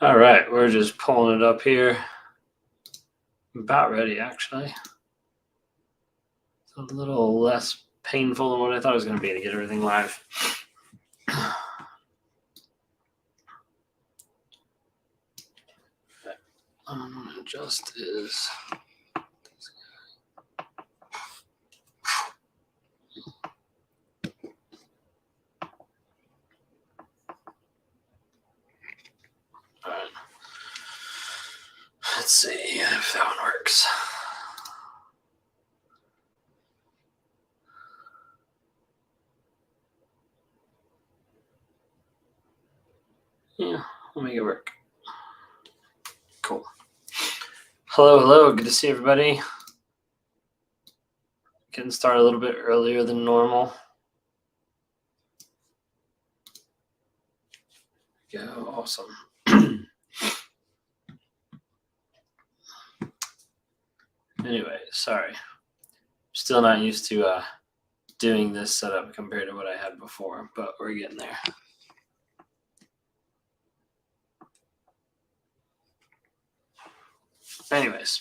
All right, we're just pulling it up here. About ready, actually. It's a little less painful than what I thought it was going to be to get everything live. Just is. All right. Let's see if that one works. Yeah, we'll make it work. Cool. Hello. Good to see everybody. Getting started a little bit earlier than normal. Go, awesome. Anyway, sorry. Still not used to doing this setup compared to what I had before, but we're getting there. Anyways,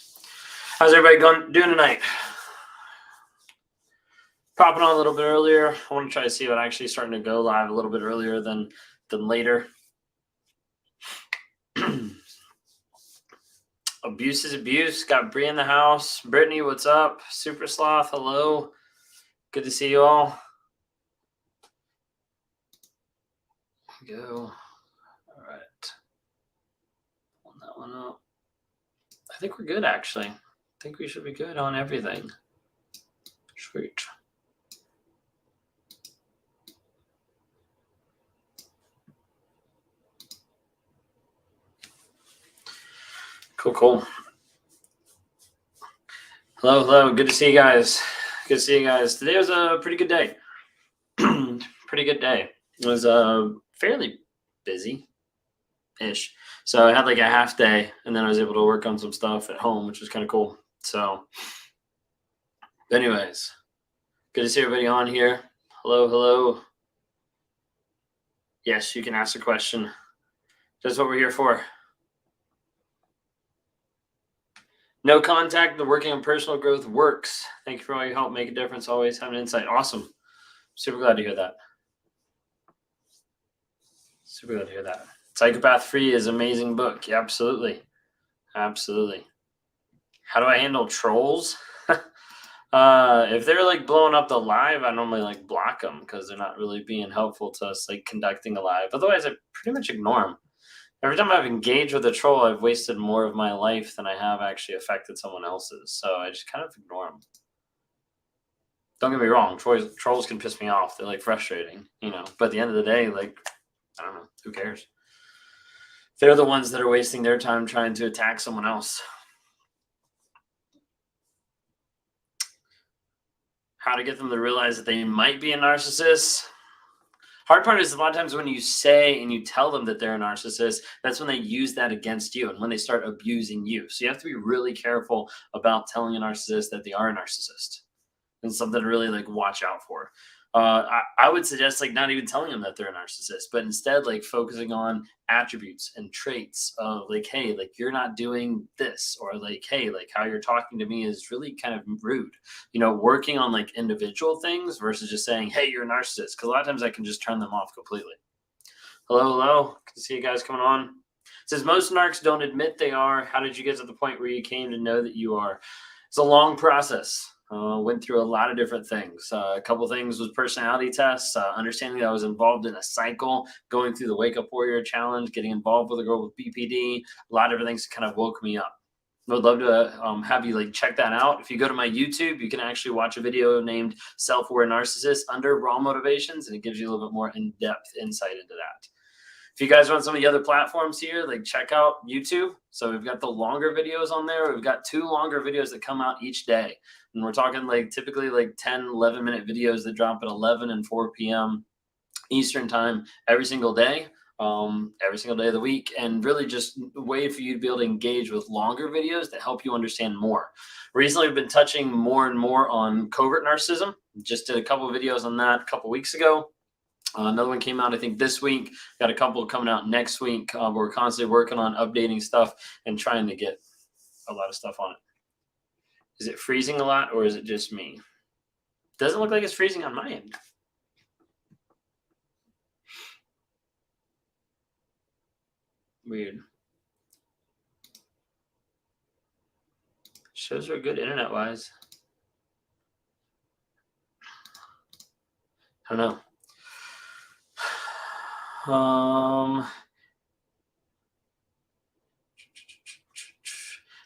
how's everybody doing tonight? Popping on a little bit earlier. I want to try to see if I'm actually starting to go live a little bit earlier than later. Abuse is abuse. Got Bree in the house. Brittany, what's up? Super Sloth, hello. Good to see you all. Go. All right. Pull that one up. I think we're good, actually. I think we should be good on everything. Sweet. Cool. Hello. Good to see you guys. Today was a pretty good day. It was fairly busy-ish. So I had like a half day, and then I was able to work on some stuff at home, which was kind of cool. So anyways, good to see everybody on here. Hello. Yes, you can ask a question. That's what we're here for. No contact, the working on personal growth works. Thank you for all your help. Make a difference. Always have an insight. Awesome. Super glad to hear that. Psychopath Free is an amazing book. Yeah, absolutely. How do I handle trolls? If they're like blowing up the live, I normally like block them because they're not really being helpful to us like conducting a live. Otherwise, I pretty much ignore them. Every time I've engaged with a troll, I've wasted more of my life than I have actually affected someone else's. So I just kind of ignore them. Don't get me wrong, trolls can piss me off. They're like frustrating, but at the end of the day, like, I don't know, who cares? They're the ones that are wasting their time trying to attack someone else. How to get them to realize that they might be a narcissist. Hard part is a lot of times when you say and you tell them that they're a narcissist, that's when they use that against you and when they start abusing you. So you have to be really careful about telling a narcissist that they are a narcissist. And something to really like watch out for. I would suggest like not even telling them that they're a narcissist, but instead like focusing on attributes and traits of like, hey, like you're not doing this, or like, hey, like how you're talking to me is really kind of rude. Working on like individual things versus just saying, hey, you're a narcissist, because a lot of times I can just turn them off completely. Hello. Good to see you guys coming on. It says most narcs don't admit they are. How did you get to the point where you came to know that you are? It's a long process. Went through a lot of different things. A couple things was personality tests, understanding that I was involved in a cycle, going through the Wake Up Warrior Challenge, getting involved with a girl with BPD. A lot of different things kind of woke me up. I would love to have you like check that out. If you go to my YouTube, you can actually watch a video named Self-Aware Narcissist under Raw Motivations, and it gives you a little bit more in-depth insight into that. If you guys want some of the other platforms here, like check out YouTube. So we've got the longer videos on there. We've got 2 longer videos that come out each day. And we're talking like typically like 10, 11-minute videos that drop at 11 and 4 p.m. Eastern time every single day of the week. And really just a way for you to be able to engage with longer videos that help you understand more. Recently, we've been touching more and more on covert narcissism. Just did a couple of videos on that a couple weeks ago. Another one came out, I think, this week. Got a couple coming out next week. We're constantly working on updating stuff and trying to get a lot of stuff on it. Is it freezing a lot, or is it just me? Doesn't look like it's freezing on my end. Weird. Shows are good internet-wise. I don't know.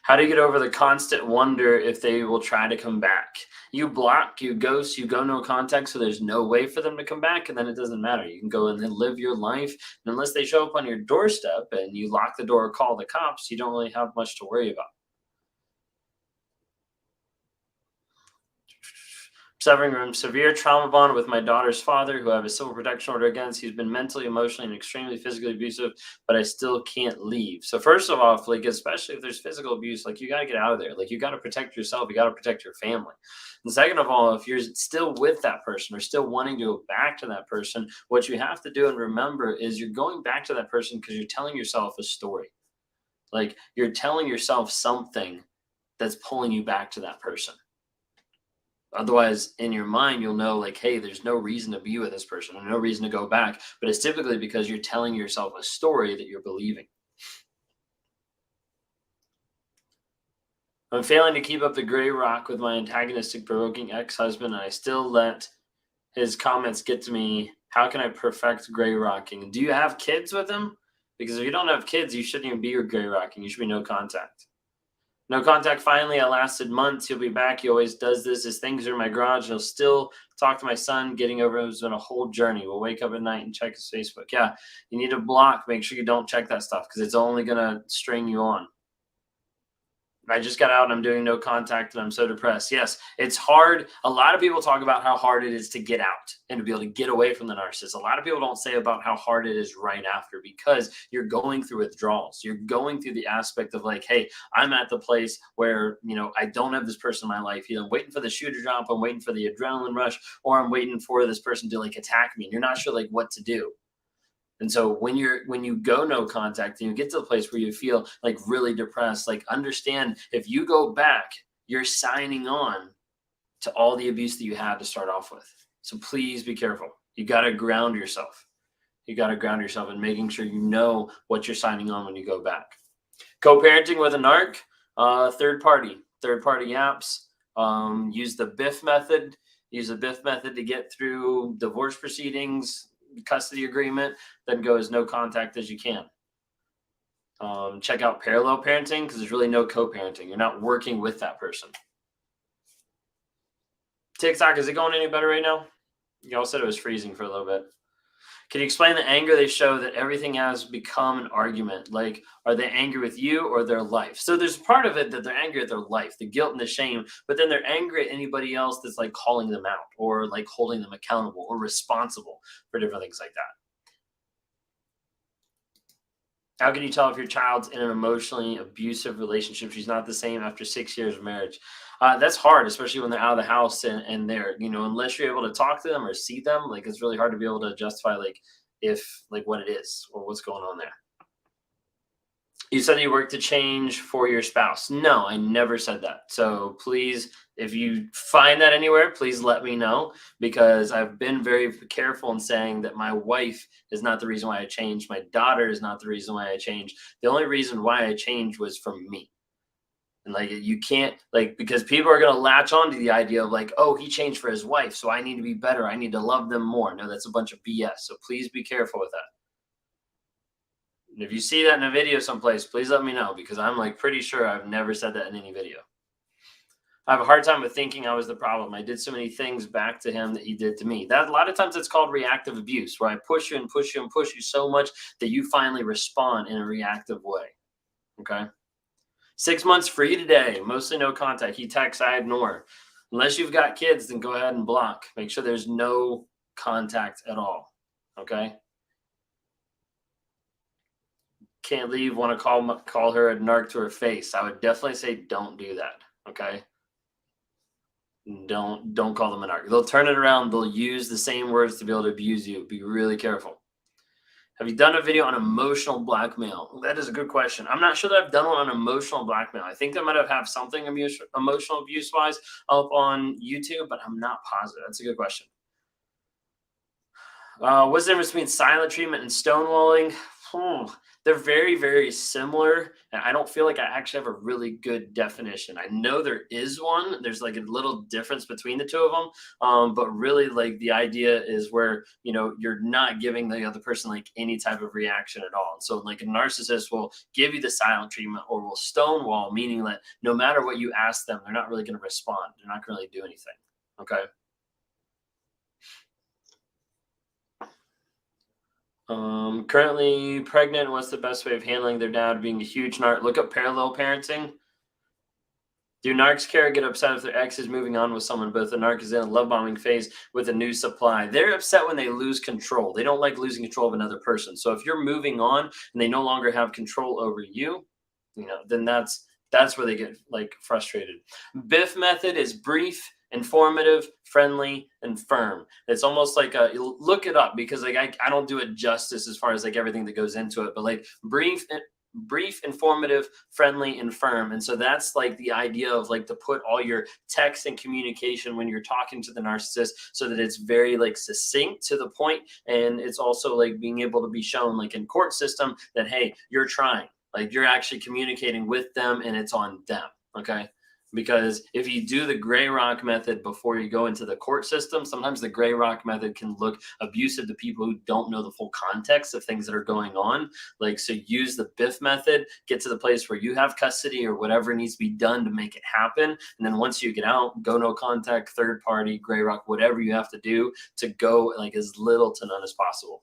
How do you get over the constant wonder if they will try to come back? You block, you ghost, you go no contact, so there's no way for them to come back, and then it doesn't matter. You can go and then live your life. And unless they show up on your doorstep and you lock the door or call the cops, you don't really have much to worry about. Severing from severe trauma bond with my daughter's father, who I have a civil protection order against. He's been mentally, emotionally, and extremely physically abusive, but I still can't leave. So first of all, like, especially if there's physical abuse, like, you got to get out of there. Like, you got to protect yourself. You got to protect your family. And second of all, if you're still with that person or still wanting to go back to that person, what you have to do and remember is you're going back to that person because you're telling yourself a story. Like, you're telling yourself something that's pulling you back to that person. Otherwise, in your mind, you'll know, like, hey, there's no reason to be with this person and no reason to go back. But it's typically because you're telling yourself a story that you're believing. I'm failing to keep up the gray rock with my antagonistic, provoking ex-husband, and I still let his comments get to me. How can I perfect gray rocking? Do you have kids with him? Because if you don't have kids, you shouldn't even be gray rocking. You should be no contact. No contact. Finally, I lasted months. He'll be back. He always does this. His things are in my garage. He'll still talk to my son. Getting over it has been a whole journey. We'll wake up at night and check his Facebook. Yeah, you need to block. Make sure you don't check that stuff because it's only going to string you on. I just got out and I'm doing no contact and I'm so depressed. Yes, it's hard. A lot of people talk about how hard it is to get out and to be able to get away from the narcissist. A lot of people don't say about how hard it is right after because you're going through withdrawals. You're going through the aspect of like, hey, I'm at the place where, I don't have this person in my life. I'm waiting for the shoe to drop. I'm waiting for the adrenaline rush, or I'm waiting for this person to like attack me. And you're not sure like what to do. And so when you go no contact and you get to the place where you feel like really depressed, like understand if you go back, you're signing on to all the abuse that you had to start off with. So please be careful. You got to ground yourself. You got to ground yourself in making sure you know what you're signing on when you go back. Co-parenting with a narc, third party apps. Use the BIFF method. Use the BIFF method to get through divorce proceedings, custody agreement, then go as no contact as you can. Check out parallel parenting because there's really no co-parenting. You're not working with that person. TikTok, is it going any better right now? Y'all said it was freezing for a little bit. Can you explain the anger they show that everything has become an argument? Like, are they angry with you or their life? So there's part of it that they're angry at their life, the guilt and the shame, but then they're angry at anybody else that's like calling them out or like holding them accountable or responsible for different things like that. How can you tell if your child's in an emotionally abusive relationship? She's not the same after 6 years of marriage. That's hard, especially when they're out of the house and they're, unless you're able to talk to them or see them, like it's really hard to be able to justify like if like what it is or what's going on there. You said you work to change for your spouse. No, I never said that. So please, if you find that anywhere, please let me know because I've been very careful in saying that my wife is not the reason why I changed. My daughter is not the reason why I changed. The only reason why I changed was from me. And like, you can't like, because people are going to latch on to the idea of like, oh, he changed for his wife, so I need to be better. I need to love them more. No, that's a bunch of BS. So please be careful with that. And if you see that in a video someplace, please let me know because I'm like pretty sure I've never said that in any video. I have a hard time with thinking I was the problem. I did so many things back to him that he did to me. That a lot of times it's called reactive abuse, where I push you and push you and push you so much that you finally respond in a reactive way. Okay. 6 months free today, mostly no contact. He texts, I ignore. Unless you've got kids, then go ahead and block. Make sure there's no contact at all. Okay. Can't leave, want to call her a narc to her face. I would definitely say don't do that. Okay. don't call them a narc. They'll turn it around. They'll use the same words to be able to abuse you. Be really careful. Have you done a video on emotional blackmail? That is a good question. I'm not sure that I've done one on emotional blackmail. I think I might have something emotional abuse wise up on YouTube, but I'm not positive. That's a good question. What's the difference between silent treatment and stonewalling? They're very, very similar, and I don't feel like I actually have a really good definition. I know there is one. There's like a little difference between the two of them, but really, like, the idea is where, you're not giving the other person like any type of reaction at all. So like a narcissist will give you the silent treatment or will stonewall, meaning that no matter what you ask them, they're not really going to respond. They're not going to really do anything. Okay. Currently pregnant. What's the best way of handling their dad being a huge narc? Look up parallel parenting. Do narcs care get upset if their ex is moving on with someone, but the narc is in a love bombing phase with a new supply? They're upset when they lose control. They don't like losing control of another person. So if you're moving on and they no longer have control over you, then that's where they get like frustrated. BIFF method is brief, informative, friendly, and firm. It's almost like look it up, because like I don't do it justice as far as like everything that goes into it, but like brief, informative, friendly, and firm. And so that's like the idea of like to put all your text and communication when you're talking to the narcissist so that it's very like succinct to the point, and it's also like being able to be shown like in court system that, hey, you're trying, like you're actually communicating with them and it's on them. Okay. Because if you do the gray rock method before you go into the court system, sometimes the gray rock method can look abusive to people who don't know the full context of things that are going on. Like, so use the BIFF method, get to the place where you have custody or whatever needs to be done to make it happen. And then once you get out, go no contact, third party, gray rock, whatever you have to do to go like as little to none as possible.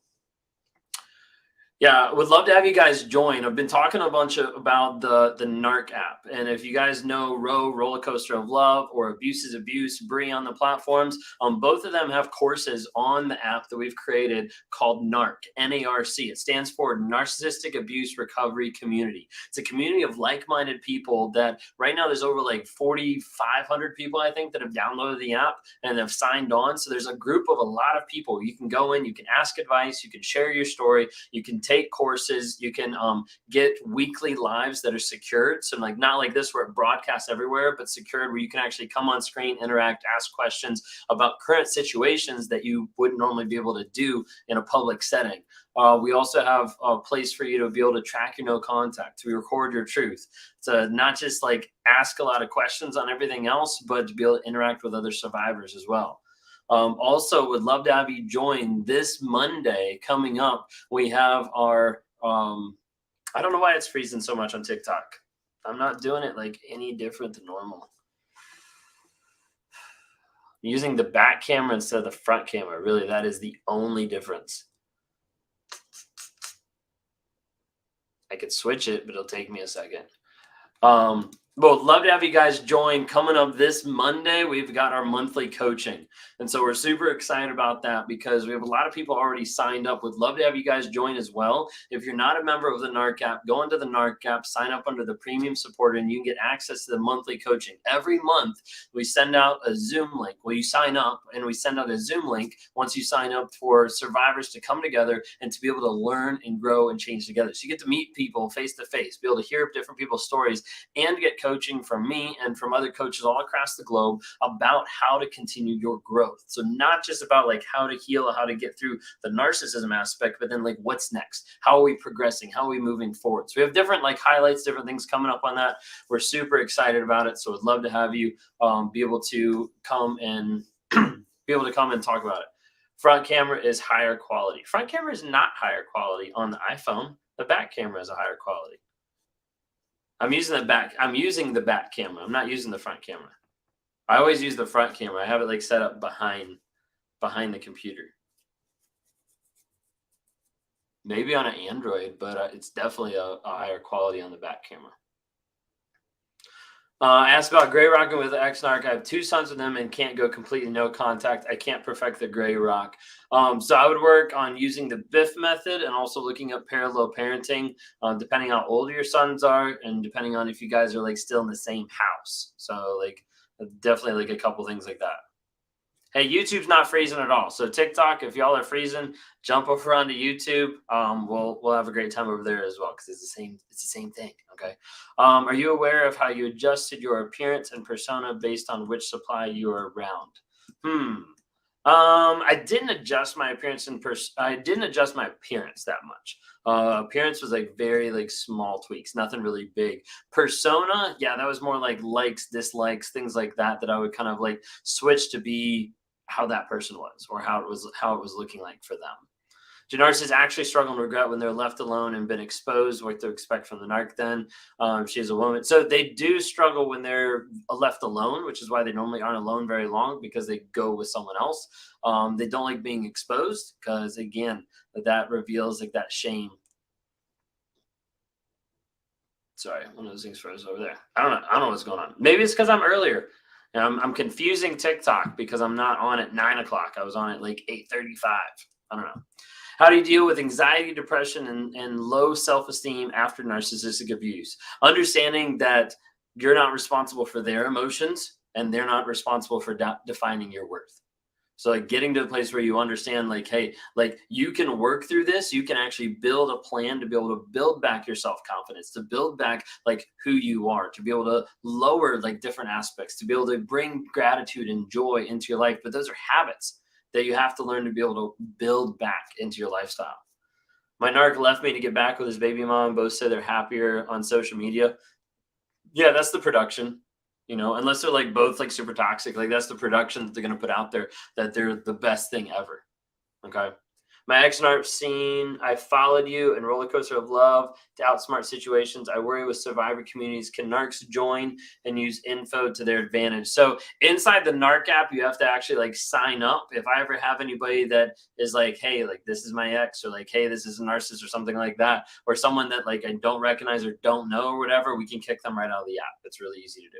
Yeah, would love to have you guys join. I've been talking a bunch about the Narc app. And if you guys know Roller Coaster of Love, or Abuse is Abuse, Bree on the platforms, both of them have courses on the app that we've created called NARC, N-A-R-C. It stands for Narcissistic Abuse Recovery Community. It's a community of like-minded people that right now there's over like 4,500 people, I think, that have downloaded the app and have signed on. So there's a group of a lot of people. You can go in, you can ask advice, you can share your story, you can take courses, you can get weekly lives that are secured. So like not like this where it broadcasts everywhere, but secured where you can actually come on screen, interact, ask questions about current situations that you wouldn't normally be able to do in a public setting. We also have a place for you to be able to track your no contact, to record your truth, to not just like ask a lot of questions on everything else, but to be able to interact with other survivors as well. Also, would love to have you join this Monday coming up. We have our, I don't know why it's freezing so much on TikTok. I'm not doing it like any different than normal. I'm using the back camera instead of the front camera. Really, that is the only difference. I could switch it, but it'll take me a second. But love to have you guys join. Coming up this Monday, we've got our monthly coaching. And so we're super excited about that because we have a lot of people already signed up. Would love to have you guys join as well. If you're not a member of the NARC app, go into the NARC app, sign up under the premium support, and you can get access to the monthly coaching. Every month, we send out a Zoom link. Well, you sign up, and we send out a Zoom link once you sign up for survivors to come together and to be able to learn and grow and change together. So you get to meet people face to face, be able to hear different people's stories, and get coaching from me and from other coaches all across the globe about how to continue your growth. So not just about like how to heal, how to get through the narcissism aspect, but then like what's next? How are we progressing? How are we moving forward? So we have different like highlights, different things coming up on that. We're super excited about it. So I'd love to have you be able to come and talk about it. Front camera is higher quality. Front camera is not higher quality on the iPhone. The back camera is a higher quality. I'm using the back camera. I'm not using the front camera. I always use the front camera. I have it like set up behind the computer. Maybe on an Android, but it's definitely a higher quality on the back camera. I asked about gray rocking with the ex-narc. I have 2 sons with them and can't go completely no contact. I can't perfect the gray rock. So I would work on using the BIFF method and also looking up parallel parenting, depending on how old your sons are and depending on if you guys are like still in the same house. So like Definitely like a couple things like that. Hey, YouTube's not freezing at all. So TikTok, if y'all are freezing, jump over onto YouTube. We'll have a great time over there as well because it's the same thing. Okay. Are you aware of how you adjusted your appearance and persona based on which supply you are around? I didn't adjust my appearance I didn't adjust my appearance that much. Appearance was like very like small tweaks, nothing really big. Persona, yeah, that was more like likes, dislikes, things like that I would kind of like switch to be how that person was or how it was looking like for them. Do narcissists actually struggle and regret when they're left alone and been exposed? What to expect from the narc then? She is a woman. So they do struggle when they're left alone, which is why they normally aren't alone very long because they go with someone else. They don't like being exposed because, again, that reveals like that shame. Sorry, one of those things froze over there. I don't know what's going on. Maybe it's because I'm earlier. I'm confusing TikTok because I'm not on at 9 o'clock. I was on at like 8:35. I don't know. How do you deal with anxiety, depression, and low self-esteem after narcissistic abuse? Understanding that you're not responsible for their emotions and they're not responsible for defining your worth. So like getting to the place where you understand like, hey, like you can work through this. You can actually build a plan to be able to build back your self-confidence, to build back like who you are, to be able to lower like different aspects, to be able to bring gratitude and joy into your life. But those are habits that you have to learn to be able to build back into your lifestyle. My narc left me to get back with his baby mom. Both said they're happier on social media. Yeah, that's the production. Unless they're like both like super toxic, like that's the production that they're going to put out there that they're the best thing ever. Okay. My ex-narc scene, I followed you in roller coaster of love to outsmart situations. I worry with survivor communities. Can narcs join and use info to their advantage? So inside the narc app, you have to actually like sign up. If I ever have anybody that is like, hey, like this is my ex, or like, hey, this is a narcissist or something like that, or someone that like I don't recognize or don't know or whatever, we can kick them right out of the app. It's really easy to do.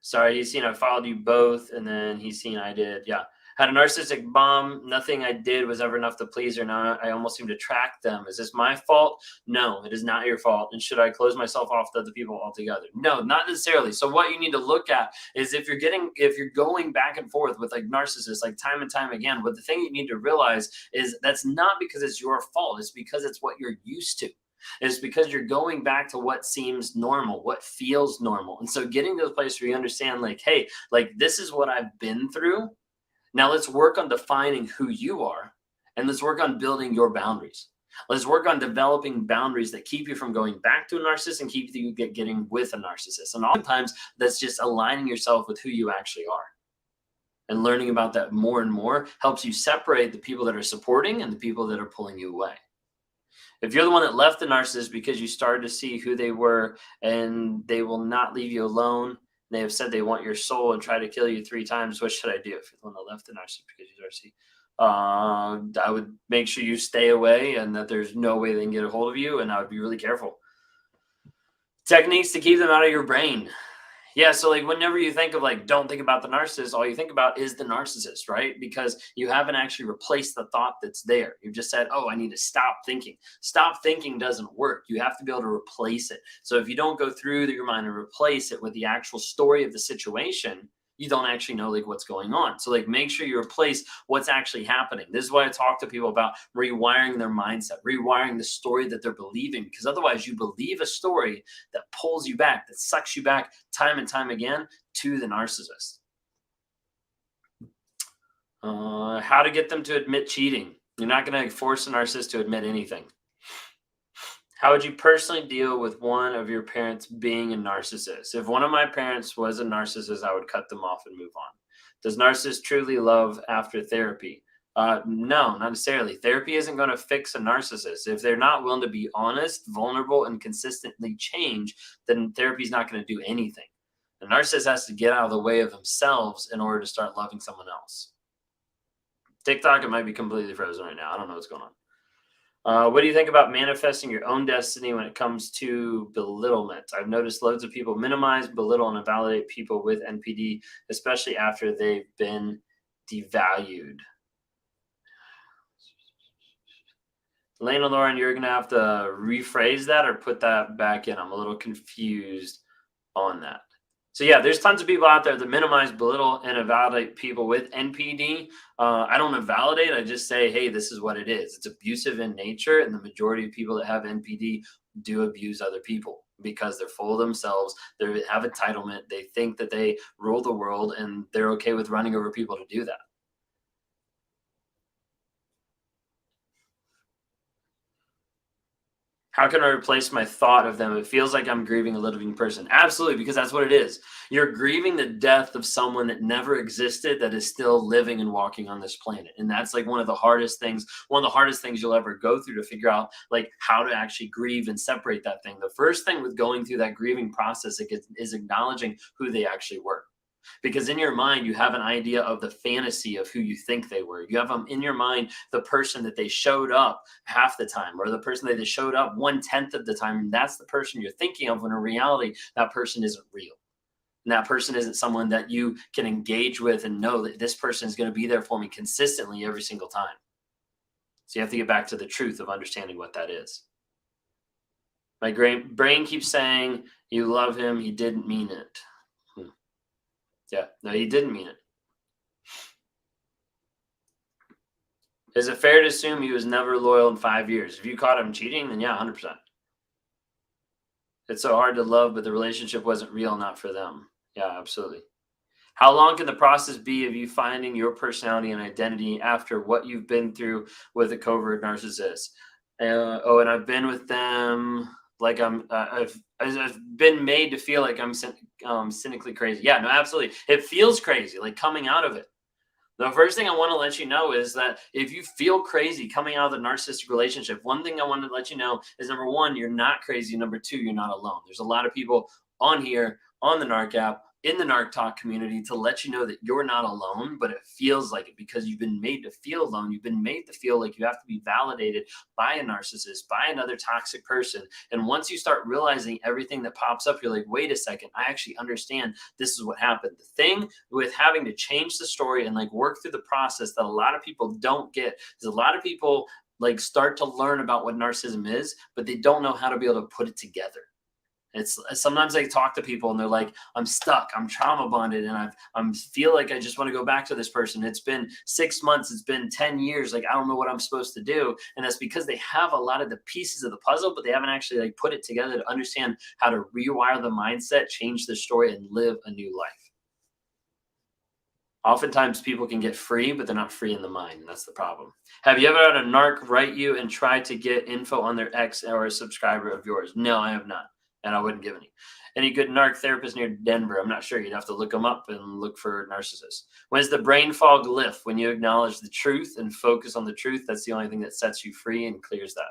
Sorry, he's seen I followed you both, and then he's seen I did. Yeah. Had a narcissistic bomb. Nothing I did was ever enough to please or not. I almost seem to track them. Is this my fault? No, it is not your fault. And should I close myself off to other people altogether? No, not necessarily. So what you need to look at is if you're going back and forth with like narcissists, like time and time again, but the thing you need to realize is that's not because it's your fault. It's because it's what you're used to. It's because you're going back to what seems normal, what feels normal. And so getting to the place where you understand like, hey, like this is what I've been through. Now let's work on defining who you are and let's work on building your boundaries. Let's work on developing boundaries that keep you from going back to a narcissist and keep you getting with a narcissist. And oftentimes that's just aligning yourself with who you actually are. And learning about that more and more helps you separate the people that are supporting and the people that are pulling you away. If you're the one that left the narcissist because you started to see who they were and they will not leave you alone, they have said they want your soul and try to kill you 3 times, what should I do? If you're the one that left the narcissist because you start to see, I would make sure you stay away and that there's no way they can get a hold of you, and I would be really careful. Techniques to keep them out of your brain. Yeah, so like whenever you think of like, don't think about the narcissist, all you think about is the narcissist, right? Because you haven't actually replaced the thought that's there. You've just said, oh, I need to stop thinking. Stop thinking doesn't work. You have to be able to replace it. So if you don't go through your mind and replace it with the actual story of the situation, you don't actually know like what's going on. So like make sure you replace what's actually happening. This is why I talk to people about rewiring their mindset, rewiring the story that they're believing, because otherwise you believe a story that pulls you back, that sucks you back time and time again to the narcissist. How to get them to admit cheating. You're not going to force a narcissist to admit anything. How would you personally deal with one of your parents being a narcissist? If one of my parents was a narcissist, I would cut them off and move on. Does narcissist truly love after therapy? No, not necessarily. Therapy isn't going to fix a narcissist. If they're not willing to be honest, vulnerable, and consistently change, then therapy is not going to do anything. The narcissist has to get out of the way of themselves in order to start loving someone else. TikTok, it might be completely frozen right now. I don't know what's going on. What do you think about manifesting your own destiny when it comes to belittlement? I've noticed loads of people minimize, belittle, and invalidate people with NPD, especially after they've been devalued. Lena Lauren, you're going to have to rephrase that or put that back in. I'm a little confused on that. So yeah, there's tons of people out there that minimize, belittle, and invalidate people with NPD. I don't invalidate. I just say, hey, this is what it is. It's abusive in nature, and the majority of people that have NPD do abuse other people because they're full of themselves. They have entitlement. They think that they rule the world, and they're okay with running over people to do that. How can I replace my thought of them? It feels like I'm grieving a living person. Absolutely, because that's what it is. You're grieving the death of someone that never existed that is still living and walking on this planet. And that's like one of the hardest things you'll ever go through to figure out like how to actually grieve and separate that thing. The first thing with going through that grieving process is acknowledging who they actually were. Because in your mind, you have an idea of the fantasy of who you think they were. You have them in your mind, the person that they showed up half the time, or the person that they showed up 1/10 of the time. And that's the person you're thinking of when in reality, that person isn't real. And that person isn't someone that you can engage with and know that this person is going to be there for me consistently every single time. So you have to get back to the truth of understanding what that is. My brain keeps saying, you love him. He didn't mean it. Yeah, no, he didn't mean it. Is it fair to assume he was never loyal in 5 years? If you caught him cheating, then yeah, 100%. It's so hard to love, but the relationship wasn't real, not for them. Yeah, absolutely. How long can the process be of you finding your personality and identity after what you've been through with a covert narcissist? And I've been with them like I've been made to feel like I'm cynically crazy. Yeah, no, absolutely. It feels crazy, like coming out of it. The first thing I want to let you know is that if you feel crazy coming out of the narcissistic relationship, one thing I want to let you know is number one, you're not crazy. Number two, you're not alone. There's a lot of people on here, on the Narc app, in the Narc Talk community to let you know that you're not alone, but it feels like it because you've been made to feel alone. You've been made to feel like you have to be validated by a narcissist, by another toxic person. And once you start realizing everything that pops up, you're like, wait a second, I actually understand this is what happened. The thing with having to change the story and like work through the process that a lot of people don't get is a lot of people like start to learn about what narcissism is, but they don't know how to be able to put it together. It's sometimes I talk to people and they're like, I'm stuck, I'm trauma bonded, and I'm feel like I just want to go back to this person. It's been 6 months, it's been 10 years, like I don't know what I'm supposed to do. And that's because they have a lot of the pieces of the puzzle, but they haven't actually like put it together to understand how to rewire the mindset, change the story, and live a new life. Oftentimes people can get free, but they're not free in the mind. And that's the problem. Have you ever had a narc write you and try to get info on their ex or a subscriber of yours? No, I have not. And I wouldn't give any. Any good narc therapist near Denver? I'm not sure. You'd have to look them up and look for narcissists. When's the brain fog lift? When you acknowledge the truth and focus on the truth. That's the only thing that sets you free and clears that.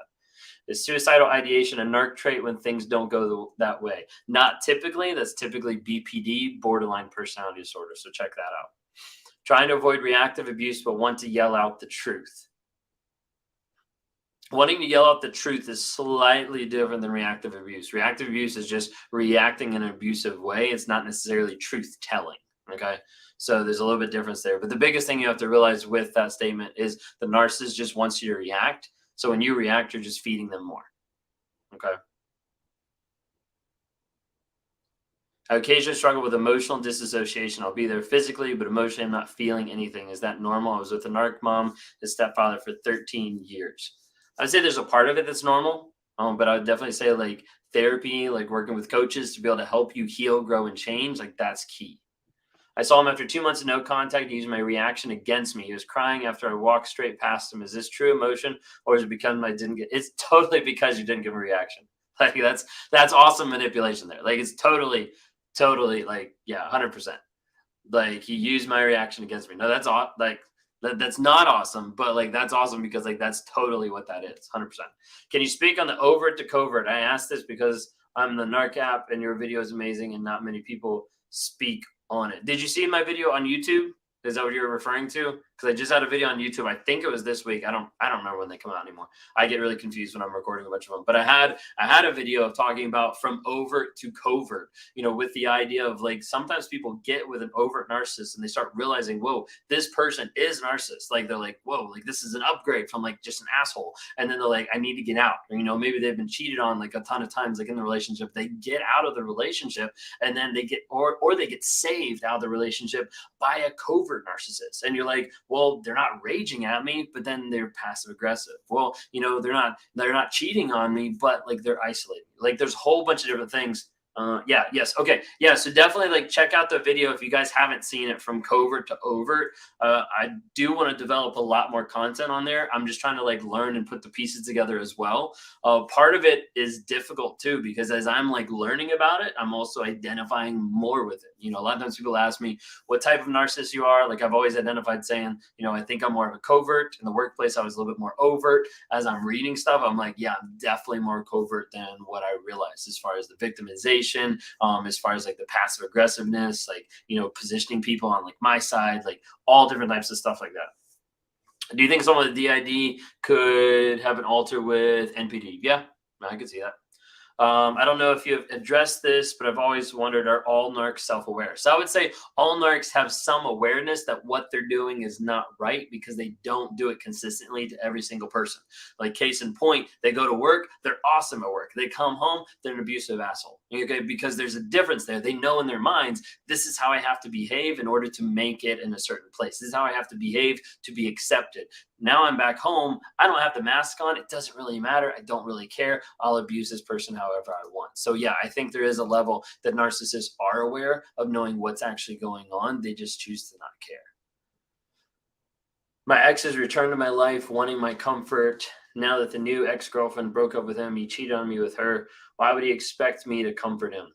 Is suicidal ideation a narc trait when things don't go that way? Not typically. That's typically BPD, borderline personality disorder. So check that out. Trying to avoid reactive abuse, but want to yell out the truth. Wanting to yell out the truth is slightly different than reactive abuse. Reactive abuse is just reacting in an abusive way. It's not necessarily truth telling. Okay. So there's a little bit difference there. But the biggest thing you have to realize with that statement is the narcissist just wants you to react. So when you react, you're just feeding them more. Okay. I occasionally struggle with emotional disassociation. I'll be there physically, but emotionally, I'm not feeling anything. Is that normal? I was with a narc mom and stepfather for 13 years. I'd say there's a part of it that's normal, but I would definitely say like therapy, like working with coaches to be able to help you heal, grow, and change, like that's key. I saw him after 2 months of no contact, using my reaction against me. He was crying after I walked straight past him. Is this true emotion, or is it because I didn't get? It's totally because you didn't give a reaction. Like that's awesome manipulation there. Like it's totally like yeah, 100%. Like he used my reaction against me. No, that's like that's not awesome, but like that's awesome because like that's totally what that is. 100%. Can you speak on the overt to covert? I asked this because I'm the Narc app and your video is amazing and not many people speak on it. Did you see my video on YouTube? Is that what you're referring to? because I just had a video on YouTube. I think it was this week. I don't remember when they come out anymore. I get really confused when I'm recording a bunch of them. But I had a video of talking about from overt to covert, with the idea of like sometimes people get with an overt narcissist and they start realizing, whoa, this person is narcissist. Like they're like, whoa, like this is an upgrade from like just an asshole. And then they're like, I need to get out. Or, maybe they've been cheated on like a ton of times, like in the relationship. They get out of the relationship and then they get or they get saved out of the relationship by a covert narcissist. And you're like, well, they're not raging at me, but then they're passive aggressive. Well, they're not cheating on me, but like they're isolating. Like there's a whole bunch of different things. Okay. Yeah. So definitely like check out the video if you guys haven't seen it, from covert to overt. I do want to develop a lot more content on there. I'm just trying to like learn and put the pieces together as well. Part of it is difficult too, because as I'm like learning about it, I'm also identifying more with it. A lot of times people ask me what type of narcissist you are. Like I've always identified saying, I think I'm more of a covert. In the workplace, I was a little bit more overt. As I'm reading stuff, I'm like, yeah, I'm definitely more covert than what I realized, as far as the victimization, as far as like the passive aggressiveness, like, positioning people on like my side, like all different types of stuff like that. Do you think someone with DID could have an alter with NPD? Yeah, I could see that. I don't know if you've addressed this, but I've always wondered, are all narcs self-aware? So I would say all narcs have some awareness that what they're doing is not right, because they don't do it consistently to every single person. Like case in point, they go to work, they're awesome at work. They come home, they're an abusive asshole. Okay, because there's a difference there. They know in their minds, this is how I have to behave in order to make it in a certain place. This is how I have to behave to be accepted. Now I'm back home. I don't have the mask on. It doesn't really matter. I don't really care. I'll abuse this person however I want. So yeah, I think there is a level that narcissists are aware of knowing what's actually going on. They just choose to not care. My ex has returned to my life, wanting my comfort. Now that the new ex-girlfriend broke up with him, he cheated on me with her. Why would he expect me to comfort him?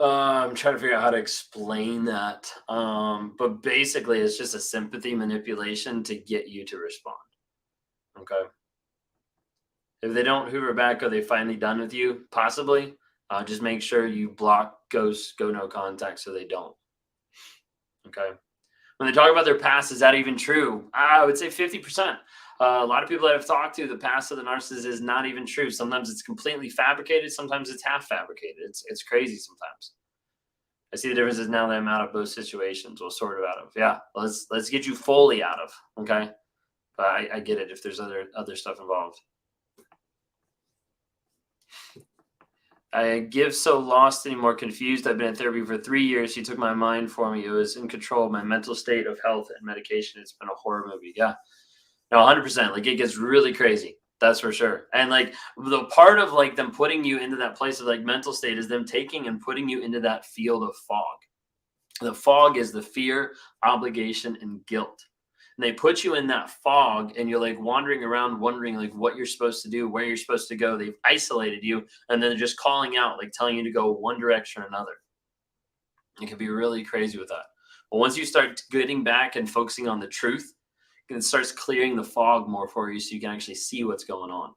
I'm trying to figure out how to explain that. But basically, it's just a sympathy manipulation to get you to respond. Okay. If they don't hoover back, are they finally done with you? Possibly. Just make sure you block, ghost, go no contact so they don't. Okay. When they talk about their past, is that even true? I would say 50%. A lot of people that I've talked to, the past of the narcissist is not even true. Sometimes it's completely fabricated. Sometimes it's half fabricated. It's crazy sometimes. I see the differences now that I'm out of both situations. Well, sort of out of. Yeah, let's get you fully out of. Okay, but I get it if there's other stuff involved. I give so lost anymore, confused. I've been in therapy for 3 years. She took my mind for me. It was in control of my mental state of health and medication. It's been a horror movie. Yeah, no, 100%. Like it gets really crazy. That's for sure. And like the part of like them putting you into that place of like mental state is them taking and putting you into that field of fog. The fog is the fear, obligation, and guilt. And they put you in that fog and you're like wandering around, wondering like what you're supposed to do, where you're supposed to go. They've isolated you and then they're just calling out, like telling you to go one direction or another. It can be really crazy with that. But once you start getting back and focusing on the truth, it starts clearing the fog more for you so you can actually see what's going on.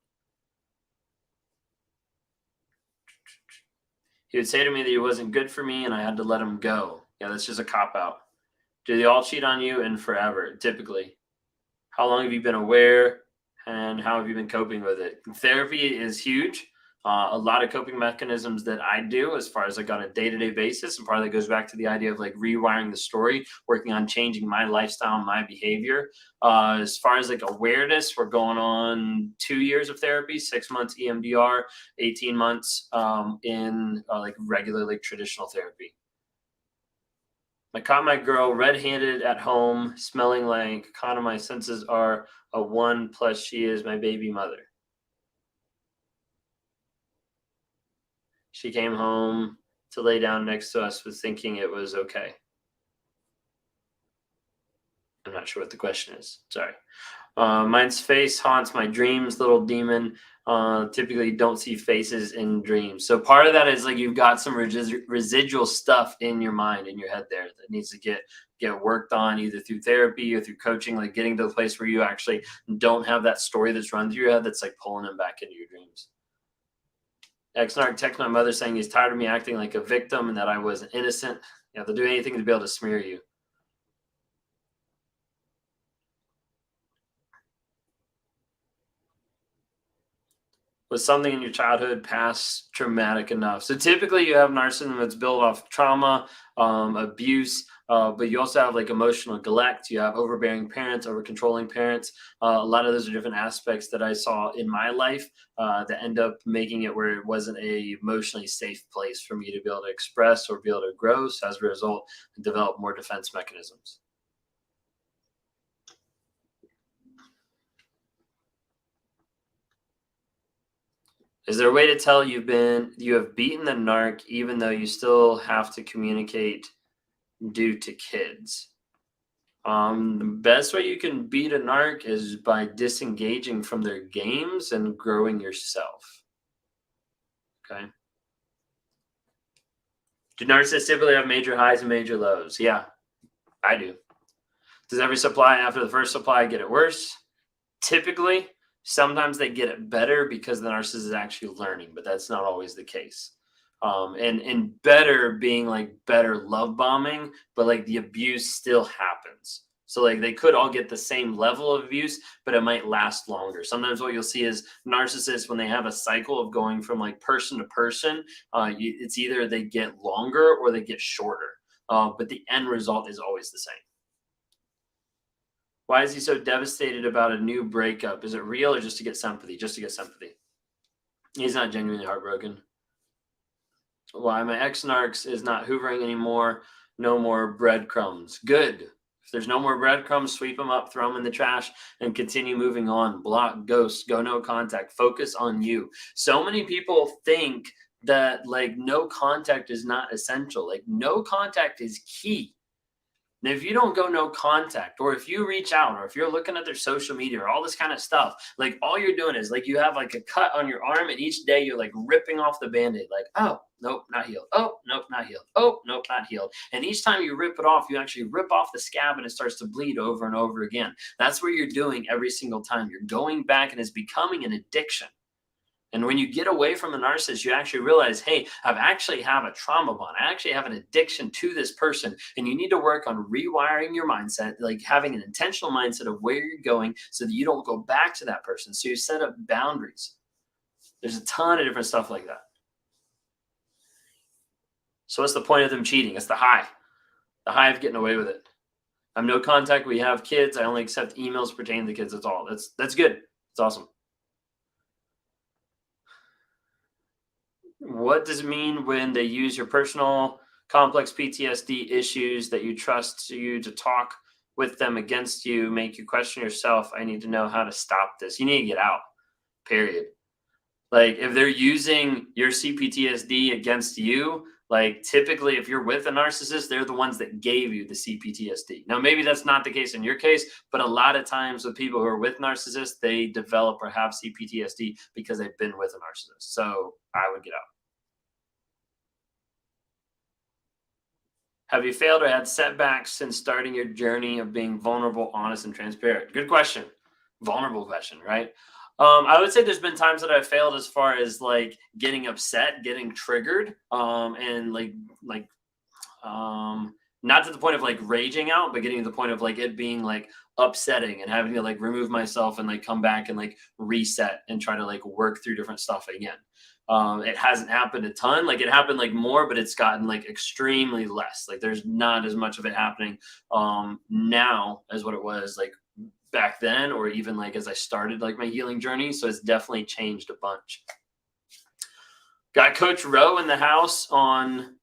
He would say to me that he wasn't good for me and I had to let him go. Yeah, that's just a cop-out. Do they all cheat on you? And forever, typically. How long have you been aware and how have you been coping with it? Therapy is huge. A lot of coping mechanisms that I do as far as like on a day-to-day basis, and part of that goes back to the idea of like rewiring the story, working on changing my lifestyle and my behavior. As far as like awareness, we're going on 2 years of therapy, 6 months EMDR, 18 months in like regular like traditional therapy. I caught my girl red-handed at home, smelling like kind of my senses are a 1, plus she is my baby mother. She came home to lay down next to us, was thinking it was okay. I'm not sure what the question is. Sorry. Mine's face haunts my dreams, little demon. Typically don't see faces in dreams. So part of that is like you've got some residual stuff in your mind, in your head there that needs to get worked on either through therapy or through coaching, like getting to the place where you actually don't have that story that's run through your head that's like pulling them back into your dreams. Ex-narc texted my mother saying he's tired of me acting like a victim and that I was innocent. Yeah, they'll do anything to be able to smear you. Was something in your childhood past traumatic enough? So typically you have narcissism that's built off trauma, abuse, but you also have like emotional neglect. You have overbearing parents, over controlling parents. A lot of those are different aspects that I saw in my life that end up making it where it wasn't a emotionally safe place for me to be able to express or be able to grow. So as a result, I developed more defense mechanisms. Is there a way to tell you have beaten the narc even though you still have to communicate due to kids? The best way you can beat a narc is by disengaging from their games and growing yourself. Okay. Do narcissists typically have major highs and major lows? Yeah, I do. Does every supply after the first supply get it worse? Typically, sometimes they get it better because the narcissist is actually learning, but that's not always the case. And better being like better love bombing, but like the abuse still happens. So like they could all get the same level of abuse, but it might last longer. Sometimes what you'll see is narcissists when they have a cycle of going from like person to person, it's either they get longer or they get shorter. But the end result is always the same. Why is he so devastated about a new breakup? Is it real or just to get sympathy? Just to get sympathy. He's not genuinely heartbroken. Why my ex-narcs is not hoovering anymore. No more breadcrumbs. Good. If there's no more breadcrumbs, sweep them up, throw them in the trash, and continue moving on. Block, ghost, go no contact. Focus on you. So many people think that like no contact is not essential. Like no contact is key. And if you don't go no contact, or if you reach out, or if you're looking at their social media or all this kind of stuff, like all you're doing is like you have like a cut on your arm, and each day you're like ripping off the band-aid, like, oh, nope, not healed. Oh, nope, not healed. Oh, nope, not healed. And each time you rip it off, you actually rip off the scab and it starts to bleed over and over again. That's what you're doing every single time. You're going back and it's becoming an addiction. And when you get away from a narcissist, you actually realize, hey, I've actually have a trauma bond. I actually have an addiction to this person. And you need to work on rewiring your mindset, like having an intentional mindset of where you're going so that you don't go back to that person. So you set up boundaries. There's a ton of different stuff like that. So what's the point of them cheating? It's the high of getting away with it. I'm no contact. We have kids. I only accept emails pertaining to kids. That's all. That's good. It's awesome. What does it mean when they use your personal complex PTSD issues that you trust you to talk with them against you, make you question yourself? I need to know how to stop this. You need to get out, period. Like if they're using your CPTSD against you, like typically if you're with a narcissist, they're the ones that gave you the CPTSD. Now, maybe that's not the case in your case, but a lot of times with people who are with narcissists, they develop or have CPTSD because they've been with a narcissist. So I would get out. Have you failed or had setbacks since starting your journey of being vulnerable, honest, and transparent? Good question. Vulnerable question, right? I would say there's been times that I've failed as far as like getting upset, getting triggered, and not to the point of like raging out, but getting to the point of like it being like upsetting and having to like remove myself and like come back and like reset and try to like work through different stuff again. It hasn't happened a ton. Like it happened like more, but it's gotten like extremely less. Like there's not as much of it happening now as what it was like back then, or even like as I started like my healing journey. So it's definitely changed a bunch. Got Coach Rowe in the house on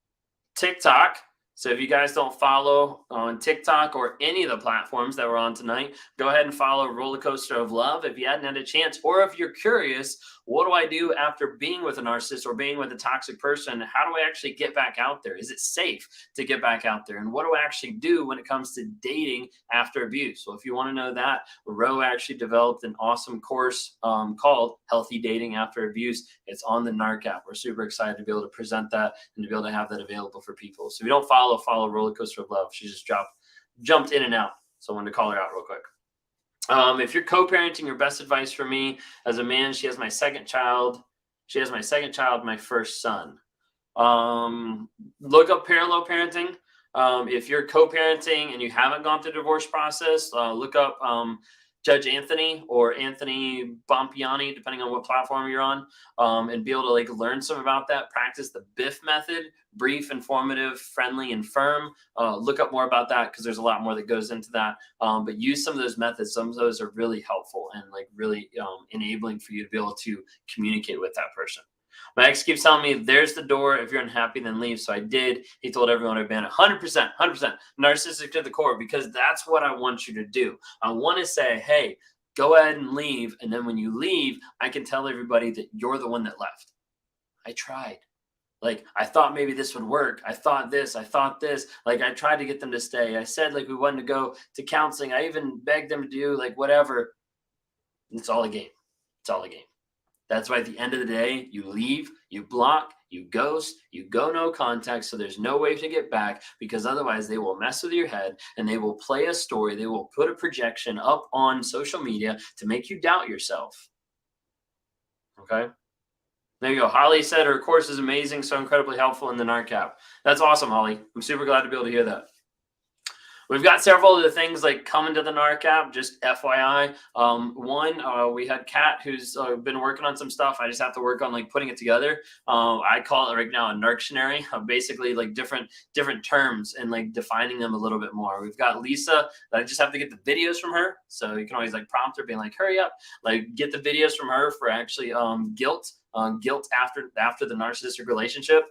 TikTok. So if you guys don't follow on TikTok or any of the platforms that we're on tonight, go ahead and follow Roller Coaster of Love if you hadn't had a chance. Or if you're curious, what do I do after being with a narcissist or being with a toxic person? How do I actually get back out there? Is it safe to get back out there? And what do I actually do when it comes to dating after abuse? So if you want to know that, Ro actually developed an awesome course called Healthy Dating After Abuse. It's on the NARC app. We're super excited to be able to present that and to be able to have that available for people. So if you don't follow Roller Coaster of Love. She just jumped in and out. So I wanted to call her out real quick. If you're co-parenting, your best advice for me as a man, she has my second child, my first son. Look up parallel parenting. If you're co-parenting and you haven't gone through the divorce process, look up Judge Anthony or Anthony Bompiani, depending on what platform you're on, and be able to like learn some about that. Practice the BIFF method: brief, informative, friendly, and firm. Look up more about that because there's a lot more that goes into that. But use some of those methods. Some of those are really helpful and like really enabling for you to be able to communicate with that person. My ex keeps telling me, there's the door. If you're unhappy, then leave. So I did. He told everyone I've been 100%, 100% narcissistic to the core, because that's what I want you to do. I want to say, hey, go ahead and leave. And then when you leave, I can tell everybody that you're the one that left. I tried. Like, I thought maybe this would work. I thought this. Like, I tried to get them to stay. I said, like, we wanted to go to counseling. I even begged them to do, like, whatever. It's all a game. It's all a game. That's why at the end of the day, you leave, you block, you ghost, you go no contact. So there's no way to get back, because otherwise they will mess with your head and they will play a story. They will put a projection up on social media to make you doubt yourself. Okay. There you go. Holly said her course is amazing. So incredibly helpful in the NARC app. That's awesome, Holly. I'm super glad to be able to hear that. We've got several of the things like coming to the NARC app, just FYI. We had Kat, who's been working on some stuff. I just have to work on like putting it together. I call it right now a narctionary, basically like different terms and like defining them a little bit more. We've got Lisa that I just have to get the videos from her. So you can always like prompt her being like, hurry up, like get the videos from her for actually guilt after the narcissistic relationship.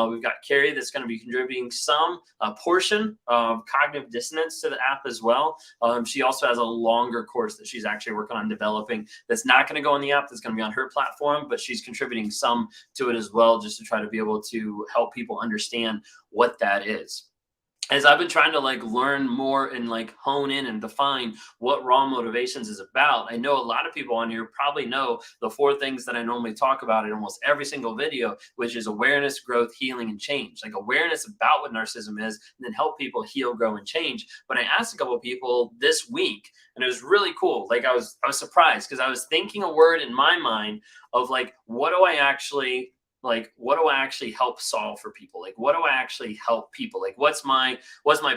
We've got Carrie that's going to be contributing some portion of cognitive dissonance to the app as well. She also has a longer course that she's actually working on developing that's not going to go on the app, that's going to be on her platform, but she's contributing some to it as well, just to try to be able to help people understand what that is. As I've been trying to like learn more and like hone in and define what raw motivations is about, I know a lot of people on here probably know the 4 things that I normally talk about in almost every single video, which is awareness, growth, healing, and change. Like awareness about what narcissism is, and then help people heal, grow, and change. But I asked a couple of people this week, and it was really cool. Like I was surprised, because I was thinking a word in my mind of like, what do I actually help solve for people? Like, what do I actually help people? Like, what's my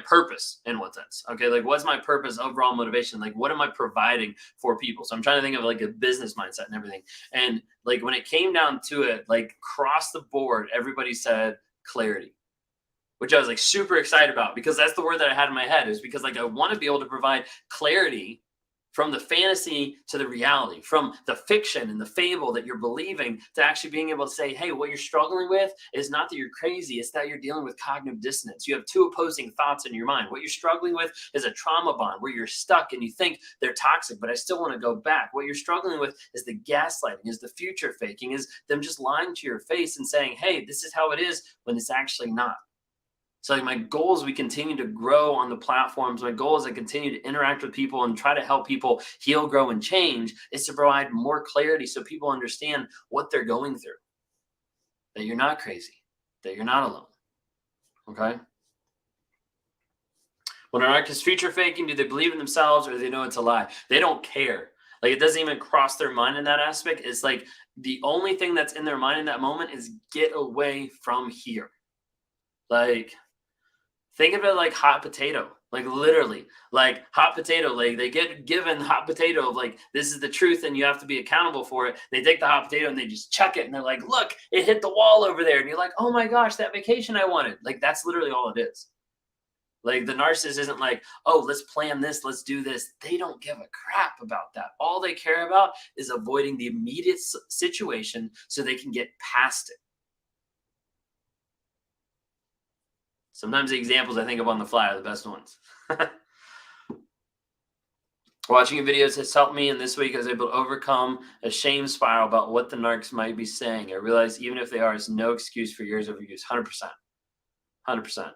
purpose in what sense? Okay. Like, what's my purpose, overall motivation? Like, what am I providing for people? So I'm trying to think of like a business mindset and everything. And like, when it came down to it, like across the board, everybody said clarity, which I was like super excited about, because that's the word that I had in my head, is because like, I want to be able to provide clarity from the fantasy to the reality, from the fiction and the fable that you're believing to actually being able to say, hey, what you're struggling with is not that you're crazy, it's that you're dealing with cognitive dissonance. You have 2 opposing thoughts in your mind. What you're struggling with is a trauma bond where you're stuck and you think they're toxic, but I still want to go back. What you're struggling with is the gaslighting, is the future faking, is them just lying to your face and saying, hey, this is how it is, when it's actually not. So like my goal is we continue to grow on the platforms. My goal is I continue to interact with people and try to help people heal, grow, and change, is to provide more clarity so people understand what they're going through, that you're not crazy, that you're not alone. Okay. When an narcissist future faking, do they believe in themselves or do they know it's a lie? They don't care. Like it doesn't even cross their mind in that aspect. It's like the only thing that's in their mind in that moment is get away from here. Like, think of it like hot potato, like literally, like hot potato. Like they get given hot potato of like, this is the truth and you have to be accountable for it. They take the hot potato and they just chuck it and they're like, look, it hit the wall over there. And you're like, oh my gosh, that vacation I wanted. Like that's literally all it is. Like the narcissist isn't like, oh, let's plan this, let's do this. They don't give a crap about that. All they care about is avoiding the immediate situation so they can get past it. Sometimes the examples I think of on the fly are the best ones. Watching your videos has helped me, and this week I was able to overcome a shame spiral about what the narcs might be saying. I realized even if they are, it's no excuse for years of abuse. 100%. 100%.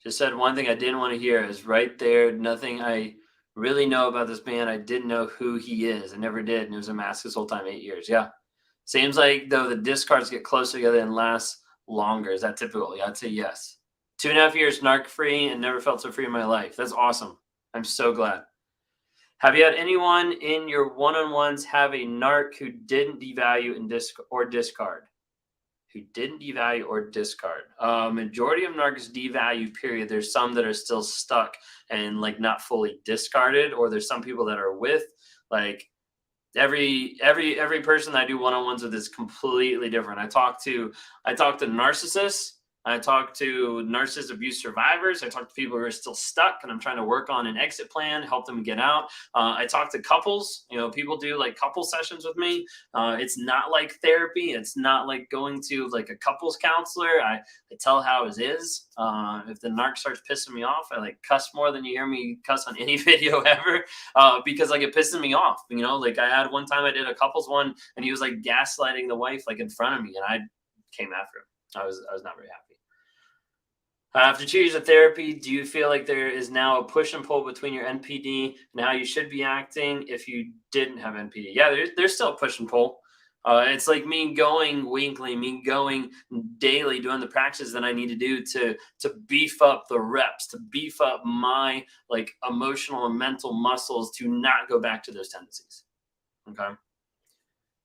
Just said one thing I didn't want to hear is right there. Nothing I really know about this man. I didn't know who he is. I never did. And it was a mask this whole time, 8 years. Yeah. Seems like though the discards get closer together and last longer. Is that typical? Yeah, I'd say yes. 2.5 years narc free and never felt so free in my life. That's awesome. I'm so glad. Have you had anyone in your one-on-ones have a narc who didn't devalue and discard? who didn't devalue or discard. Majority of narcs devalue, period. There's some that are still stuck and like not fully discarded, or there's some people that are with like every person that I do one-on-ones with is completely different. I talk to narcissists. I talk to narcissistic abuse survivors. I talk to people who are still stuck and I'm trying to work on an exit plan, help them get out. I talk to couples. People do like couple sessions with me. It's not like therapy. It's not like going to like a couples counselor. I tell how it is. If the narc starts pissing me off, I like cuss more than you hear me cuss on any video ever, because like it pisses me off. Like I had one time I did a couples one and he was like gaslighting the wife like in front of me and I came after him. I was not very happy. After 2 years of therapy, do you feel like there is now a push and pull between your NPD and how you should be acting if you didn't have NPD? Yeah, there's still a push and pull. It's like me going weekly, me going daily, doing the practices that I need to do to beef up the reps, to beef up my like emotional and mental muscles to not go back to those tendencies. Okay.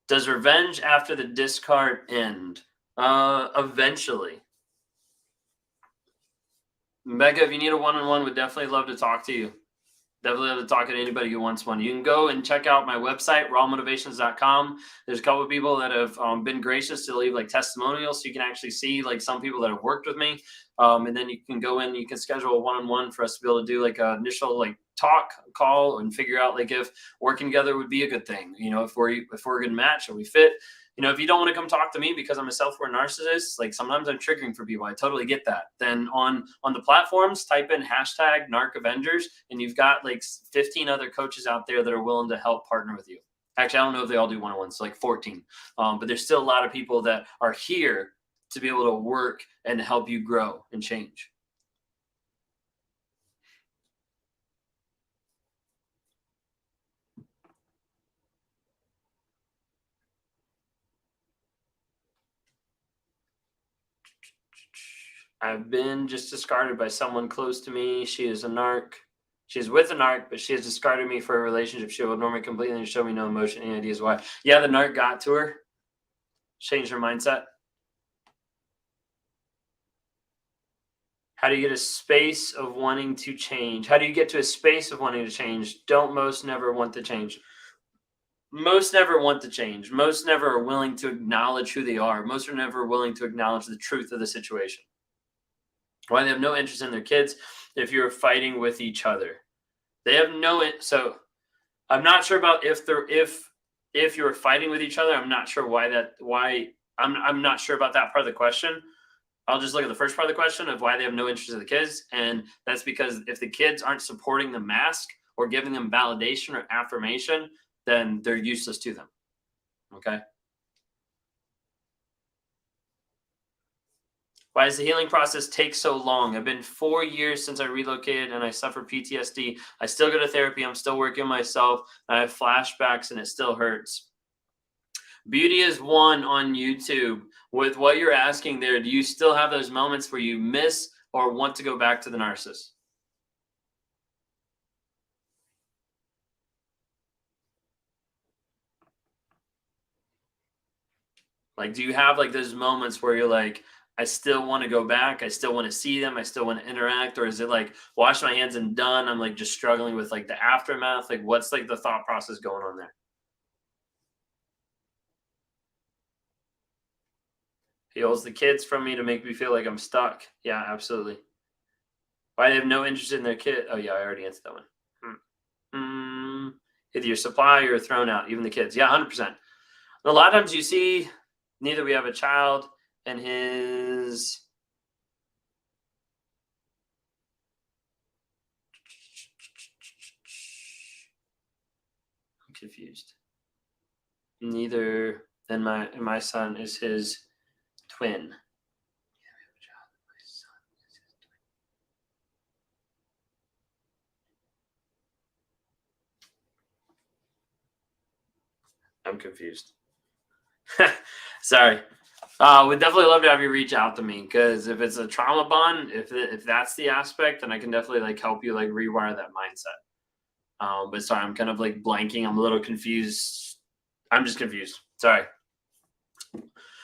Does revenge after the discard end? Eventually. Becca, if you need a one-on-one, would definitely love to talk to you. Definitely love to talk to anybody who wants one. You can go and check out my website, rawmotivations.com. There's a couple of people that have been gracious to leave like testimonials, so you can actually see like some people that have worked with me. And then you can go in, you can schedule a one-on-one for us to be able to do like an initial like call and figure out like if working together would be a good thing. If we're a good match or we fit. If you don't want to come talk to me because I'm a self-aware narcissist, like sometimes I'm triggering for people. I totally get that. Then on the platforms, type in #NarcAvengers, and you've got like 15 other coaches out there that are willing to help partner with you. Actually, I don't know if they all do one-on-ones, like 14. But there's still a lot of people that are here to be able to work and help you grow and change. I've been just discarded by someone close to me. She is a narc. She's with a narc, but she has discarded me for a relationship she would normally completely and show me no emotion. Any ideas why? Yeah, the narc got to her, changed her mindset. How do you get a space of wanting to change? How do you get to a space of wanting to change? Don't most never want to change? Most never want to change. Most never are willing to acknowledge who they are. Most are never willing to acknowledge the truth of the situation. Why they have no interest in their kids if you're fighting with each other. They have so I'm not sure about if you're fighting with each other. I'm not sure I'm not sure about that part of the question. I'll just look at the first part of the question of why they have no interest in the kids. And that's because if the kids aren't supporting the mask or giving them validation or affirmation, then they're useless to them. Okay. Why does the healing process take so long? I've been 4 years since I relocated and I suffer PTSD. I still go to therapy. I'm still working on myself. I have flashbacks and it still hurts. Beauty is one on YouTube. With what you're asking there, do you still have those moments where you miss or want to go back to the narcissist? Like, do you have like those moments where you're like, I still want to go back. I still want to see them. I still want to interact. Or is it like wash my hands and done? I'm like just struggling with like the aftermath. Like what's like the thought process going on there? He holds the kids from me to make me feel like I'm stuck. Yeah, absolutely. Why they have no interest in their kid? Oh yeah, I already answered that one. Either you're supply or thrown out, even the kids. Yeah, 100%. A lot of times you see neither we have a child and his I'm confused. Neither then my son is his twin. I'm confused. Sorry. We'd definitely love to have you reach out to me because if it's a trauma bond, if that's the aspect, then I can definitely like help you like rewire that mindset. But sorry, I'm kind of like blanking. I'm a little confused. I'm just confused. Sorry.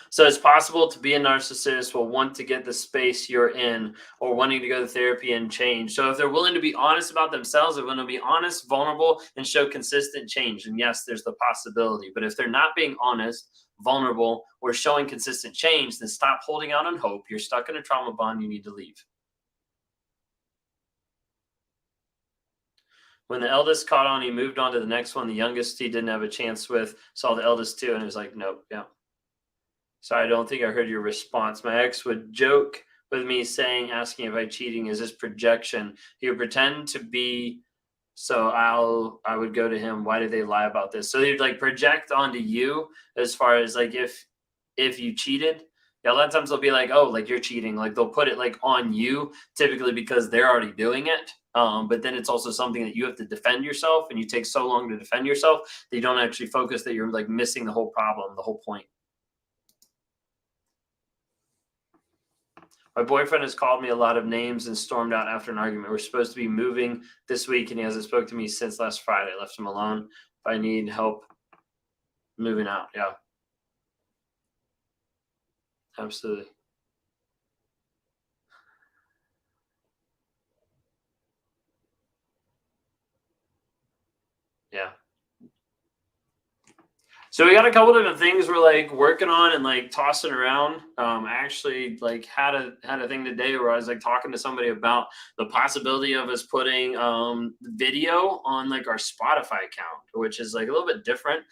So it's possible to be a narcissist will want to get the space you're in or wanting to go to therapy and change. So if they're willing to be honest about themselves, they're going to be honest, vulnerable, and show consistent change. And yes, there's the possibility. But if they're not being honest, vulnerable, or showing consistent change, then stop holding out on hope. You're stuck in a trauma bond. You need to leave. When the eldest caught on, he moved on to the next one. The youngest he didn't have a chance with, saw the eldest too, and he was like, nope, yeah. Sorry, I don't think I heard your response. My ex would joke with me saying, asking if I cheating, is this projection? He would pretend to be, so I would go to him, why did they lie about this? So he'd like project onto you as far as like if you cheated. Yeah, a lot of times they'll be like, oh, like you're cheating. Like they'll put it like on you, typically because they're already doing it. But then it's also something that you have to defend yourself, and you take so long to defend yourself that you don't actually focus, that you're like missing the whole problem, the whole point. My boyfriend has called me a lot of names and stormed out after an argument. We're supposed to be moving this week, and he hasn't spoke to me since last Friday. I left him alone. If I need help moving out, yeah, absolutely. Yeah. So we got a couple different things we're like working on and like tossing around. I actually like had a thing today where I was like talking to somebody about the possibility of us putting video on like our Spotify account, which is like a little bit different.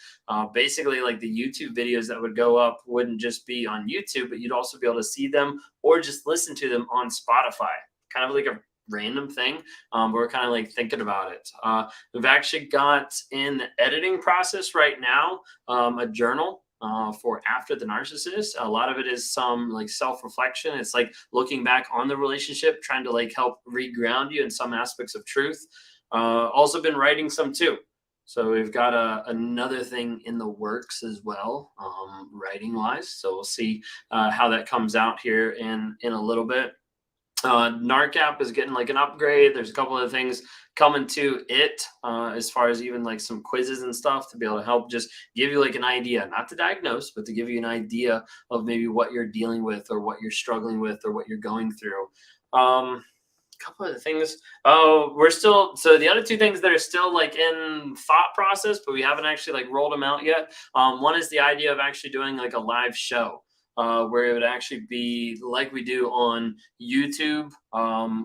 Basically, like the YouTube videos that would go up wouldn't just be on YouTube, but you'd also be able to see them or just listen to them on Spotify. Kind of like a random thing. We're kind of like thinking about it. We've actually got in the editing process right now a journal for after the narcissist. A lot of it is some like self-reflection. It's like looking back on the relationship, trying to like help reground you in some aspects of truth. Also been writing some too. So we've got another thing in the works as well, writing wise. So we'll see how that comes out here in a little bit. Narc app is getting like an upgrade. There's a couple of things coming to it as far as even like some quizzes and stuff to be able to help just give you like an idea, not to diagnose, but to give you an idea of maybe what you're dealing with or what you're struggling with or what you're going through. Couple of the things. Oh, we're still, so the other two things that are still like in thought process, but we haven't actually like rolled them out yet. One is the idea of actually doing like a live show. Where it would actually be like we do on YouTube,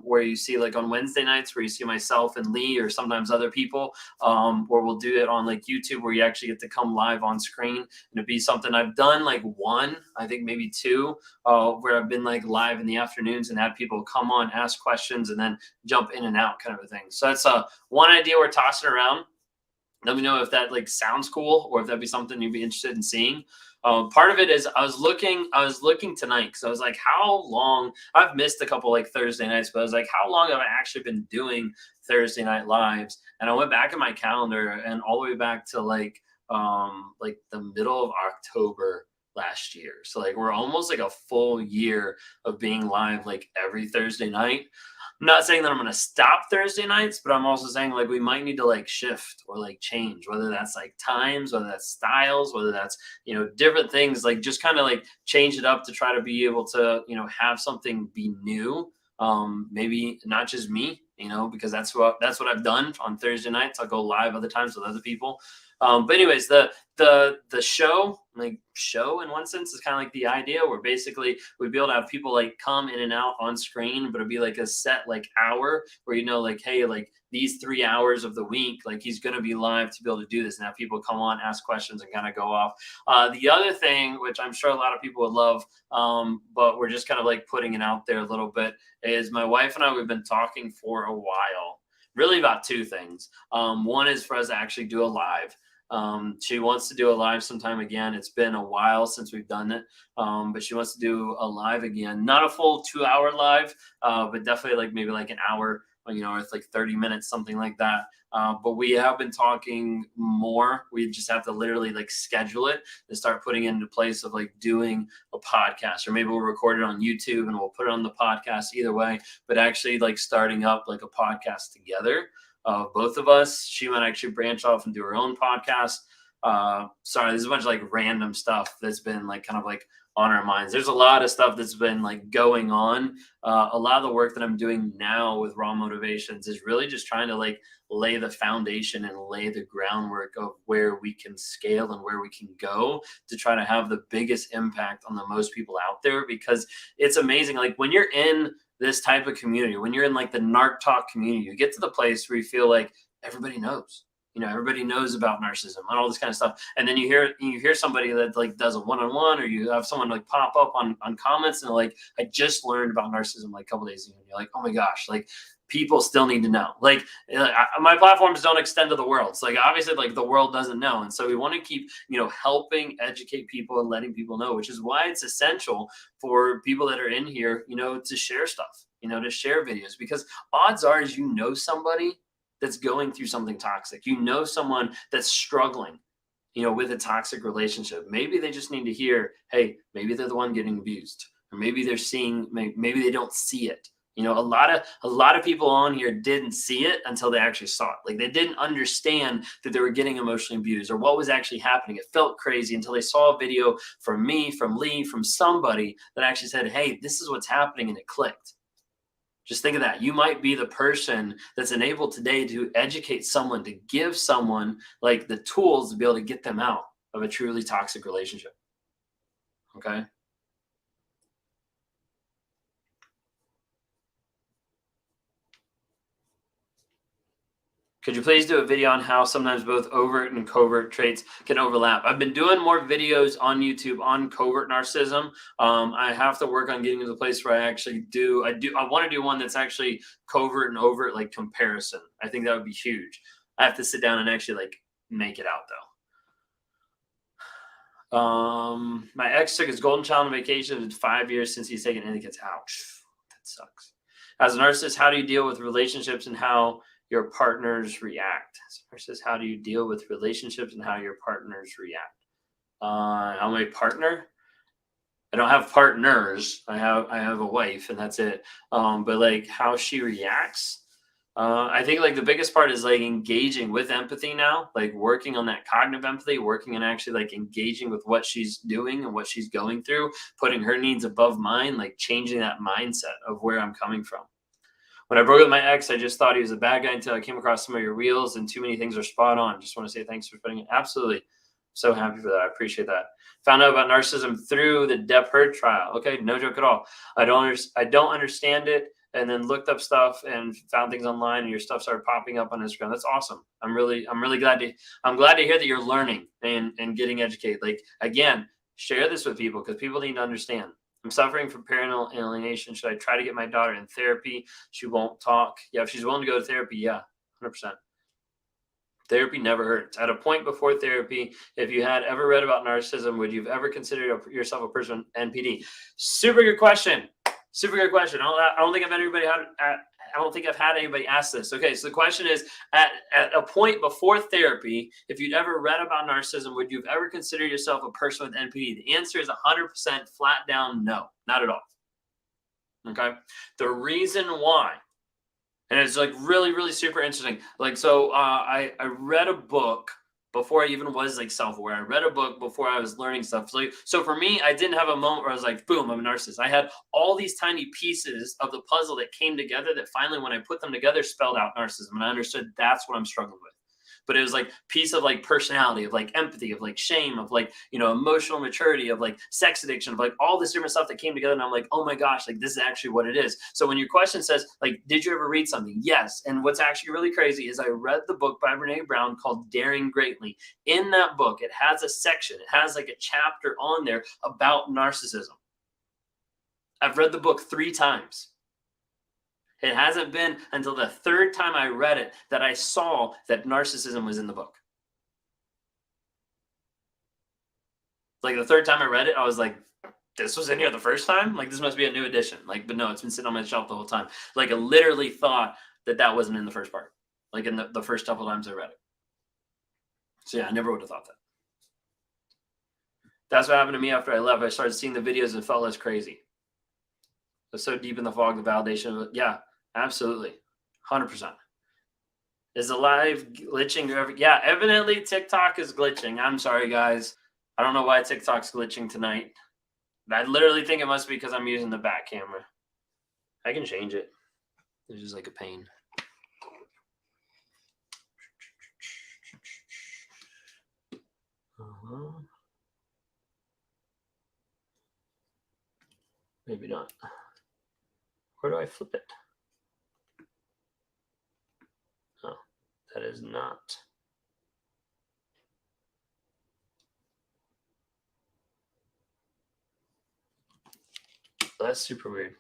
where you see like on Wednesday nights where you see myself and Lee or sometimes other people, or we'll do it on like YouTube where you actually get to come live on screen. And it'd be something I've done like one, I think maybe two, where I've been like live in the afternoons and had people come on, ask questions, and then jump in and out kind of a thing. So that's one idea we're tossing around. Let me know if that like sounds cool or if that'd be something you'd be interested in seeing. Part of it is I was looking tonight because I was like, how long? I've missed a couple like Thursday nights, but I was like, how long have I actually been doing Thursday night lives? And I went back in my calendar and all the way back to like the middle of October last year. So like we're almost like a full year of being live like every Thursday night. I'm not saying that I'm going to stop Thursday nights, but I'm also saying like we might need to like shift or like change, whether that's like times, whether that's styles, whether that's, different things, like just kind of like change it up to try to be able to, have something be new. Maybe not just me, because that's what I've done on Thursday nights. I'll go live other times with other people. But anyways, the show in one sense is kind of like the idea where basically we'd be able to have people like come in and out on screen, but it'd be like a set like hour where, like, hey, like these 3 hours of the week, like he's going to be live to be able to do this and have people come on, ask questions and kind of go off. The other thing, which I'm sure a lot of people would love, but we're just kind of like putting it out there a little bit, is my wife and I, we've been talking for a while, really about two things. One is for us to actually do a live. She wants to do a live sometime again. It's been a while since we've done it, but she wants to do a live again, not a full 2-hour live, but definitely like maybe like an hour, or it's like 30 minutes, something like that. But we have been talking more. We just have to literally like schedule it and start putting it into place of like doing a podcast, or maybe we'll record it on YouTube and we'll put it on the podcast, either way, but actually like starting up like a podcast together. Both of us. She might actually branch off and do her own podcast. Sorry, there's a bunch of like random stuff that's been like kind of like on our minds. There's a lot of stuff that's been like going on. A lot of the work that I'm doing now with Raw Motivations is really just trying to like lay the foundation and lay the groundwork of where we can scale and where we can go to try to have the biggest impact on the most people out there. Because it's amazing. Like when you're in this type of community, when you're in like the narc talk community, you get to the place where you feel like everybody knows. Everybody knows about narcissism and all this kind of stuff. And then you hear somebody that like does a one-on-one, or you have someone like pop up on comments and like, I just learned about narcissism like a couple days ago. And you're like, oh my gosh, like people still need to know. Like my platforms don't extend to the world. So like obviously like the world doesn't know. And so we want to keep, helping educate people and letting people know, which is why it's essential for people that are in here, to share stuff, to share videos, because odds are is somebody that's going through something toxic. Someone that's struggling, with a toxic relationship. Maybe they just need to hear, hey, maybe they're the one getting abused, or maybe they're seeing, maybe they don't see it. A lot of people on here didn't see it until they actually saw it. Like they didn't understand that they were getting emotionally abused or what was actually happening. It felt crazy until they saw a video from me, from Lee, from somebody that actually said, hey, this is what's happening, and it clicked. Just think of that. You might be the person that's enabled today to educate someone, to give someone like the tools to be able to get them out of a truly toxic relationship. Okay. Could you please do a video on how sometimes both overt and covert traits can overlap? I've been doing more videos on YouTube on covert narcissism. I have to work on getting to the place where I want to do one that's actually covert and overt, like comparison. I think that would be huge. I have to sit down and actually like make it out though. My ex took his golden child on vacation. It's 5 years since he's taken any kids. Ouch. That sucks. As a narcissist, how do you deal with relationships and how your partners react? Versus how do you deal with relationships and how your partners react? I'm a partner. I don't have partners. I have a wife, and that's it. But like how she reacts, I think like the biggest part is like engaging with empathy now, like working on that cognitive empathy, working and actually like engaging with what she's doing and what she's going through, putting her needs above mine, like changing that mindset of where I'm coming from. When I broke up with my ex, I just thought he was a bad guy until I came across some of your reels, and too many things are spot on. Just want to say thanks for putting it. Absolutely. So happy for that. I appreciate that. Found out about narcissism through the Depp Heard trial. Okay, no joke at all. I don't understand it, and then looked up stuff and found things online, and your stuff started popping up on Instagram. That's awesome. I'm really glad to hear that you're learning and getting educated. Like again, share this with people because people need to understand. I'm suffering from parental alienation. Should I try to get my daughter in therapy? She won't talk. Yeah, if she's willing to go to therapy, yeah, 100%. Therapy never hurts. At a point before therapy, if you had ever read about narcissism, would you have ever considered yourself a person with NPD? Super good question. Super good question. I don't think I've had anybody ask this. Okay, so the question is, at a point before therapy, if you'd ever read about narcissism, would you have ever considered yourself a person with NPD? The answer is 100% flat down no, not at all. Okay, the reason why, and it's like really, really super interesting. Like, so I read a book before I even was like self-aware. I read a book before I was learning stuff. So for me, I didn't have a moment where I was like, boom, I'm a narcissist. I had all these tiny pieces of the puzzle that came together that finally, when I put them together, spelled out narcissism. And I understood that's what I'm struggling with. But it was like piece of like personality, of like empathy, of like shame, of like, emotional maturity, of like sex addiction, of like all this different stuff that came together. And I'm like, oh my gosh, like this is actually what it is. So when your question says like, did you ever read something? Yes. And what's actually really crazy is I read the book by Brene Brown called Daring Greatly. In that book, it has a section, it has like a chapter on there about narcissism. I've read the book 3 times. It hasn't been until the 3rd time I read it that I saw that narcissism was in the book. Like the 3rd time I read it, I was like, this was in here the first time? Like this must be a new edition. Like, but no, it's been sitting on my shelf the whole time. Like I literally thought that wasn't in the first part. Like in the first couple times I read it. So yeah, I never would have thought that. That's what happened to me after I left. I started seeing the videos and felt less crazy. I was so deep in the fog of validation. Yeah, absolutely. 100%. Is the live glitching? Yeah, evidently TikTok is glitching. I'm sorry, guys. I don't know why TikTok's glitching tonight. I literally think it must be because I'm using the back camera. I can change it. It's just like a pain. Maybe not. Where do I flip it? Oh, that is not. That's super weird.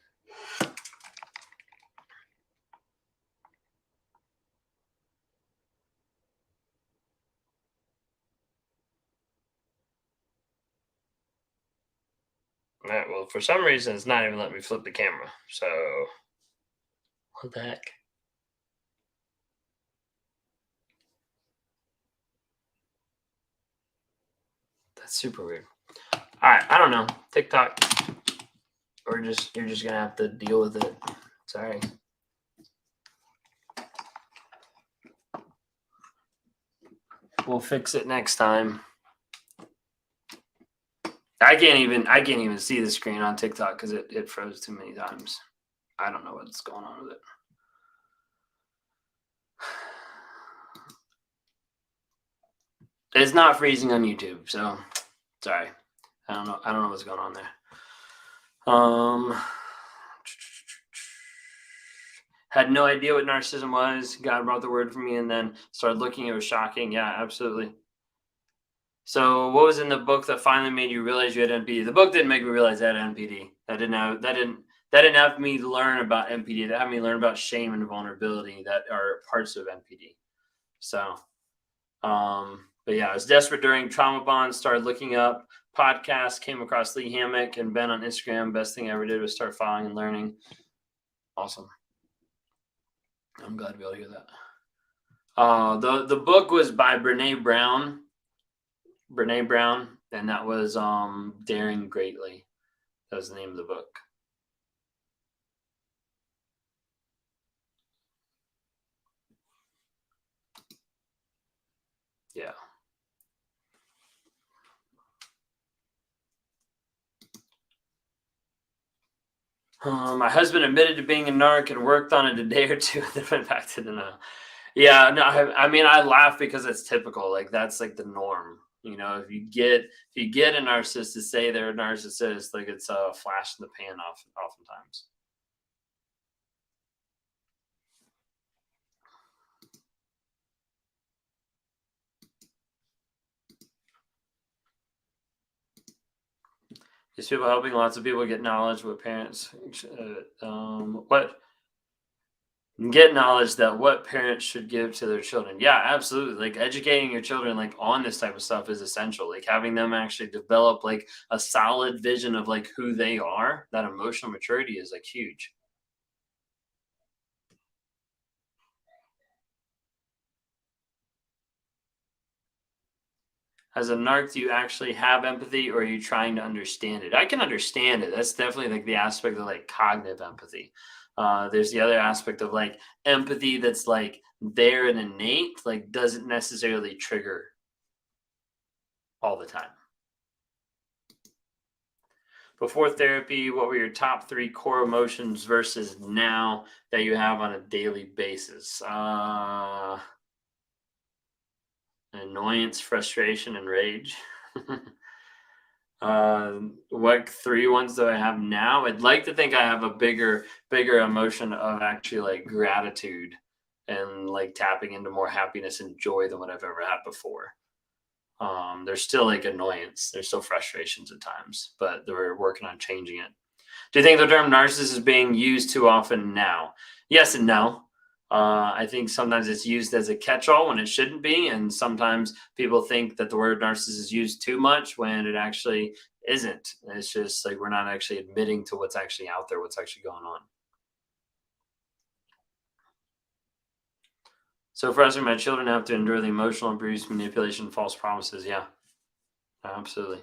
All right, well, for some reason, it's not even letting me flip the camera. So, what the heck? That's super weird. All right, I don't know. TikTok. You're just gonna have to deal with it. Sorry. We'll fix it next time. I can't even see the screen on TikTok because it froze too many times. I don't know what's going on with it. It's not freezing on YouTube, so sorry. I don't know what's going on there. Had no idea what narcissism was. God brought the word for me and then started looking. It was shocking. Yeah, absolutely. So what was in the book that finally made you realize you had NPD? The book didn't make me realize I had NPD. That didn't have me learn about NPD. That had me learn about shame and vulnerability that are parts of NPD. So, but yeah, I was desperate during trauma bonds, started looking up podcasts, came across Lee Hammock and Ben on Instagram. Best thing I ever did was start following and learning. Awesome. I'm glad to be able to hear that. The book was by Brene Brown, and that was Daring Greatly. That was the name of the book. Yeah. My husband admitted to being a narc and worked on it a day or two, and then went back to denial. Yeah, no, I mean, I laugh because it's typical. Like that's like the norm. You know, if you get a narcissist to say they're a narcissist, like it's a flash in the pan oftentimes. These people helping lots of people get knowledge what parents get knowledge that what parents should give to their children. Yeah, absolutely. Like educating your children like on this type of stuff is essential. Like having them actually develop like a solid vision of like who they are. That emotional maturity is like huge. As a narc, do you actually have empathy or are you trying to understand it? I can understand it. That's definitely like the aspect of like cognitive empathy. There's the other aspect of like empathy that's like there and innate, like doesn't necessarily trigger all the time. Before therapy, what were your top 3 core emotions versus now that you have on a daily basis? Annoyance, frustration, and rage. What 3 ones do I have now? I'd like to think I have a bigger emotion of actually like gratitude and like tapping into more happiness and joy than what I've ever had before. There's still like annoyance, there's still frustrations at times, but we're working on changing it. Do you think the term narcissist is being used too often now? Yes and no. I think sometimes it's used as a catch-all when it shouldn't be, and sometimes people think that the word narcissist is used too much when it actually isn't. It's just like we're not actually admitting to what's actually out there, what's actually going on. So for us, my children have to endure the emotional abuse, manipulation, false promises. Yeah, absolutely.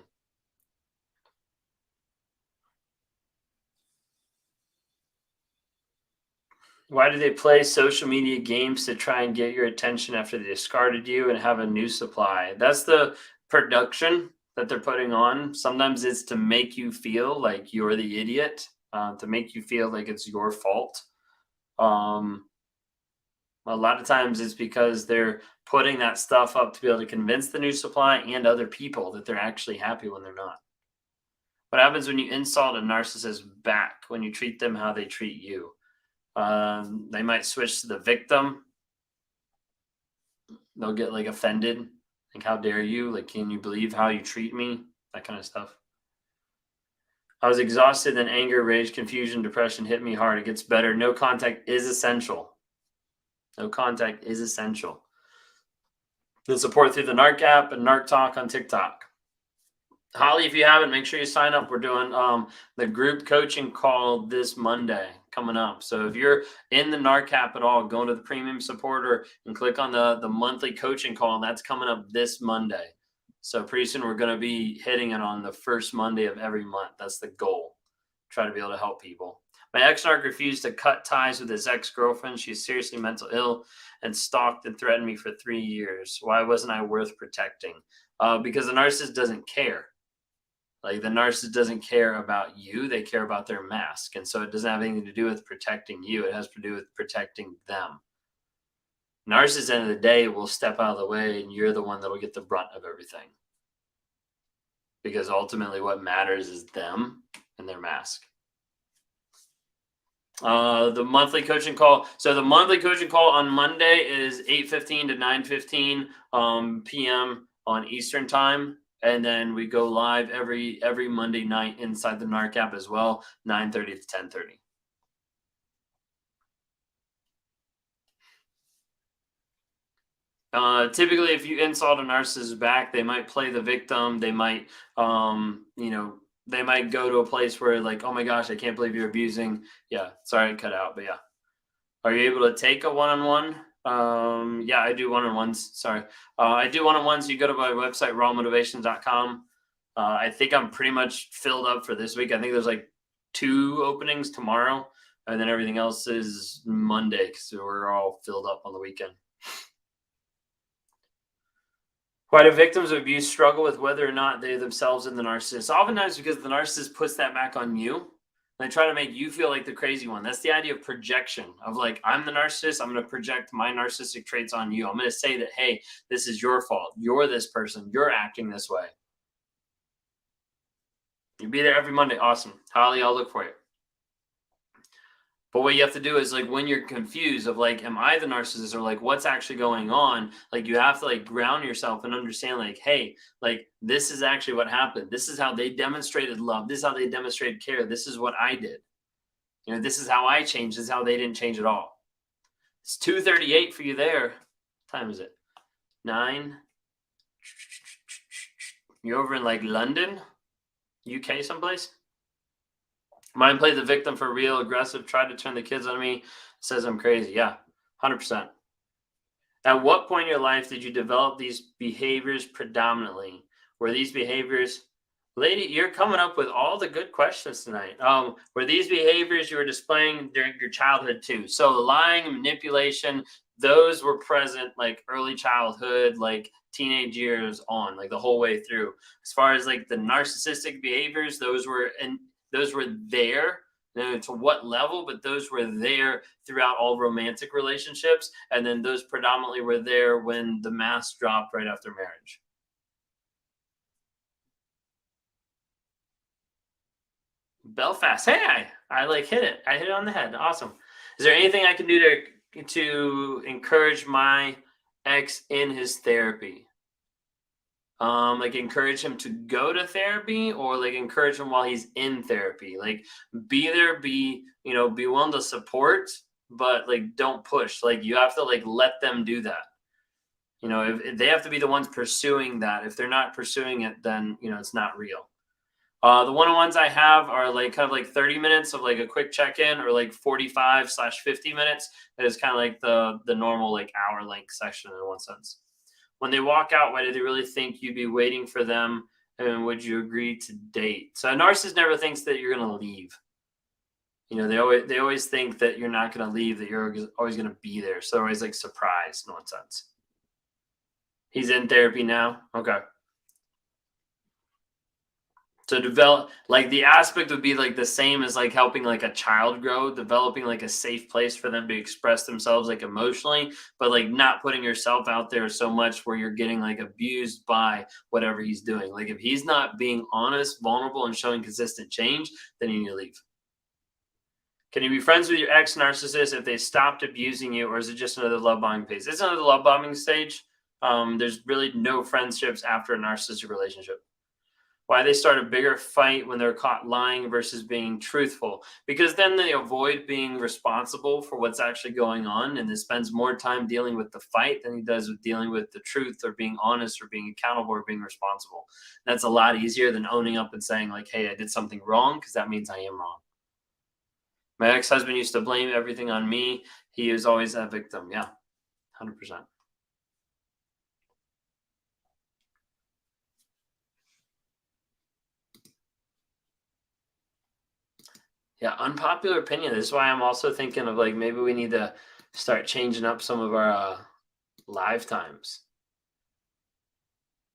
Why do they play social media games to try and get your attention after they discarded you and have a new supply? That's the production that they're putting on. Sometimes it's to make you feel like you're the idiot, to make you feel like it's your fault. Um, a lot of times it's because they're putting that stuff up to be able to convince the new supply and other people that they're actually happy when they're not. What happens when you insult a narcissist back, when you treat them how they treat you? They might switch to the victim. They'll get like offended. Like, how dare you? Like, can you believe how you treat me? That kind of stuff. I was exhausted, then anger, rage, confusion, depression hit me hard. It gets better. No contact is essential. No contact is essential. The support through the Narc app and Narc Talk on TikTok. Holly, if you haven't, make sure you sign up. We're doing the group coaching call this Monday coming up. So if you're in the Narc app at all, go to the premium supporter and click on the monthly coaching call. That's coming up this Monday. So pretty soon we're going to be hitting it on the first Monday of every month. That's the goal. Try to be able to help people. My ex-narc refused to cut ties with his ex-girlfriend. She's seriously mental ill and stalked and threatened me for 3 years. Why wasn't I worth protecting? Because the narcissist doesn't care. Like, the narcissist doesn't care about you. They care about their mask. And so it doesn't have anything to do with protecting you. It has to do with protecting them. Narcissists, at the end of the day, will step out of the way and you're the one that'll get the brunt of everything. Because ultimately what matters is them and their mask. The monthly coaching call. So the monthly coaching call on Monday is 8:15 to 9:15 p.m. on Eastern time. And then we go live every Monday night inside the Narc app as well, 9:30 to 10:30. Typically, if you insult a narcissist back, they might play the victim. They might, they might go to a place where like, oh my gosh, I can't believe you're abusing. Yeah, sorry, cut out, but yeah. Are you able to take a one-on-one? Yeah, I do one-on-ones. Sorry. I do one-on-ones. You go to my website, rawmotivations.com. I think I'm pretty much filled up for this week. I think there's like 2 openings tomorrow, and then everything else is Monday because we're all filled up on the weekend. Why do victims of abuse struggle with whether or not they themselves are the narcissist? Oftentimes because the narcissist puts that back on you. They try to make you feel like the crazy one. That's the idea of projection, of like, I'm the narcissist. I'm going to project my narcissistic traits on you. I'm going to say that, hey, this is your fault. You're this person. You're acting this way. You'll be there every Monday. Awesome. Holly, I'll look for you. But what you have to do is, like, when you're confused of like, am I the narcissist, or like what's actually going on? Like, you have to like ground yourself and understand like, hey, like this is actually what happened. This is how they demonstrated love. This is how they demonstrated care. This is what I did. This is how I changed. This is how they didn't change at all. It's 2:38 for you there. What time is it? 9. You're over in like London, UK someplace? Mine played the victim for real, aggressive, tried to turn the kids on me, says I'm crazy. Yeah, 100%. At what point in your life did you develop these behaviors predominantly? Were these behaviors, lady, you're coming up with all the good questions tonight. Were these behaviors you were displaying during your childhood too? So lying and manipulation, those were present like early childhood, like teenage years on, like the whole way through. As far as like the narcissistic behaviors, those were there. To what level, but those were there throughout all romantic relationships. And then those predominantly were there when the mask dropped right after marriage. Belfast. Hey, I like hit it. I hit it on the head. Awesome. Is there anything I can do to encourage my ex in his therapy? Like encourage him to go to therapy, or like encourage him while he's in therapy. Like, be there, be willing to support, but like don't push. Like, you have to like let them do that. If they have to be the ones pursuing that. If they're not pursuing it, then it's not real. The one-on-ones I have are like kind of like 30 minutes of like a quick check-in, or like 45/50 minutes. That is kind of like the normal like hour length session in one sense. When they walk out, why do they really think you'd be waiting for them? And would you agree to date? So a narcissist never thinks that you're going to leave. You know, they always think that you're not going to leave, that you're always going to be there. So they're always like surprised in one sense. He's in therapy now. Okay. So develop, like, the aspect would be like the same as like helping like a child grow, developing like a safe place for them to express themselves like emotionally, but like not putting yourself out there so much where you're getting like abused by whatever he's doing. Like if he's not being honest, vulnerable, and showing consistent change, then you need to leave. Can you be friends with your ex narcissist if they stopped abusing you, or is it just another love bombing phase? It's another love bombing stage. There's really no friendships after a narcissistic relationship. Why they start a bigger fight when they're caught lying versus being truthful? Because then they avoid being responsible for what's actually going on, and they spends more time dealing with the fight than he does with dealing with the truth or being honest or being accountable or being responsible. That's a lot easier than owning up and saying like, hey, I did something wrong, because that means I am wrong. My ex-husband used to blame everything on me. He was always a victim. Yeah, 100%. Yeah, unpopular opinion. This is why I'm also thinking of like maybe we need to start changing up some of our live times.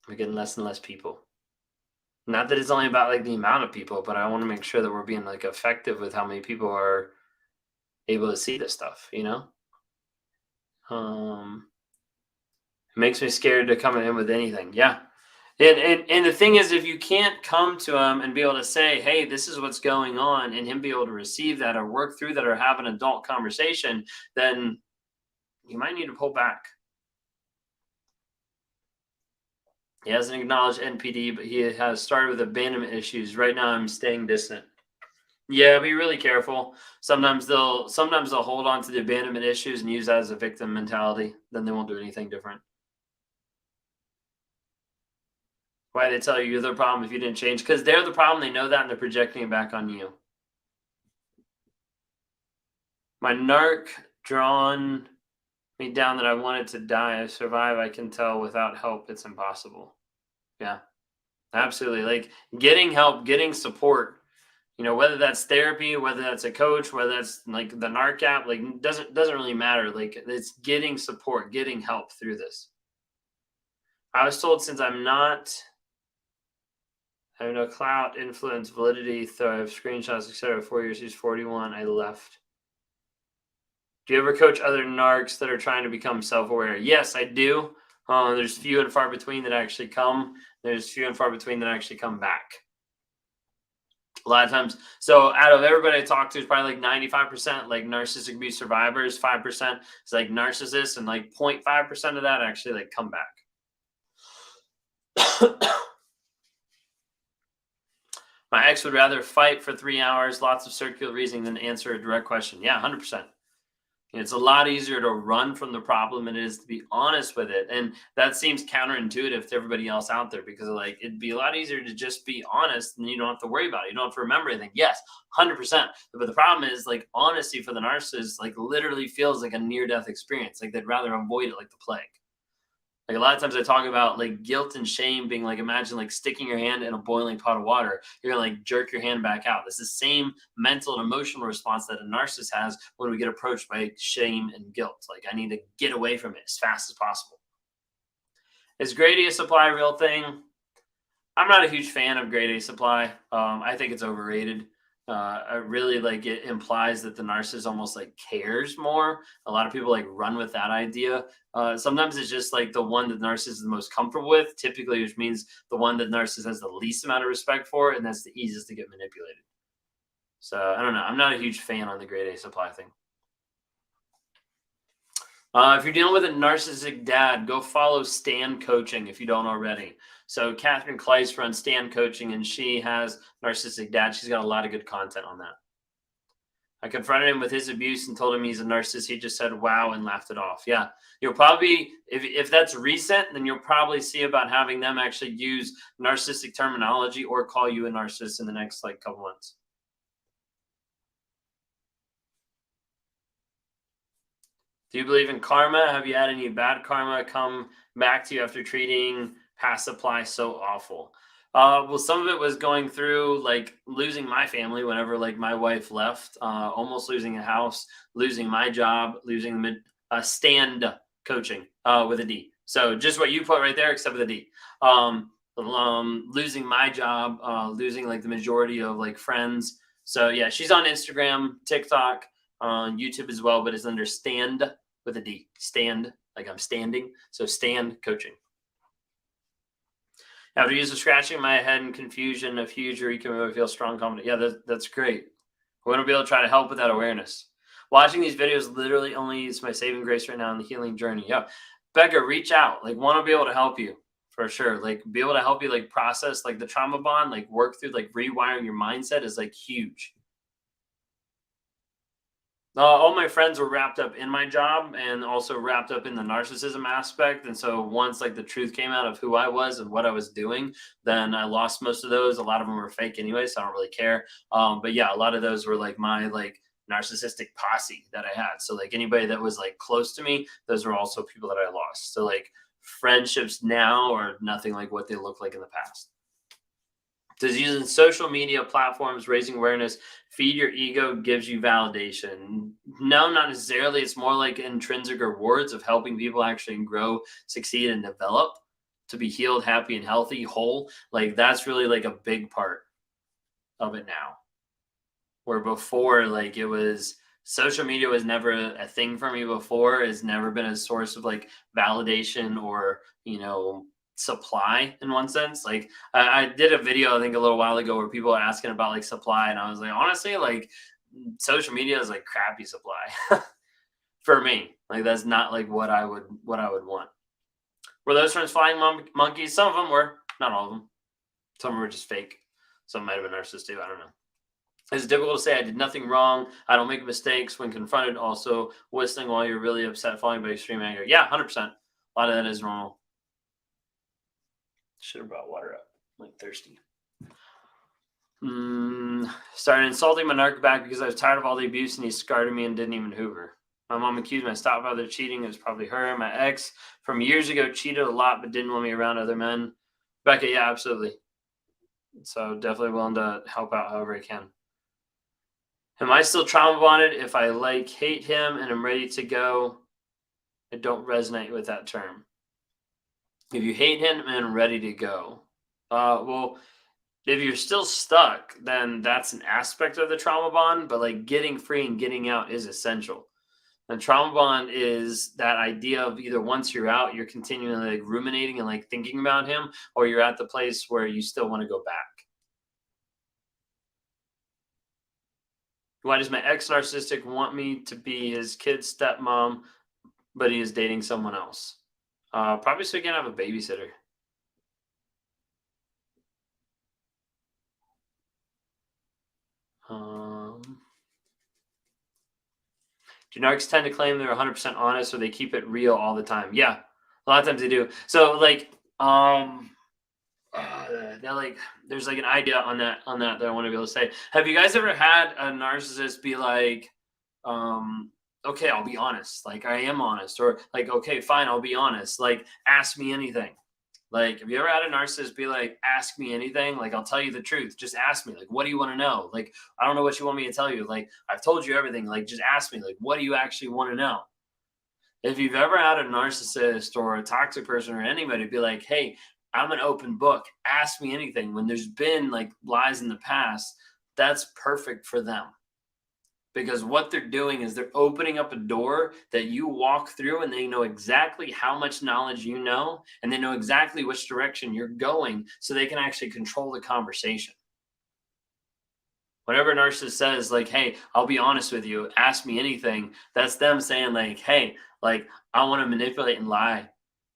We're getting less and less people. Not that it's only about like the amount of people, but I want to make sure that we're being like effective with how many people are able to see this stuff, you know? Um, it makes me scared to come in with anything. Yeah. And the thing is, if you can't come to him and be able to say, hey, this is what's going on, and him be able to receive that or work through that or have an adult conversation, then you might need to pull back. He hasn't acknowledged NPD, but he has started with abandonment issues. Right now, I'm staying distant. Yeah, be really careful. Sometimes they'll hold on to the abandonment issues and use that as a victim mentality. Then they won't do anything different. Why they tell you you're the problem if you didn't change? Because they're the problem. They know that, and they're projecting it back on you. My narc drawn me down that I wanted to die. I survive. I can tell without help, it's impossible. Yeah, absolutely. Like getting help, getting support. You know, whether that's therapy, whether that's a coach, whether that's like the narc app, like doesn't really matter. Like it's getting support, getting help through this. I was told since I'm not, I have no clout, influence, validity, thrive, screenshots, etc. 4 years, he's 41. I left. Do you ever coach other narcs that are trying to become self-aware? Yes, I do. There's few and far between that actually come. There's few and far between that actually come back. A lot of times. So out of everybody I talk to, it's probably like 95% like narcissistic abuse survivors, 5% is like narcissists, and like 0.5% of that actually like come back. My ex would rather fight for 3 hours, lots of circular reasoning, than answer a direct question. Yeah, 100%. It's a lot easier to run from the problem than it is to be honest with it. And that seems counterintuitive to everybody else out there, because like it'd be a lot easier to just be honest and you don't have to worry about it. You don't have to remember anything. Yes, 100%. But the problem is like honesty for the narcissist like literally feels like a near-death experience. Like they'd rather avoid it like the plague. Like a lot of times I talk about like guilt and shame being like, imagine like sticking your hand in a boiling pot of water. You're gonna like jerk your hand back out. It's the same mental and emotional response that a narcissist has when we get approached by shame and guilt. Like I need to get away from it as fast as possible. Is grade A supply a real thing? I'm not a huge fan of grade A supply. I think it's overrated. I really like it implies that the narcissist almost like cares more. A lot of people like run with that idea. Sometimes it's just like the one that the narcissist is the most comfortable with, typically, which means the one that the narcissist has the least amount of respect for, and that's the easiest to get manipulated. So I don't know. I'm not a huge fan on the grade A supply thing. If you're dealing with a narcissistic dad, go follow Stan Coaching if you don't already. So Catherine Kleiss runs Stan Coaching, and she has narcissistic dad. She's got a lot of good content on that. I confronted him with his abuse and told him he's a narcissist. He just said, wow, and laughed it off. Yeah, you'll probably, if that's recent, then you'll probably see about having them actually use narcissistic terminology or call you a narcissist in the next like couple months. Do you believe in karma? Have you had any bad karma come back to you after treating past supply so awful? Well, some of it was going through like losing my family whenever like my wife left, almost losing a house, losing my job, losing stand coaching with a D. So just what you put right there, except with a D. Losing my job, losing like the majority of like friends. So yeah, she's on Instagram, TikTok, on YouTube as well, but it's under stand with a D. Stand, like I'm standing. So stand coaching. After years of scratching my head and confusion of huge can feel strong confidence. Yeah, that's great. I want to be able to try to help with that awareness. Watching these videos literally only is my saving grace right now in the healing journey. Yeah. Becca, reach out. Like, want to be able to help you for sure. Like, be able to help you like process like the trauma bond, like work through like rewiring your mindset is like huge. All my friends were wrapped up in my job and also wrapped up in the narcissism aspect. And so once like the truth came out of who I was and what I was doing, then I lost most of those. A lot of them were fake anyway, so I don't really care. But yeah, a lot of those were like my like narcissistic posse that I had. So like anybody that was like close to me, those were also people that I lost. So like friendships now are nothing like what they look like in the past. Does using social media platforms, raising awareness, feed your ego, gives you validation? No, not necessarily. It's more like intrinsic rewards of helping people actually grow, succeed, and develop to be healed, happy, and healthy, whole. Like that's really like a big part of it now. Where before, like it was social media was never a thing for me before. It's never been a source of like validation or, supply in one sense. Like I did a video, I think a little while ago where people are asking about like supply. And I was like, honestly, like social media is like crappy supply for me. Like that's not like what I would want. Were those friends flying monkeys? Some of them were, not all of them. Some of them were just fake. Some might have been narcissists too. I don't know. It's difficult to say I did nothing wrong. I don't make mistakes when confronted. Also, whistling while you're really upset, falling by extreme anger. Yeah, 100%. A lot of that is normal. Should have brought water up. I'm like thirsty. Started insulting my narc back because I was tired of all the abuse and he scarred me and didn't even hoover. My mom accused my stepfather of cheating. It was probably her. My ex from years ago cheated a lot but didn't want me around other men. Becca, yeah, absolutely. So definitely willing to help out however I can. Am I still trauma bonded if I like hate him and I'm ready to go? I don't resonate with that term. If you hate him and ready to go, well, if you're still stuck, then that's an aspect of the trauma bond. But like getting free and getting out is essential. And trauma bond is that idea of either once you're out, you're continually like ruminating and like thinking about him, or you're at the place where you still want to go back. Why does my ex narcissistic want me to be his kid's stepmom, but he is dating someone else? Probably so he can have a babysitter. Do narcs tend to claim they're 100% honest or they keep it real all the time? Yeah, a lot of times they do. So like, they're like, there's like an idea on that that I want to be able to say. Have you guys ever had a narcissist be like, okay, I'll be honest. Like I am honest, or like, okay, fine, I'll be honest. Like ask me anything. Like, have you ever had a narcissist be like, ask me anything? Like, I'll tell you the truth. Just ask me. Like, what do you want to know? Like, I don't know what you want me to tell you. Like, I've told you everything. Like, just ask me. Like, what do you actually want to know? If you've ever had a narcissist or a toxic person or anybody be like, hey, I'm an open book. Ask me anything. When there's been like lies in the past, that's perfect for them. Because what they're doing is they're opening up a door that you walk through and they know exactly how much knowledge you know and they know exactly which direction you're going so they can actually control the conversation. Whenever a narcissist says like, hey, I'll be honest with you, ask me anything, that's them saying like, hey, like I want to manipulate and lie.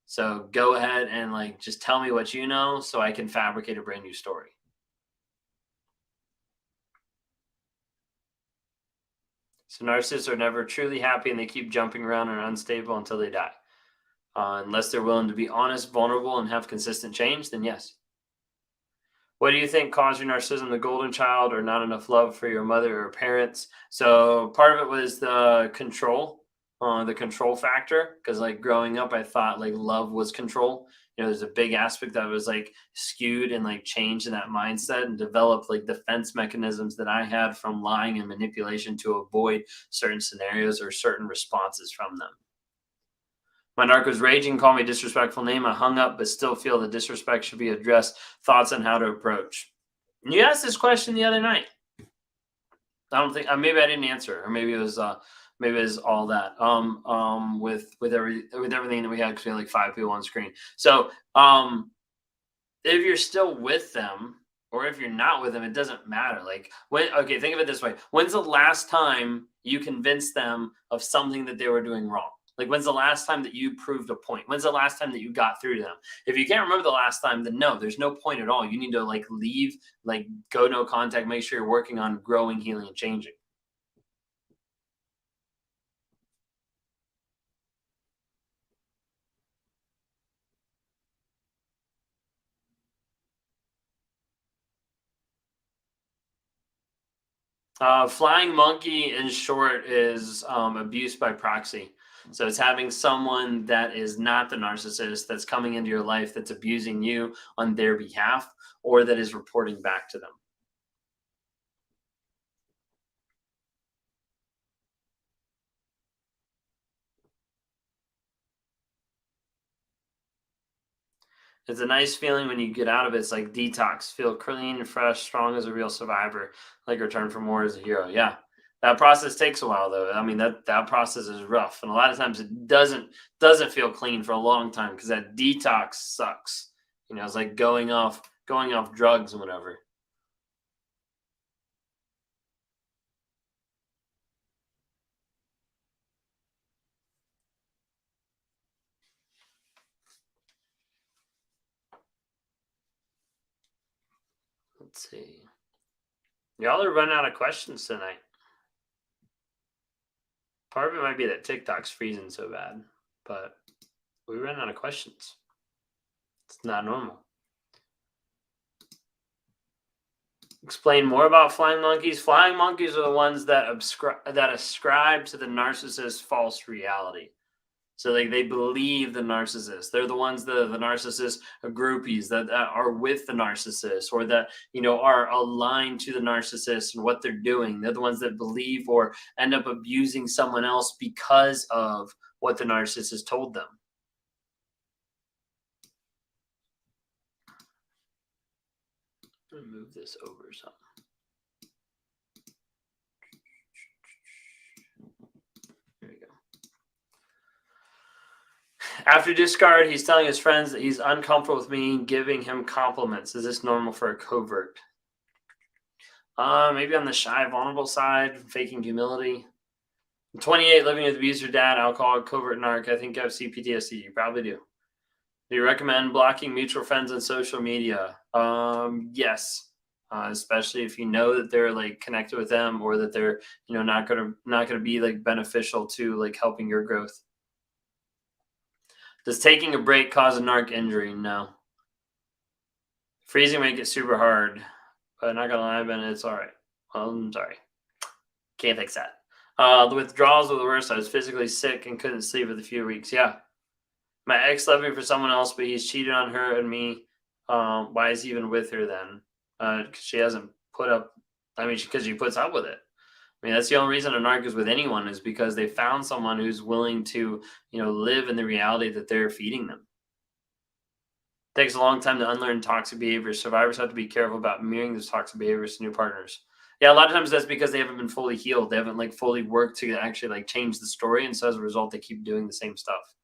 So go ahead and like just tell me what you know so I can fabricate a brand new story. So narcissists are never truly happy and they keep jumping around and are unstable until they die. Unless they're willing to be honest, vulnerable, and have consistent change, then yes. What do you think caused your narcissism, the golden child, or not enough love for your mother or parents? So part of it was the control factor. Because like growing up, I thought like love was control. there's a big aspect that was like skewed and like changed in that mindset and developed like defense mechanisms that I had from lying and manipulation to avoid certain scenarios or certain responses from them. My narc was raging, called me a disrespectful name. I hung up, but still feel the disrespect should be addressed. Thoughts on how to approach. You asked this question the other night. I don't think maybe I didn't answer, or maybe it was all that. With everything that we had, because we had like 5 people on screen. So if you're still with them, or if you're not with them, it doesn't matter. Like okay, think of it this way: when's the last time you convinced them of something that they were doing wrong? Like, when's the last time that you proved a point? When's the last time that you got through to them? If you can't remember the last time, then no, there's no point at all. You need to like leave, like go no contact, make sure you're working on growing, healing, and changing. Flying monkey, in short, is abuse by proxy. So it's having someone that is not the narcissist that's coming into your life that's abusing you on their behalf, or that is reporting back to them. It's a nice feeling when you get out of it. It's like detox, feel clean, fresh, strong as a real survivor, like return from war as a hero. Yeah. That process takes a while though. I mean, that process is rough. And a lot of times it doesn't feel clean for a long time, because that detox sucks. It's like going off drugs and whatever. Let's see. Y'all are running out of questions tonight. Part of it might be that TikTok's freezing so bad, but we ran out of questions. It's not normal. Explain more about flying monkeys. Flying monkeys are the ones that ascribe to the narcissist's false reality. So like they believe the narcissist. They're the ones the narcissist groupies that are with the narcissist, or that are aligned to the narcissist and what they're doing. They're the ones that believe or end up abusing someone else because of what the narcissist told them. I'm gonna move this over some. There we go. After discard, he's telling his friends that he's uncomfortable with me giving him compliments. Is this normal for a covert? Maybe on the shy, vulnerable side, faking humility. I'm 28, living with abuser dad, alcoholic, covert narc. I think I have CPTSD. You probably do. Do you recommend blocking mutual friends on social media? Yes. Especially if you know that they're like connected with them, or that they're not gonna be like beneficial to like helping your growth. Does taking a break cause a narc injury? No. Freezing make it super hard, but not gonna lie, Ben, it's all right. I'm sorry, can't fix that. The withdrawals were the worst. I was physically sick and couldn't sleep for a few weeks. Yeah, my ex left me for someone else, but he's cheated on her and me. Why is he even with her then? Because she hasn't put up. I mean, because she puts up with it. I mean, that's the only reason a narc is with anyone, is because they found someone who's willing to, live in the reality that they're feeding them. It takes a long time to unlearn toxic behaviors. Survivors have to be careful about mirroring those toxic behaviors to new partners. Yeah, a lot of times that's because they haven't been fully healed. They haven't like fully worked to actually like change the story, and so as a result, they keep doing the same stuff.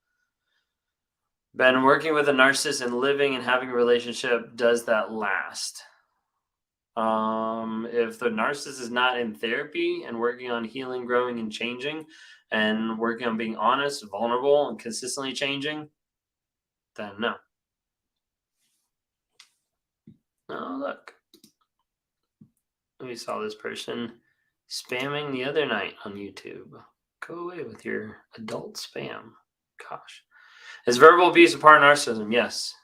Been working with a narcissist and living and having a relationship, does that last? If the narcissist is not in therapy and working on healing, growing, and changing, and working on being honest, vulnerable, and consistently changing, then no. Oh, look. We saw this person spamming the other night on YouTube. Go away with your adult spam. Gosh. Is verbal abuse a part of narcissism? Yes.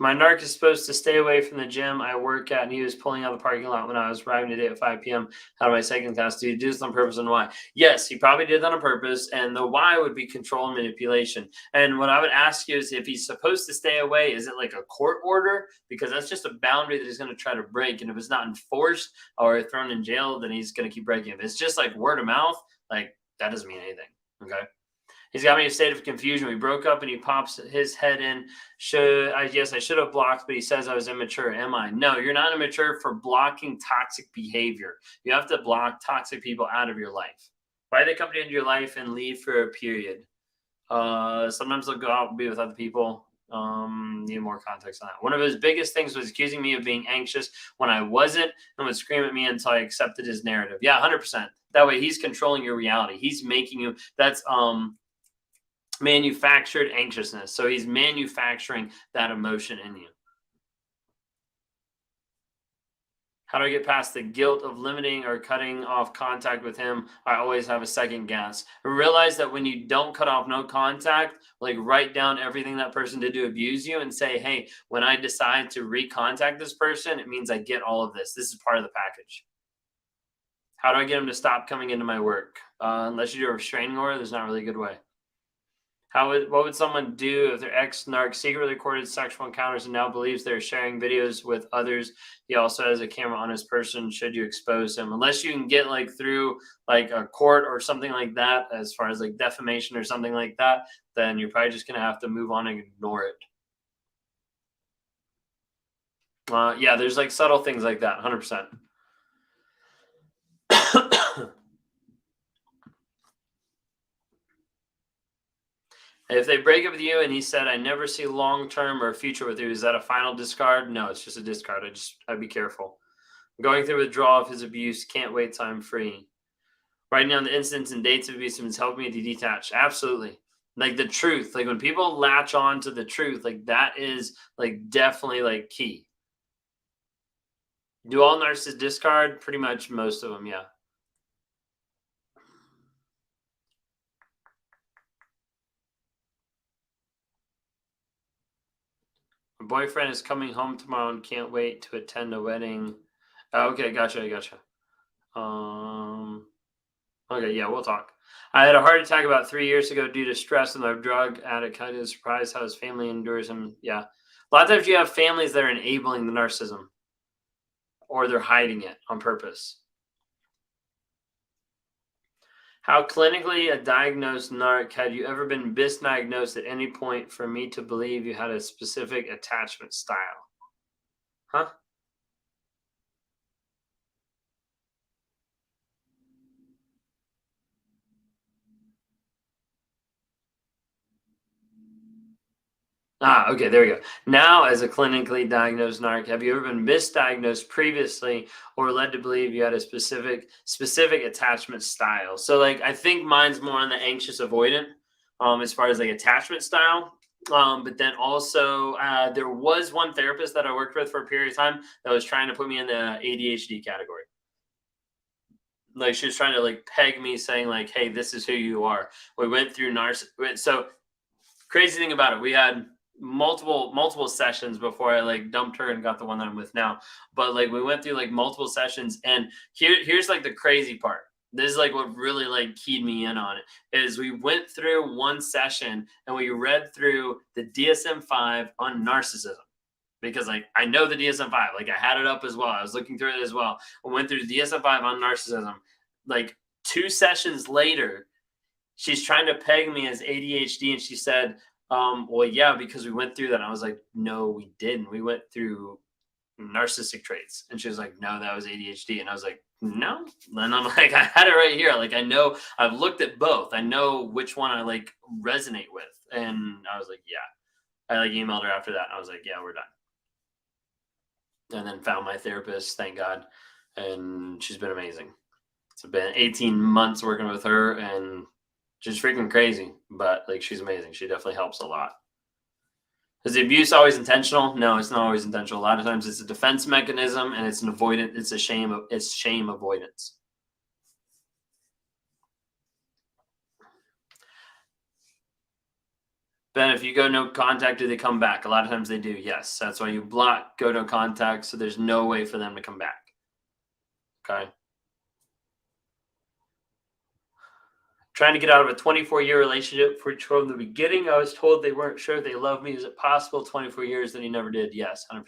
My narc is supposed to stay away from the gym I work at, and he was pulling out of the parking lot when I was arriving today at 5 p.m. out of my second class. Do you do this on purpose, and why? Yes, he probably did that on purpose, and the why would be control and manipulation. And what I would ask you is, if he's supposed to stay away, is it like a court order? Because that's just a boundary that he's going to try to break. And if it's not enforced or thrown in jail, then he's going to keep breaking it. If it's just like word of mouth, like that doesn't mean anything. Okay. He's got me in a state of confusion. We broke up and he pops his head in. Yes, I should have blocked, but he says I was immature. Am I? No, you're not immature for blocking toxic behavior. You have to block toxic people out of your life. Why they come into your life and leave for a period? Sometimes they'll go out and be with other people. Need more context on that. One of his biggest things was accusing me of being anxious when I wasn't, and would scream at me until I accepted his narrative. Yeah, 100%. That way he's controlling your reality. He's making you, that's manufactured anxiousness. So he's manufacturing that emotion in you. How do I get past the guilt of limiting or cutting off contact with him? I always have a second guess. Realize that when you don't cut off no contact, like write down everything that person did to abuse you and say, hey, when I decide to recontact this person, it means I get all of this. This is part of the package. How do I get him to stop coming into my work? Unless you do a restraining order, there's not really a good way. What would someone do if their ex-narc secretly recorded sexual encounters and now believes they're sharing videos with others? He also has a camera on his person. Should you expose him? Unless you can get like through like a court or something like that, as far as like defamation or something like that, then you're probably just going to have to move on and ignore it. Yeah, there's like subtle things like that, 100%. If they break up with you and he said, I never see long-term or a future with you, is that a final discard? No, it's just a discard. I'd be careful. Going through withdrawal of his abuse, can't wait till I'm free. Writing down the incidents and dates of abuse has helped me to detach. Absolutely. Like the truth, like when people latch on to the truth, like that is like definitely like key. Do all narcissists discard? Pretty much most of them, yeah. My boyfriend is coming home tomorrow and can't wait to attend a wedding. Okay, gotcha. Okay, yeah, we'll talk. I had a heart attack about 3 years ago due to stress, and my drug addict kind of surprised how his family endures him. Yeah. A lot of times you have families that are enabling the narcissism or they're hiding it on purpose. How clinically a diagnosed narc, had you ever been misdiagnosed at any point for me to believe you had a specific attachment style? Huh? Okay, there we go. Now, as a clinically diagnosed narc, have you ever been misdiagnosed previously or led to believe you had a specific attachment style? So, like, I think mine's more on the anxious avoidant, as far as like attachment style. But then also, there was one therapist that I worked with for a period of time that was trying to put me in the ADHD category. Like she was trying to like peg me, saying like, "Hey, this is who you are." We went through So crazy thing about it, we had multiple sessions before I like dumped her and got the one that I'm with now. But like we went through like multiple sessions, and here's like the crazy part. This is like what really like keyed me in on it, is we went through one session and we read through the DSM-5 on narcissism, because like I know the DSM-5, like I had it up as well. I was looking through it as well. I went through the DSM-5 on narcissism. Like 2 sessions later, she's trying to peg me as ADHD, and she said, well, yeah, because we went through that. And I was like, no, we didn't. We went through narcissistic traits. And she was like, no, that was ADHD. And I was like, no. And I'm like, I had it right here. Like, I know, I've looked at both. I know which one I like resonate with. And I was like, yeah. I like emailed her after that. And I was like, yeah, we're done. And then found my therapist, thank God. And she's been amazing. It's been 18 months working with her, and she's freaking crazy, but like she's amazing. She definitely helps a lot. Is the abuse always intentional? No, it's not always intentional. A lot of times it's a defense mechanism, and it's an avoidant. It's shame avoidance. Ben, if you go no contact, do they come back? A lot of times they do, yes. That's why you block, go no contact, so there's no way for them to come back. Okay. Trying to get out of a 24-year relationship from the beginning. I was told they weren't sure they love me. Is it possible? 24 years, then he never did. Yes, 100%.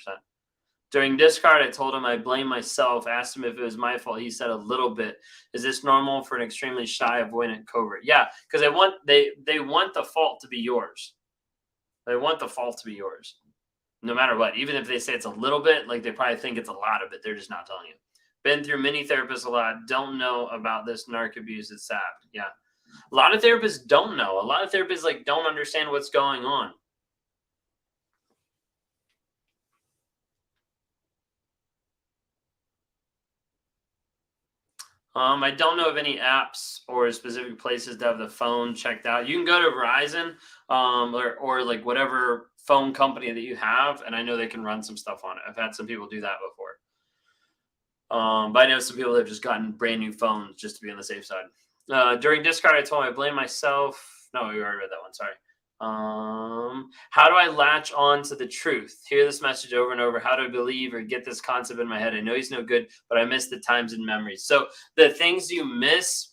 During discard, I told him I blame myself, asked him if it was my fault. He said a little bit. Is this normal for an extremely shy, avoidant covert? Yeah, because they want the fault to be yours. They want the fault to be yours, no matter what. Even if they say it's a little bit, like they probably think it's a lot of it. They're just not telling you. Been through many therapists a lot. Don't know about this narc abuse. It's sad. Yeah. A lot of therapists don't know. A lot of therapists like don't understand what's going on. I don't know of any apps or specific places to have the phone checked out. You can go to Verizon, or like whatever phone company that you have, and I know they can run some stuff on it. I've had some people do that before. But I know some people that have just gotten brand new phones just to be on the safe side. During discard, I told him I blame myself. No, we already read that one. Sorry. How do I latch on to the truth? Hear this message over and over. How do I believe or get this concept in my head? I know he's no good, but I miss the times and memories. So the things you miss,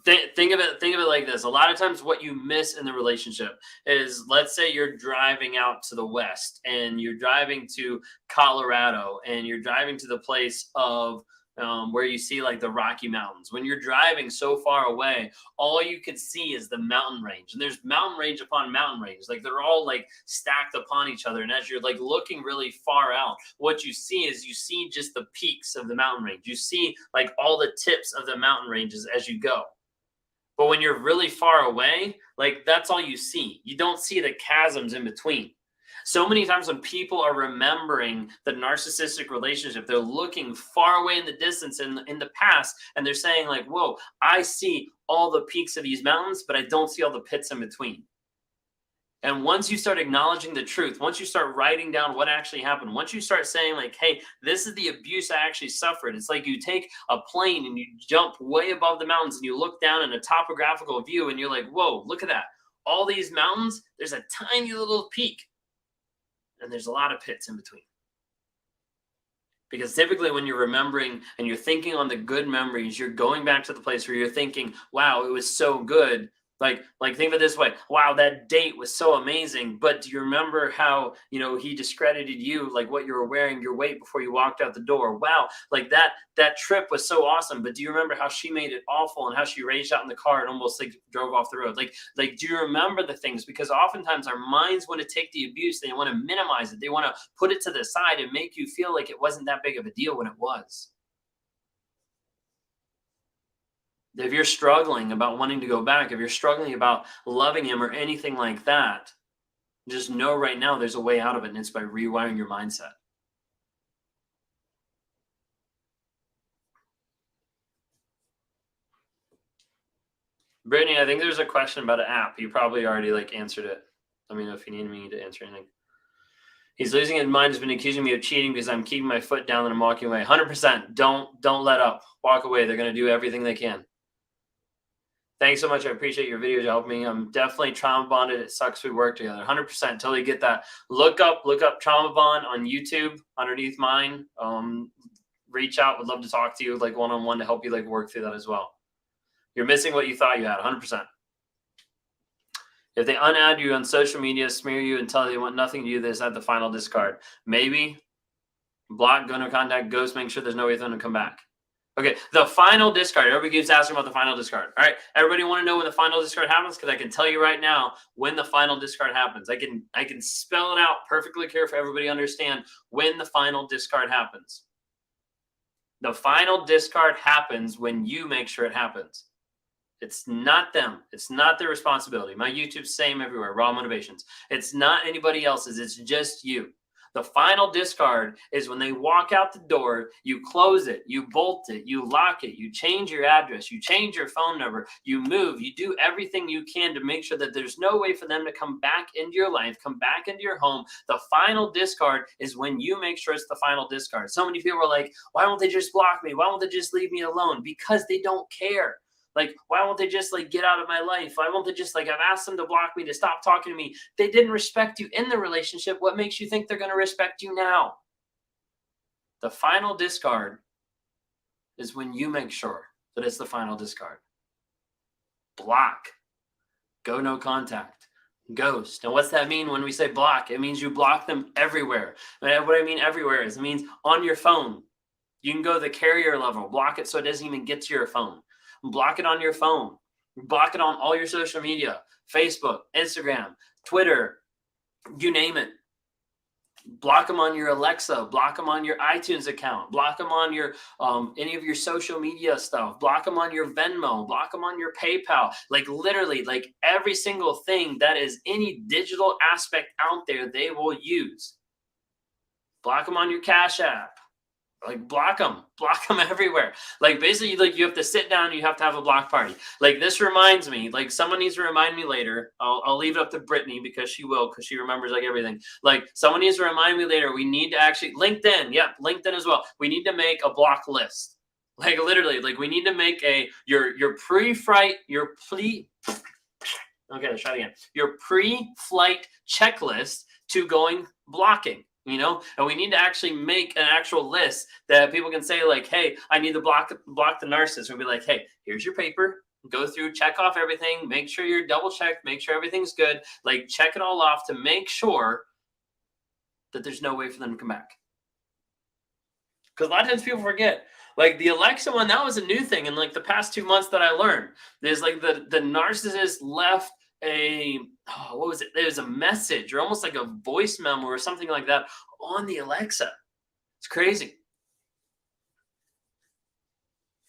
think of it like this. A lot of times what you miss in the relationship is, let's say you're driving out to the west and you're driving to Colorado and you're driving to the place of where you see like the Rocky Mountains. When you're driving so far away, all you can see is the mountain range, and there's mountain range upon mountain range. Like they're all like stacked upon each other. And as you're like looking really far out, what you see is you see just the peaks of the mountain range. You see like all the tips of the mountain ranges as you go. But when you're really far away, like that's all you see. You don't see the chasms in between. So many times when people are remembering the narcissistic relationship, they're looking far away in the distance in the past, and they're saying like, whoa, I see all the peaks of these mountains, but I don't see all the pits in between. And once you start acknowledging the truth, once you start writing down what actually happened, once you start saying like, hey, this is the abuse I actually suffered. It's like you take a plane and you jump way above the mountains and you look down in a topographical view and you're like, whoa, look at that. All these mountains, there's a tiny little peak and there's a lot of pits in between. Because typically when you're remembering and you're thinking on the good memories, you're going back to the place where you're thinking, wow, it was so good. Like think of it this way. Wow, that date was so amazing. But do you remember how, he discredited you, like what you were wearing, your weight before you walked out the door? Wow, like that trip was so awesome. But do you remember how she made it awful and how she raged out in the car and almost like drove off the road? Like do you remember the things? Because oftentimes our minds want to take the abuse, they want to minimize it, they want to put it to the side and make you feel like it wasn't that big of a deal when it was. If you're struggling about wanting to go back, if you're struggling about loving him or anything like that, just know right now there's a way out of it, and it's by rewiring your mindset. Brittany, I think there's a question about an app. You probably already answered it. Let me know if you need me to answer anything. He's losing his mind, has been accusing me of cheating because I'm keeping my foot down and I'm walking away. 100%. Don't let up. Walk away. They're going to do everything they can. Thanks so much. I appreciate your videos. You helped me. I'm definitely trauma bonded. It sucks we work together. 100%. Totally get that. Look up trauma bond on YouTube underneath mine. Reach out. Would love to talk to you like one-on-one to help you work through that as well. You're missing what you thought you had. 100%. If they unadd you on social media, smear you, and tell you they want nothing to do with this at the final discard, maybe block, go no contact, ghost, make sure there's no way for them to come back. Okay, the final discard. Everybody keeps asking about the final discard. All right, everybody want to know when the final discard happens? Because I can tell you right now when the final discard happens. I can spell it out perfectly clear for everybody to understand when the final discard happens. The final discard happens when you make sure it happens. It's not them. It's not their responsibility. My YouTube's same everywhere. Raw Motivations. It's not anybody else's. It's just you. The final discard is when they walk out the door, you close it, you bolt it, you lock it, you change your address, you change your phone number, you move, you do everything you can to make sure that there's no way for them to come back into your life, come back into your home. The final discard is when you make sure it's the final discard. So many people are like, why won't they just block me? Why won't they just leave me alone? Because they don't care. Like, why won't they just like get out of my life? Why won't they just like, I've asked them to block me, to stop talking to me. They didn't respect you in the relationship. What makes you think they're going to respect you now? The final discard is when you make sure that it's the final discard. Block. Go no contact. Ghost. And what's that mean when we say block? It means you block them everywhere. And what I mean everywhere is it means on your phone. You can go to the carrier level, block it so it doesn't even get to your phone. Block it on your phone. Block it on all your social media, Facebook, Instagram, Twitter, you name it. Block them on your Alexa, block them on your iTunes account, block them on your any of your social media stuff, block them on your Venmo, block them on your PayPal. Like literally, like every single thing that is any digital aspect out there, they will use. Block them on your Cash App. Like block them everywhere. Like basically, like you have to sit down, you have to have a block party. Like this reminds me, like someone needs to remind me later. I'll leave it up to Brittany because she remembers like everything. Like someone needs to remind me later. We need to actually LinkedIn. Yeah, LinkedIn as well. We need to make a block list. Like literally, like we need to make your pre-flight, okay, let's try it again. Your pre-flight checklist to going blocking. You know, and we need to actually make an actual list that people can say like, hey, I need to block the narcissist. We'll be like, hey, here's your paper. Go through, check off everything. Make sure you're double checked. Make sure everything's good. Like check it all off to make sure that there's no way for them to come back. Because a lot of times people forget. Like the Alexa one, that was a new thing in like the past 2 months that I learned. There's like the narcissist left what was it? There's a message or almost like a voice memo or something like that on the Alexa. It's crazy.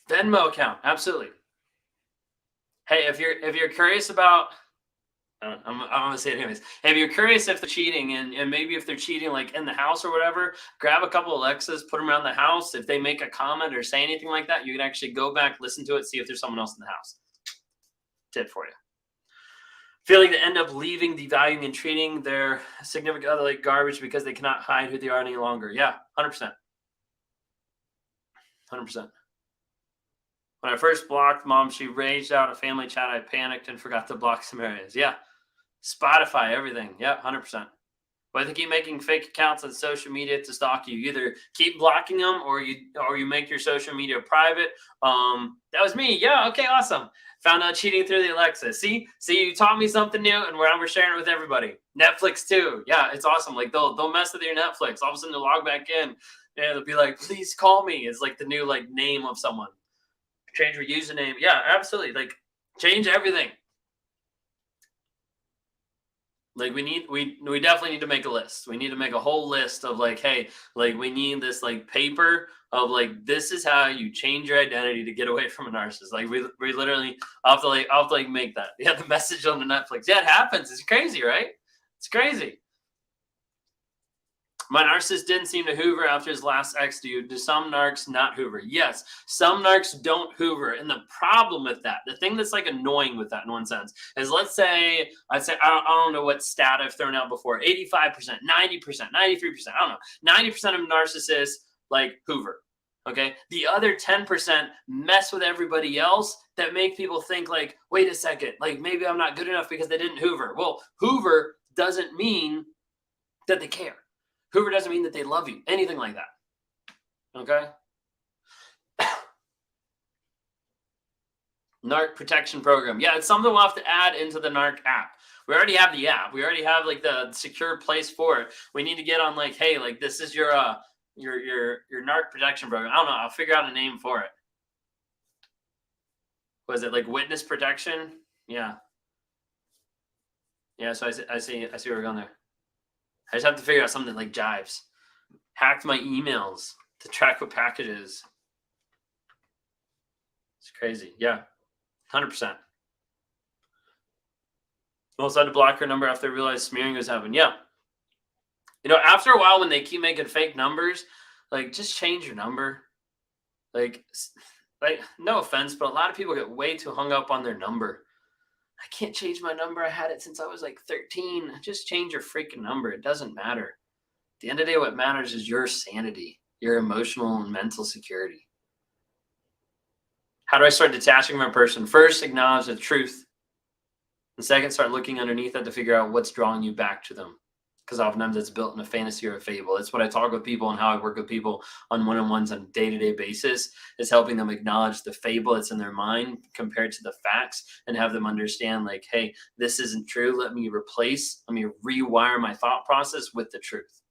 Venmo account, absolutely. Hey, if you're curious about, I'm gonna say it anyways. Hey, if you're curious if they're cheating and maybe if they're cheating like in the house or whatever, grab a couple Alexas, put them around the house. If they make a comment or say anything like that, you can actually go back, listen to it, see if there's someone else in the house. Tip for you. Feeling to end up leaving, devaluing, and treating their significant other like garbage because they cannot hide who they are any longer. Yeah, 100%. 100%. When I first blocked Mom, she raged out a family chat. I panicked and forgot to block some areas. Yeah. Spotify, everything. Yeah, 100%. But they keep making fake accounts on social media to stalk you. You either keep blocking them or you make your social media private. That was me. Yeah, okay, awesome. Found out cheating through the Alexa. See, you taught me something new, and we're sharing it with everybody. Netflix too. Yeah, it's awesome. Like they'll mess with your Netflix. All of a sudden they'll log back in, and they'll be like, "Please call me." It's like the new like name of someone. Change your username. Yeah, absolutely. Like change everything. Like we definitely need to make a list. We need to make a whole list of like, hey, like we need this like paper of like, this is how you change your identity to get away from a narcissist. Like we literally I'll have to make that. Yeah, the message on the Netflix. Yeah, it happens. It's crazy, right? It's crazy. My narcissist didn't seem to hoover after his last ex. Do some narcs not hoover? Yes, some narcs don't hoover. And the problem with that, the thing that's like annoying with that in one sense, is let's say, I don't know what stat I've thrown out before, 85%, 90%, 93%, I don't know, 90% of narcissists like hoover. Okay, the other 10% mess with everybody else that make people think like, wait a second, like maybe I'm not good enough because they didn't hoover. Well, hoover doesn't mean that they care. Hoover doesn't mean that they love you, anything like that. Okay? Narc protection program. Yeah, it's something we'll have to add into the Narc app. We already have the app. We already have like the secure place for it. We need to get on like, hey, like this is your Narc protection program. I don't know. I'll figure out a name for it. Was it like witness protection? Yeah. Yeah, so I see where we're going there. I just have to figure out something like jives. Hacked my emails to track what packages. It's crazy. Yeah, 100%. Most had to block her number after they realized smearing was happening. Yeah. You know, after a while when they keep making fake numbers, like just change your number. Like no offense, but a lot of people get way too hung up on their number. I can't change my number. I had it since I was like 13. Just change your freaking number. It doesn't matter. At the end of the day, what matters is your sanity, your emotional and mental security. How do I start detaching from a person? First, acknowledge the truth. And second, start looking underneath that to figure out what's drawing you back to them. Because oftentimes it's built in a fantasy or a fable. It's what I talk with people and how I work with people on one-on-ones on a day-to-day basis, is helping them acknowledge the fable that's in their mind compared to the facts, and have them understand, like, hey, this isn't true. Let me rewire my thought process with the truth.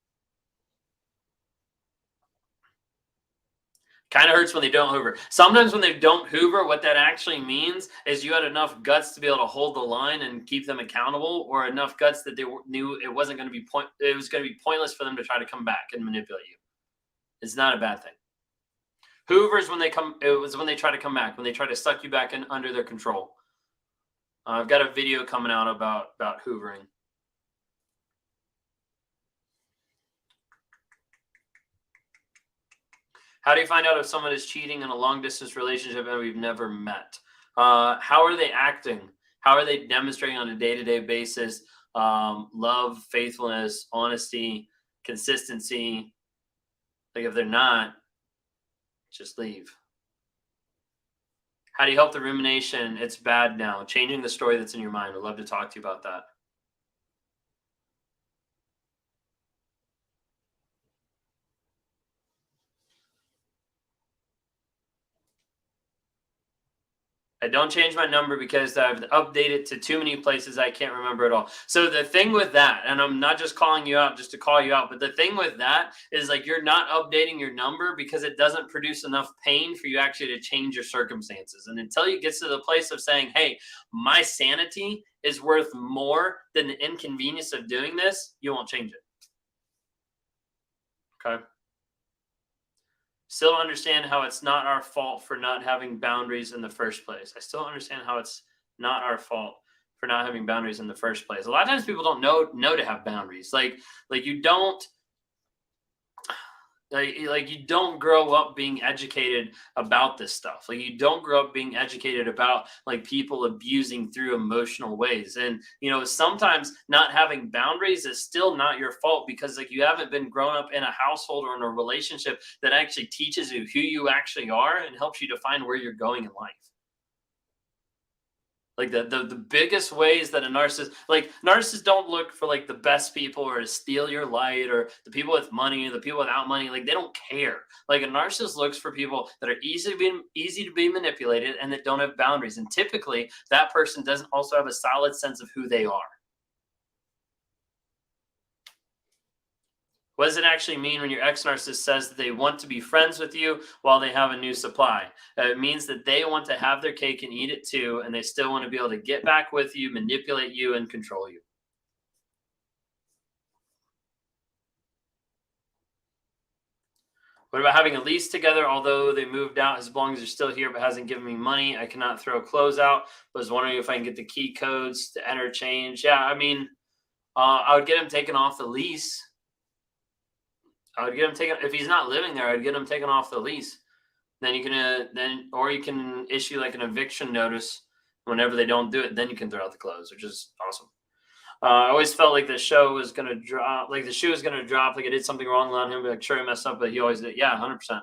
Kind of hurts when they don't hoover. Sometimes when they don't hoover, what that actually means is you had enough guts to be able to hold the line and keep them accountable, or enough guts that they knew it wasn't going to be it was going to be pointless for them to try to come back and manipulate you. It's not a bad thing. Hoovers it was when they try to come back, when they try to suck you back in under their control. I've got a video coming out about hoovering. How do you find out if someone is cheating in a long distance relationship and we've never met? How are they acting? How are they demonstrating on a day-to-day basis? Love, faithfulness, honesty, consistency. Like, if they're not, just leave. How do you help the rumination? It's bad now. Changing the story that's in your mind. I'd love to talk to you about that. I don't change my number because I've updated to too many places I can't remember it all. So the thing with that, and I'm not just calling you out just to call you out, but the thing with that is, like, you're not updating your number because it doesn't produce enough pain for you actually to change your circumstances. And until you get to the place of saying, hey, my sanity is worth more than the inconvenience of doing this, you won't change it. Okay. Still understand how it's not our fault for not having boundaries in the first place. I still understand how it's not our fault for not having boundaries in the first place. A lot of times people don't know to have boundaries. Like you don't like you don't grow up being educated about this stuff. Like, you don't grow up being educated about, like, people abusing through emotional ways. And sometimes not having boundaries is still not your fault, because, like, you haven't been grown up in a household or in a relationship that actually teaches you who you actually are and helps you define where you're going in life. Like, the biggest ways that a narcissists don't look for, like, the best people, or to steal your light, or the people with money, or the people without money. Like, they don't care. Like, a narcissist looks for people that are easy to be manipulated and that don't have boundaries. And typically that person doesn't also have a solid sense of who they are. What does it actually mean when your ex-narcissist says that they want to be friends with you while they have a new supply? It means that they want to have their cake and eat it too, and they still want to be able to get back with you, manipulate you, and control you. What about having a lease together, although they moved out? As long as they're still here but hasn't given me money, I cannot throw clothes out. I was wondering if I can get the key codes to enter change. Yeah, I mean, I would get him taken off the lease. I would get him taken if he's not living there. I'd get him taken off the lease. Then you can or you can issue, like, an eviction notice whenever they don't do it. Then you can throw out the clothes, which is awesome. I always felt like the show was gonna drop, like the shoe was gonna drop, like I did something wrong on him. Like, sure, he messed up, but he always did. Yeah, 100%.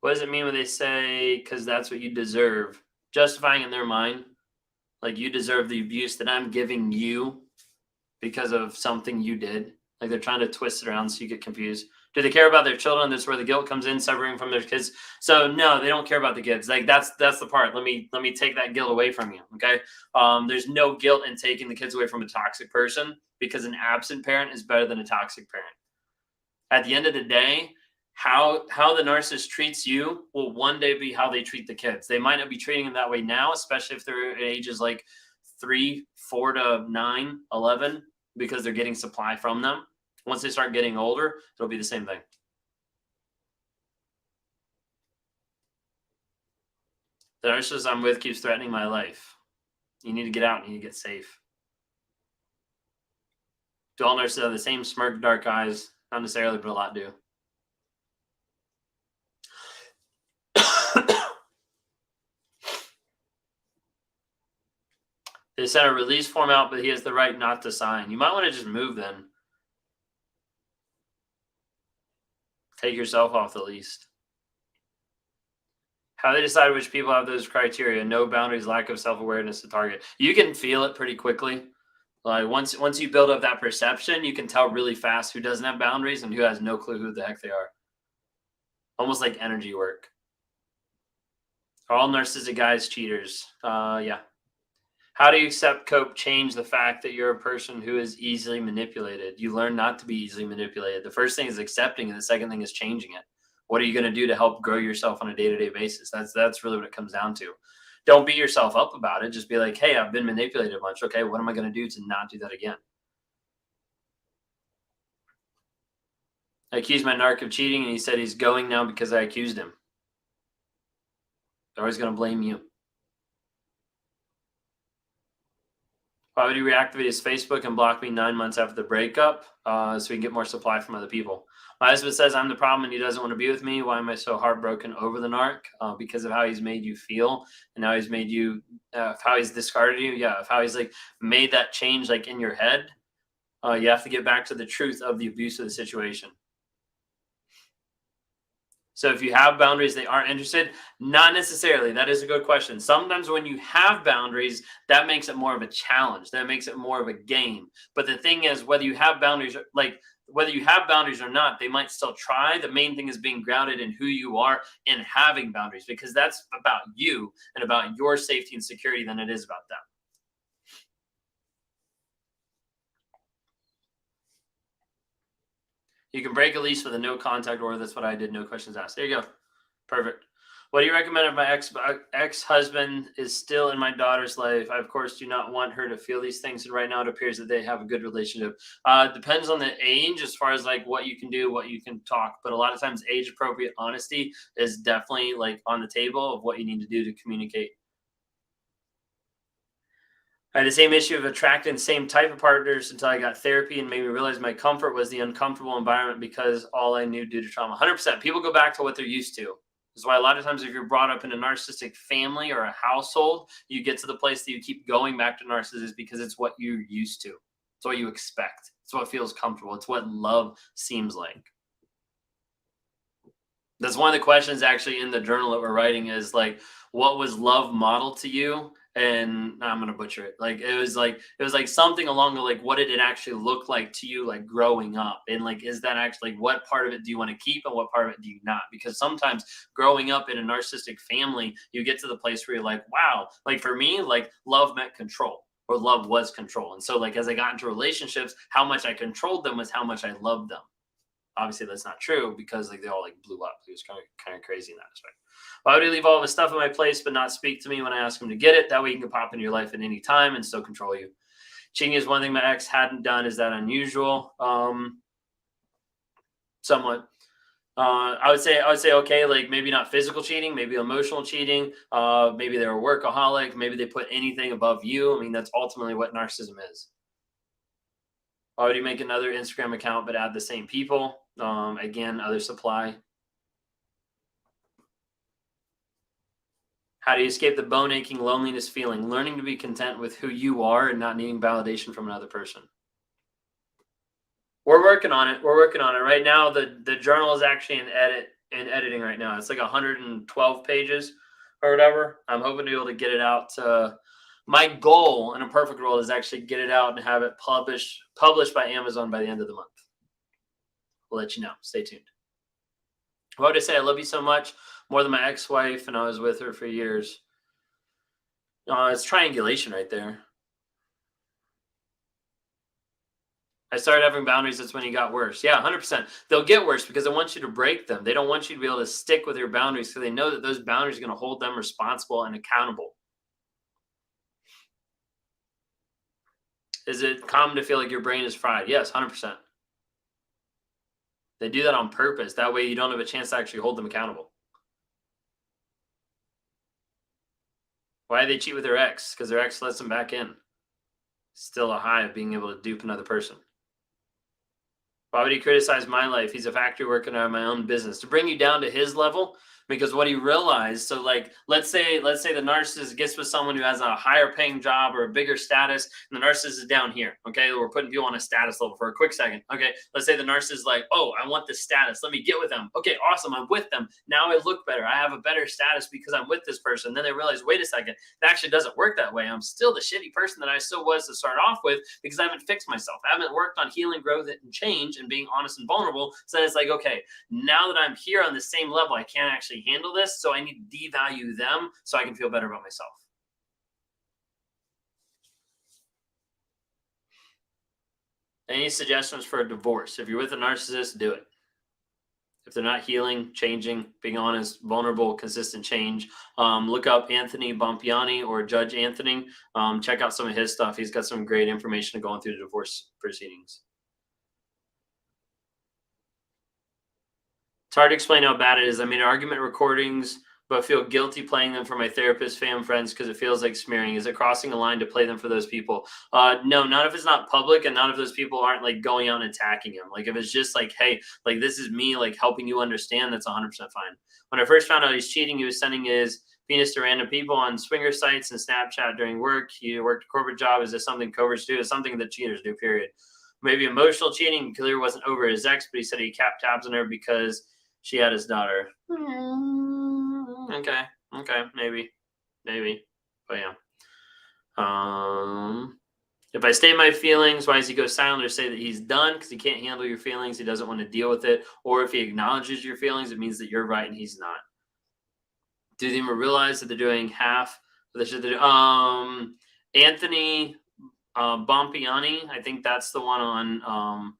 What does it mean when they say, "Because that's what you deserve"? Justifying in their mind, like, you deserve the abuse that I'm giving you because of something you did. Like, they're trying to twist it around so you get confused. Do they care about their children? That's where the guilt comes in, separating from their kids. So no, they don't care about the kids. Like, that's the part. Let me take that guilt away from you. Okay. There's no guilt in taking the kids away from a toxic person, because an absent parent is better than a toxic parent. At the end of the day, how the narcissist treats you will one day be how they treat the kids. They might not be treating them that way now, especially if their age is like 3, 4 to 9, 11, because they're getting supply from them. Once they start getting older, it'll be the same thing. The narcissist I'm with keeps threatening my life. You need to get out. You need to get safe. Do all narcissists have the same smirk, dark eyes? Not necessarily, but a lot do. They sent a release form out, but he has the right not to sign. You might want to just move then. Take yourself off the least. How they decide which people have those criteria: no boundaries, lack of self-awareness to target. You can feel it pretty quickly. Like once you build up that perception, you can tell really fast who doesn't have boundaries and who has no clue who the heck they are. Almost like energy work. Are all narcissistic guys cheaters? Yeah. How do you accept, cope, change the fact that you're a person who is easily manipulated? You learn not to be easily manipulated. The first thing is accepting, and the second thing is changing it. What are you going to do to help grow yourself on a day-to-day basis? That's really what it comes down to. Don't beat yourself up about it. Just be like, hey, I've been manipulated a bunch. Okay, what am I going to do to not do that again? I accused my narc of cheating, and he said he's going now because I accused him. They're always going to blame you. Why would he reactivate his Facebook and block me 9 months after the breakup? So he can get more supply from other people. My husband says I'm the problem and he doesn't want to be with me. Why am I so heartbroken over the narc? Because of how he's made you feel, and how he's made you, how he's discarded you. Yeah, of how he's like made that change like in your head. You have to get back to the truth of the abuse of the situation. So if you have boundaries, they aren't interested. Not necessarily. That is a good question. Sometimes when you have boundaries, that makes it more of a challenge. That makes it more of a game. But the thing is, whether you have boundaries, whether you have boundaries or not, they might still try. The main thing is being grounded in who you are and having boundaries, because that's about you and about your safety and security than it is about them. You can break a lease with a no contact order. That's what I did. No questions asked. There you go. Perfect. What do you recommend if my ex-husband is still in my daughter's life? I, of course, do not want her to feel these things. And right now it appears that they have a good relationship. Depends on the age as far as like what you can do, what you can talk. But a lot of times age appropriate honesty is definitely like on the table of what you need to do to communicate. I had the same issue of attracting the same type of partners until I got therapy and made me realize my comfort was the uncomfortable environment because all I knew due to trauma. 100%. People go back to what they're used to. That's why a lot of times if you're brought up in a narcissistic family or a household, you get to the place that you keep going back to narcissists because it's what you're used to. It's what you expect. It's what feels comfortable. It's what love seems like. That's one of the questions actually in the journal that we're writing is like, what was love modeled to you? And I'm gonna butcher it. Like it was like something along the like, what did it actually look like to you, like growing up? And like, is that actually what part of it do you want to keep and what part of it do you not? Because sometimes growing up in a narcissistic family, you get to the place where you're like, wow, like for me, like love meant control, or love was control. And so like as I got into relationships, how much I controlled them was how much I loved them. Obviously that's not true because like they all like blew up. It was kind of crazy in that aspect. Why would he leave all of his stuff in my place but not speak to me when I ask him to get it? That way he can pop into your life at any time and still control you. Cheating is one thing my ex hadn't done. Is that unusual? Somewhat. I would say okay, like maybe not physical cheating, maybe emotional cheating. Maybe they're a workaholic. Maybe they put anything above you. I mean, that's ultimately what narcissism is. Why would you make another Instagram account but add the same people? Again, other supply. How do you escape the bone aching loneliness feeling? Learning to be content with who you are and not needing validation from another person. We're working on it. We're working on it right now. The journal is actually in editing right now. It's like 112 pages or whatever. I'm hoping to be able to get it out. My goal in a perfect world is actually get it out and have it published by Amazon by the end of the month. We'll let you know. Stay tuned. What would I say? I love you so much, more than my ex-wife, and I was with her for years. It's triangulation right there. I started having boundaries. That's when he got worse. Yeah, 100%. They'll get worse because they want you to break them. They don't want you to be able to stick with your boundaries because they know that those boundaries are going to hold them responsible and accountable. Is it common to feel like your brain is fried? Yes, 100%. They do that on purpose. That way you don't have a chance to actually hold them accountable. Why do they cheat with their ex? Because their ex lets them back in. Still a high of being able to dupe another person. Why would he criticize my life? He's a factory worker and I have my own business. To bring you down to his level, Because what he realized, so like let's say the narcissist gets with someone who has a higher paying job or a bigger status, and the narcissist is down here. Okay, we're putting people on a status level for a quick second. Okay, let's say the narcissist is like, oh, I want this status, let me get with them. Okay, awesome, I'm with them now, I look better, I have a better status because I'm with this person. Then they realize, wait a second, it actually doesn't work that way. I'm still the shitty person that I still was to start off with, because I haven't fixed myself, I haven't worked on healing, growth, and change, and being honest and vulnerable. So then it's like, okay, now that I'm here on the same level, I can't actually handle this, so I need to devalue them so I can feel better about myself. Any suggestions for a divorce? If you're with a narcissist, do it. If they're not healing, changing, being honest, vulnerable, consistent change, look up Anthony Bompiani or Judge Anthony. Check out some of his stuff. He's got some great information going through the divorce proceedings. It's hard to explain how bad it is. I mean, argument recordings, but feel guilty playing them for my therapist, fam, friends, because it feels like smearing. Is it crossing a line to play them for those people? No, not if it's not public, and not if those people aren't like going out and attacking him. Like if it's just like, hey, like this is me, like helping you understand, that's 100% fine. When I first found out he's cheating, he was sending his penis to random people on swinger sites and Snapchat during work. He worked a corporate job. Is this something coverts do? It's something that cheaters do, period. Maybe emotional cheating. Clearly wasn't over his ex, but he said he kept tabs on her because she had his daughter. Okay, maybe, but yeah. If I stay in my feelings, why does he go silent or say that he's done? Because he can't handle your feelings, he doesn't want to deal with it. Or if he acknowledges your feelings, it means that you're right and he's not. Do they even realize that they're doing half of the shit they're doing? Anthony Bompiani, I think that's the one on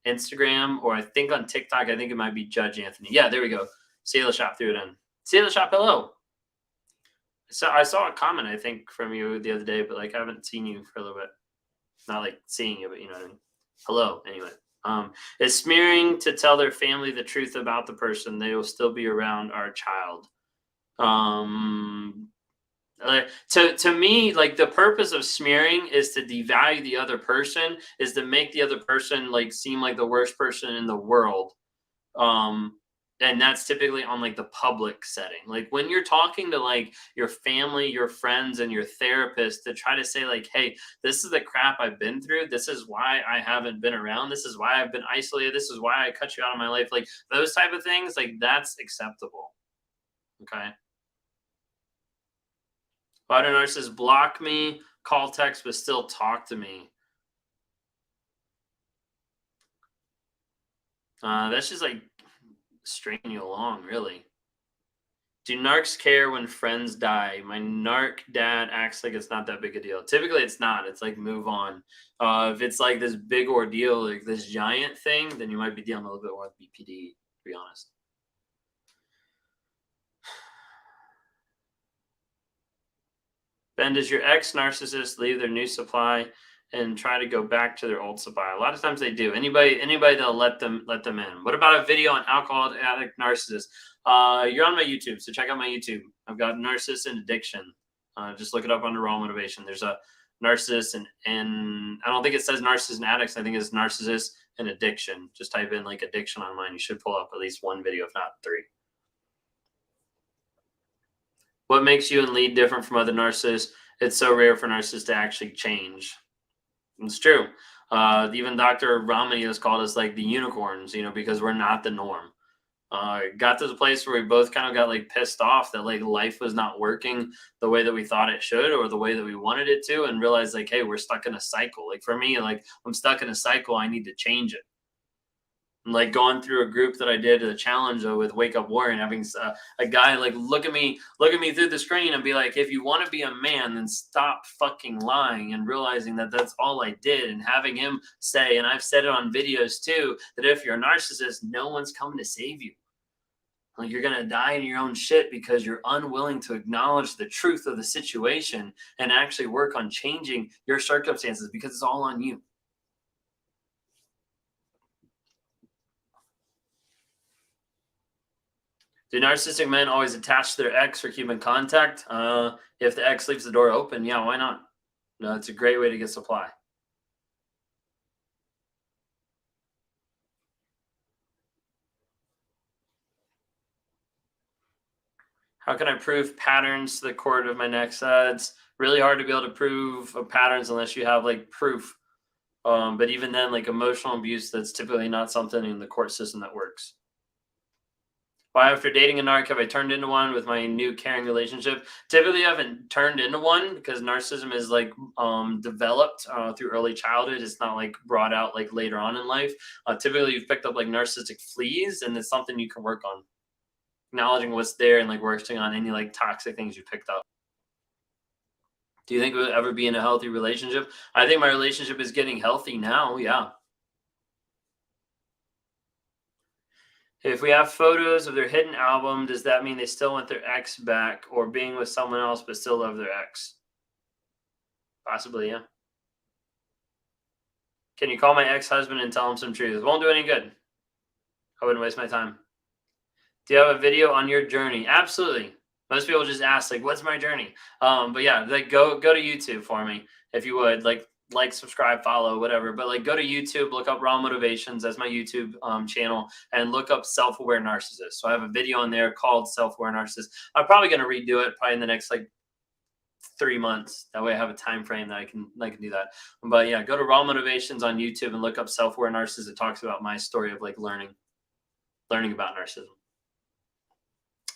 Instagram, or I think on TikTok. I think it might be Judge Anthony. Yeah, there we go. Sailor Shop threw it in. Sailor Shop, hello. So I saw a comment, I think, from you the other day, but like I haven't seen you for a little bit. Not like seeing you, but you know what I mean. Hello, anyway. Is smearing to tell their family the truth about the person? They will still be around our child. To me, like the purpose of smearing is to devalue the other person, is to make the other person like seem like the worst person in the world. And that's typically on like the public setting. Like when you're talking to like your family, your friends, and your therapist to try to say like, hey, this is the crap I've been through, this is why I haven't been around, this is why I've been isolated, this is why I cut you out of my life, like those type of things, like that's acceptable. Okay. Why do narcissists block me, call, text, but still talk to me? That's just like stringing you along, really. Do narcs care when friends die? My narc dad acts like it's not that big a deal. Typically, it's not. It's like move on. If it's like this big ordeal, like this giant thing, then you might be dealing a little bit more with BPD, to be honest. Ben, does your ex narcissist leave their new supply and try to go back to their old supply? A lot of times they do. Anybody that'll let them in. What about a video on alcohol addict narcissist? You're on my YouTube, so check out my YouTube. I've got Narcissist and Addiction. Just look it up under Raw Motivation. There's a narcissist and I don't think it says narcissist and addicts. I think it's narcissist and addiction. Just type in like addiction on mine. You should pull up at least one video, if not three. What makes you and Lead different from other narcissists? It's so rare for narcissists to actually change. It's true. Even Dr. Ramani has called us like the unicorns, because we're not the norm. Got to the place where we both kind of got like pissed off that like life was not working the way that we thought it should or the way that we wanted it to, and realized like, hey, we're stuck in a cycle. Like for me, like I'm stuck in a cycle. I need to change it. Like going through a group that I did a challenge with Wake Up Warrior, and having a guy like look at me through the screen and be like, if you want to be a man, then stop fucking lying, and realizing that that's all I did, and having him say, and I've said it on videos too, that if you're a narcissist, no one's coming to save you. Like you're going to die in your own shit because you're unwilling to acknowledge the truth of the situation and actually work on changing your circumstances, because it's all on you. Do narcissistic men always attach to their ex or keep in contact? If the ex leaves the door open, yeah, why not? No, it's a great way to get supply. How can I prove patterns to the court of my next? It's really hard to be able to prove patterns unless you have like proof. But even then, like emotional abuse, that's typically not something in the court system that works. Why, after dating a narc, have I turned into one with my new caring relationship? Typically, I haven't turned into one because narcissism is like developed through early childhood. It's not like brought out like later on in life. Typically, you've picked up like narcissistic fleas, and it's something you can work on. Acknowledging what's there and like working on any like toxic things you picked up. Do you think we'll ever be in a healthy relationship? I think my relationship is getting healthy now. Yeah. If we have photos of their hidden album, does that mean they still want their ex back or being with someone else but still love their ex? Possibly, yeah. Can you call my ex-husband and tell him some truth? Won't do any good. I wouldn't waste my time. Do you have a video on your journey? Absolutely. Most people just ask, like, what's my journey? But yeah, like go to YouTube for me if you would. Like, subscribe, follow, whatever. But like go to YouTube, look up Raw Motivations. That's my YouTube channel, and look up Self-Aware Narcissist. So I have a video on there called Self-Aware Narcissist. I'm probably gonna redo it probably in the next like 3 months. That way I have a time frame that I can do that. But yeah, go to Raw Motivations on YouTube and look up Self-Aware Narcissist. It talks about my story of like learning about narcissism.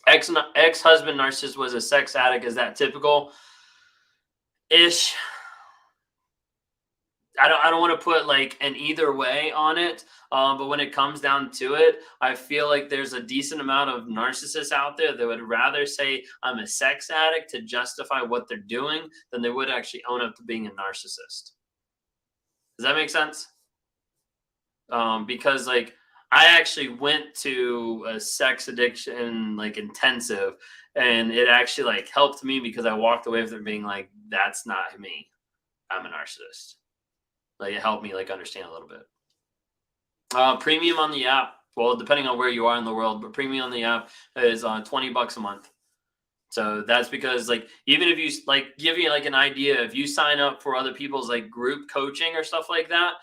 Ex-husband narcissist was a sex addict. Is that typical? Ish. I don't want to put like an either way on it. But when it comes down to it, I feel like there's a decent amount of narcissists out there that would rather say I'm a sex addict to justify what they're doing than they would actually own up to being a narcissist. Does that make sense? Because like I actually went to a sex addiction like intensive, and it actually like helped me because I walked away from it being like, that's not me. I'm a narcissist. Like it helped me like understand a little bit. Premium on the app. Well, depending on where you are in the world, but premium on the app is $20 a month. So that's because like even if you like give you like an idea, if you sign up for other people's like group coaching or stuff like that,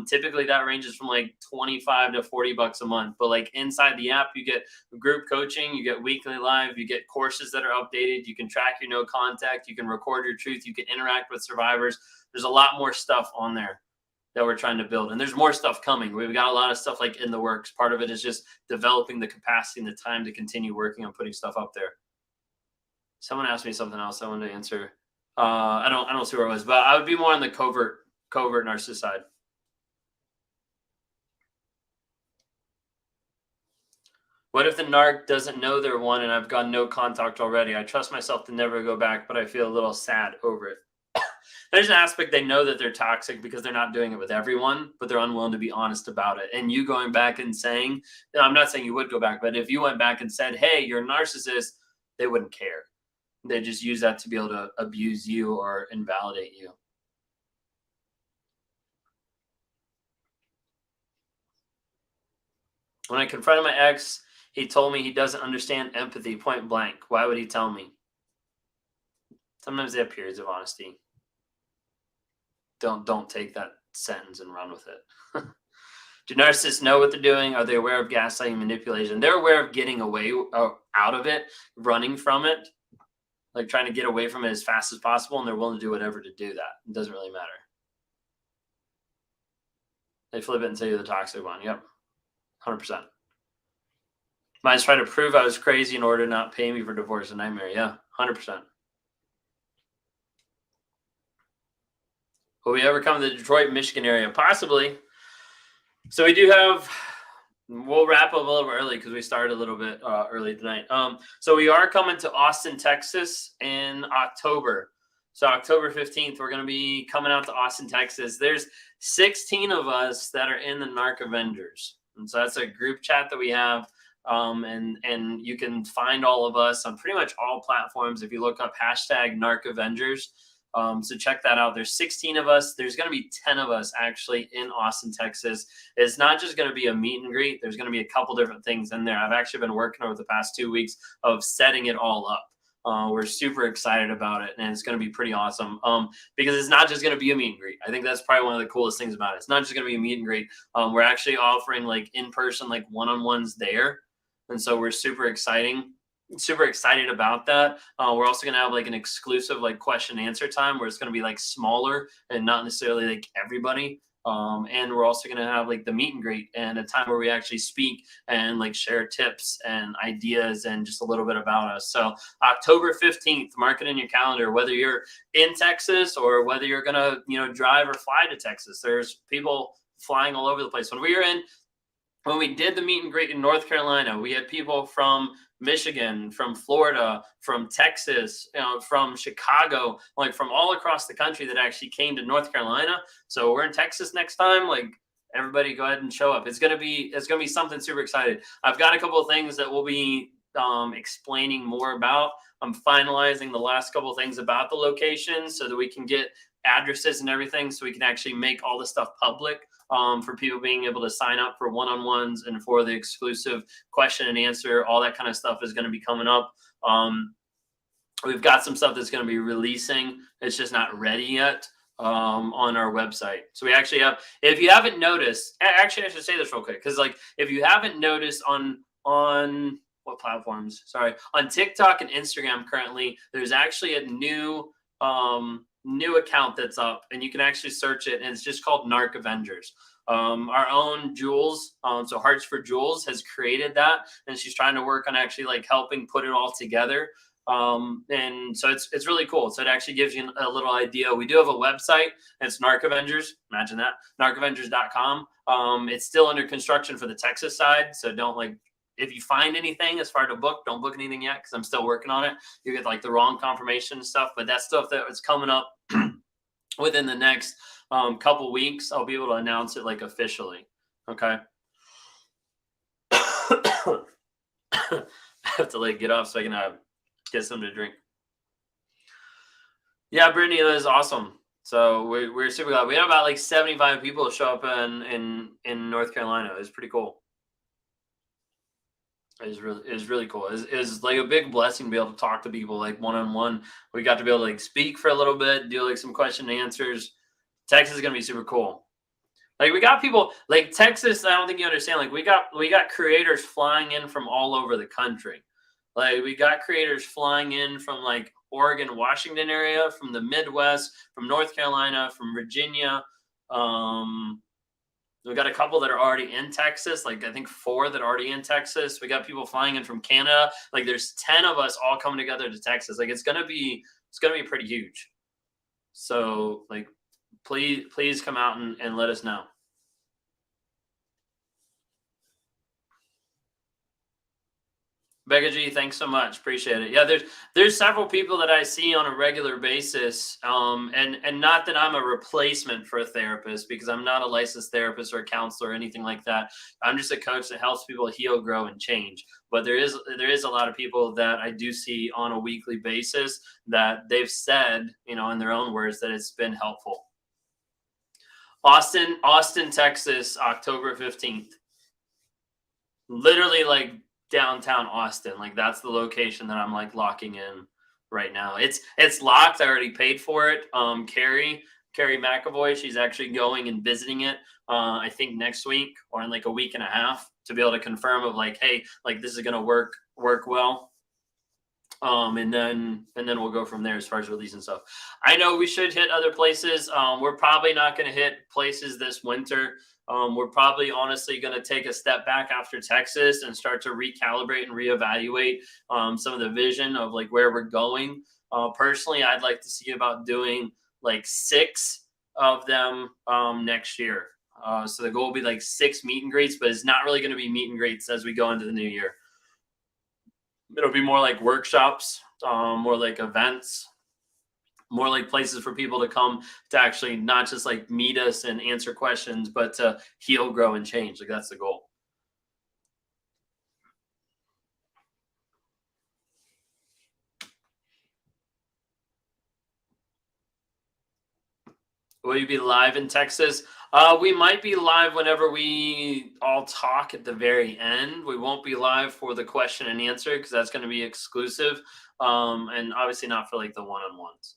typically that ranges from like 25 to $40 a month. But like inside the app, you get group coaching, you get weekly live, you get courses that are updated, you can track your no contact, you can record your truth, you can interact with survivors. There's a lot more stuff on there that we're trying to build, and there's more stuff coming. We've got a lot of stuff like in the works. Part of it is just developing the capacity and the time to continue working on putting stuff up there. Someone asked me something else I wanted to answer. I don't see where it was, but I would be more on the covert narcissist side. What if the narc doesn't know they're one and I've got no contact already? I trust myself to never go back, but I feel a little sad over it. There's an aspect they know that they're toxic because they're not doing it with everyone, but they're unwilling to be honest about it. And you going back and saying, I'm not saying you would go back, but if you went back and said, hey, you're a narcissist, they wouldn't care. They just use that to be able to abuse you or invalidate you. When I confronted my ex, he told me he doesn't understand empathy, point blank. Why would he tell me? Sometimes they have periods of honesty. Don't take that sentence and run with it. Do narcissists know what they're doing? Are they aware of gaslighting, manipulation? They're aware of getting away out of it, running from it, like trying to get away from it as fast as possible, and they're willing to do whatever to do that. It doesn't really matter. They flip it and say you're the toxic one. Yep, 100%. Mine's trying to prove I was crazy in order to not pay me for divorce. A nightmare. Yeah, 100%. Will we ever come to the Detroit, Michigan area? Possibly. So we do have, we'll wrap up a little bit early because we started a little bit early tonight. So we are coming to Austin, Texas in October. So October 15th, we're going to be coming out to Austin, Texas. There's 16 of us that are in the Narc Avengers. And so that's a group chat that we have. And you can find all of us on pretty much all platforms if you look up hashtag Narc Avengers. So check that out. There's 16 of us. There's going to be 10 of us actually in Austin, Texas. It's not just going to be a meet and greet. There's going to be a couple different things in there. I've actually been working over the past 2 weeks of setting it all up. We're super excited about it, and it's going to be pretty awesome because it's not just going to be a meet and greet. I think that's probably one of the coolest things about it. It's not just going to be a meet and greet. We're actually offering like in-person, like one-on-ones there. And so we're super exciting. super excited about that. We're also gonna have like an exclusive like question and answer time where it's gonna be like smaller and not necessarily like everybody. And we're also gonna have like the meet and greet and a time where we actually speak and like share tips and ideas and just a little bit about us. So October 15th, mark it in your calendar, whether you're in Texas or whether you're gonna, drive or fly to Texas. There's people flying all over the place. When we did the meet and greet in North Carolina, we had people from Michigan, from Florida, from Texas, from Chicago, like from all across the country that actually came to North Carolina. So we're in Texas next time. Like everybody, go ahead and show up. It's gonna be something super excited. I've got a couple of things that we'll be explaining more about. I'm finalizing the last couple of things about the location so that we can get addresses and everything, so we can actually make all the stuff public for people being able to sign up for one-on-ones and for the exclusive question and answer. All that kind of stuff is going to be coming up. We've got some stuff that's going to be releasing. It's just not ready yet on our website. So we actually have, if you haven't noticed, actually I should say this real quick, because like if you haven't noticed on what platforms? Sorry, on TikTok and Instagram currently, there's actually a new account that's up, and you can actually search it, and it's just called Narc Avengers. Our own Jules, so Hearts for Jules, has created that, and she's trying to work on actually like helping put it all together. And so it's really cool. So it actually gives you a little idea. We do have a website. It's Narc Avengers. Imagine that, narcavengers.com. It's still under construction for the Texas side, so don't like, if you find anything as far to book, don't book anything yet because I'm still working on it. You get like the wrong confirmation and stuff, but that stuff that is coming up within the next couple weeks, I'll be able to announce it like officially. Okay. I have to like get off so I can get something to drink. Yeah, Brittany, that is awesome. So we're super glad. We had about like 75 people show up in North Carolina. It was pretty cool. It was really cool. It's like a big blessing to be able to talk to people like one-on-one. We got to be able to like speak for a little bit, do like some question and answers. Texas is gonna be super cool. Like we got people like Texas. I don't think you understand. Like we got creators flying in from all over the country. Like we got creators flying in from like Oregon, Washington area, from the Midwest, from North Carolina, from Virginia. We got a couple that are already in Texas, like I think 4 that are already in Texas. We got people flying in from Canada. Like there's 10 of us all coming together to Texas. Like it's gonna be pretty huge. So like please come out and let us know. Becca G, thanks so much. Appreciate it. Yeah, there's several people that I see on a regular basis. And not that I'm a replacement for a therapist, because I'm not a licensed therapist or a counselor or anything like that. I'm just a coach that helps people heal, grow, and change. But there is a lot of people that I do see on a weekly basis that they've said, in their own words, that it's been helpful. Austin, Texas, October 15th. Literally like downtown Austin. Like that's the location that I'm like locking in right now. It's locked. I already paid for it. Carrie McAvoy, she's actually going and visiting it. I think next week or in like a week and a half to be able to confirm of like, hey, like this is gonna work well. And then we'll go from there as far as releasing stuff. I know we should hit other places. We're probably not going to hit places this winter. We're probably honestly going to take a step back after Texas and start to recalibrate and reevaluate some of the vision of like where we're going. Personally, I'd like to see about doing like 6 of them next year. So the goal will be like 6 meet and greets, but it's not really going to be meet and greets as we go into the new year. It'll be more like workshops, more like events, more like places for people to come to actually not just like meet us and answer questions, but to heal, grow, and change. Like that's the goal. Will you be live in Texas? We might be live whenever we all talk at the very end. We won't be live for the question and answer because that's going to be exclusive, and obviously not for like the one-on-ones.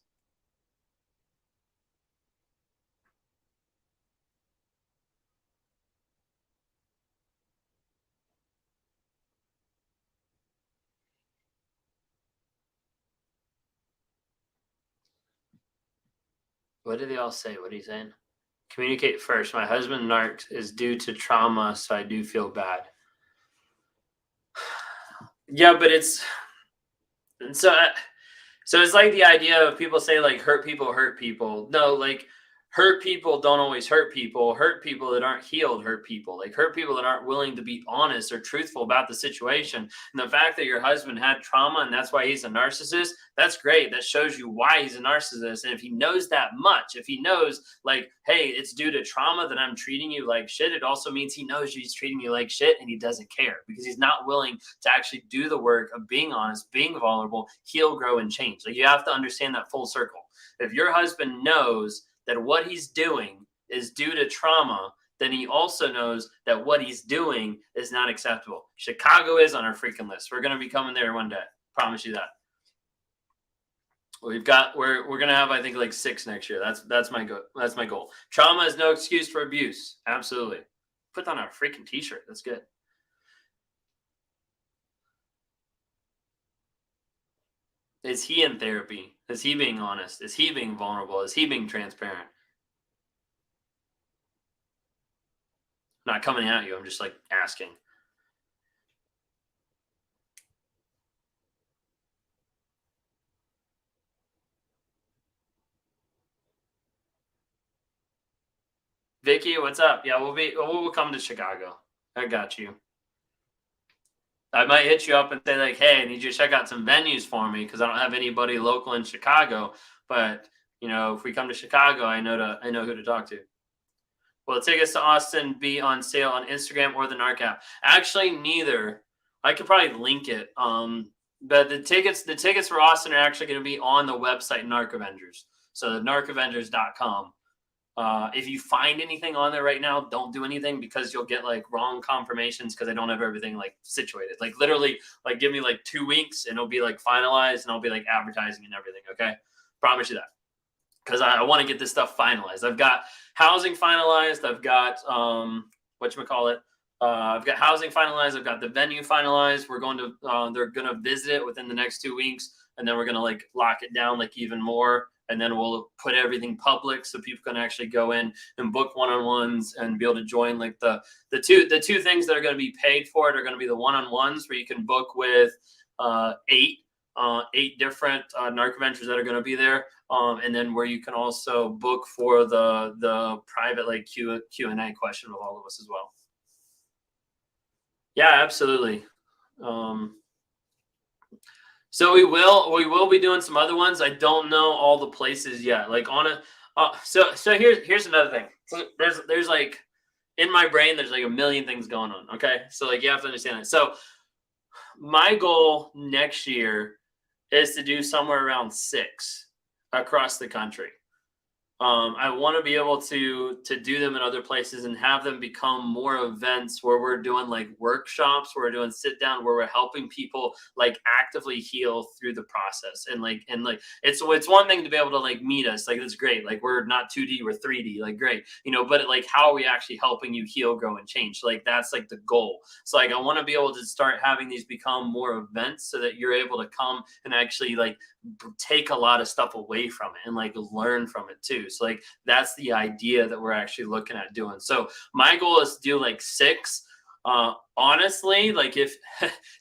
What do they all say? What are you saying? Communicate first. My husband narc is due to trauma, so I do feel bad. Yeah, but it's so so it's like the idea of people say like hurt people hurt people. No, like hurt people don't always hurt people. Hurt people that aren't healed hurt people. Like hurt people that aren't willing to be honest or truthful about the situation. And the fact that your husband had trauma and that's why he's a narcissist, that's great. That shows you why he's a narcissist. And if he knows that much, if he knows like, hey, it's due to trauma that I'm treating you like shit, it also means he knows he's treating you like shit and he doesn't care because he's not willing to actually do the work of being honest, being vulnerable, heal, grow, and change. Like you have to understand that full circle. If your husband knows that what he's doing is due to trauma, then he also knows that what he's doing is not acceptable. Chicago is on our freaking list. We're going to be coming there one day. Promise you that. We're going to have, I think, like 6 next year. That's my goal. That's my goal. Trauma is no excuse for abuse. Absolutely. Put that on a freaking t-shirt. That's good. Is he in therapy? Is he being honest? Is he being vulnerable? Is he being transparent? I'm not coming at you. I'm just like asking. Vicky, what's up? Yeah, we'll come to Chicago. I got you. I might hit you up and say like, hey, I need you to check out some venues for me because I don't have anybody local in Chicago. But you know, if we come to Chicago, I know who to talk to. Will tickets to Austin be on sale on Instagram or the Narc app? Actually, neither. I could probably link it. But the tickets for Austin are actually going to be on the website Narc Avengers. So the narcavengers.com. If you find anything on there right now, don't do anything because you'll get like wrong confirmations because I don't have everything like situated. Like literally, like give me like 2 weeks and it'll be like finalized and I'll be like advertising and everything. Okay, promise you that because I want to get this stuff finalized. I've got housing finalized. I've got whatchamacallit. I've got housing finalized. I've got the venue finalized. We're going to they're gonna visit it within the next 2 weeks, and then we're gonna like lock it down like even more. And then we'll put everything public so people can actually go in and book one-on-ones and be able to join. Like the two things that are going to be paid for it are going to be the one-on-ones where you can book with 8 different narc adventures that are going to be there, and then where you can also book for the private like Q&A question with all of us as well. Yeah, absolutely. So we will be doing some other ones. I don't know all the places yet. Like on a so here's another thing. So there's like in my brain there's like a million things going on. Okay, so like you have to understand it. So my goal next year is to do somewhere around 6 across the country. I want to be able to do them in other places and have them become more events where we're doing like workshops, where we're doing sit down, where we're helping people like actively heal through the process. And like it's one thing to be able to like meet us, like it's great, like we're not 2D, we're 3D, like great, you know, but like how are we actually helping you heal, grow, and change? Like that's like the goal. So like I want to be able to start having these become more events so that you're able to come and actually like take a lot of stuff away from it and like learn from it too. So like that's the idea that we're actually looking at doing. So my goal is to do like 6. Honestly, like if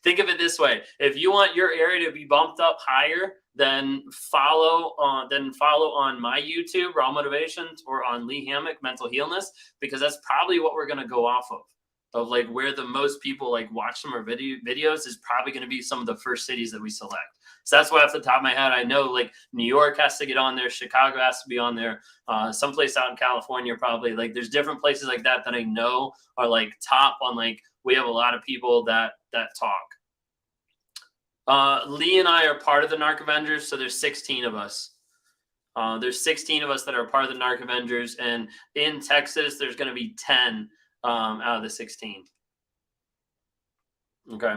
think of it this way, if you want your area to be bumped up higher, then follow on my YouTube, Raw Motivations, or on Lee Hammock, Mental Healness, because that's probably what we're going to go off of like where the most people like watch some of our videos is probably going to be some of the first cities that we select. So that's why off the top of my head, I know like New York has to get on there. Chicago has to be on there. Someplace out in California, probably. Like there's different places like that I know are like top on like, we have a lot of people that talk. Lee and I are part of the Narc Avengers. So there's 16 of us. There's 16 of us that are part of the Narc Avengers. And in Texas, there's going to be 10 out of the 16. Okay.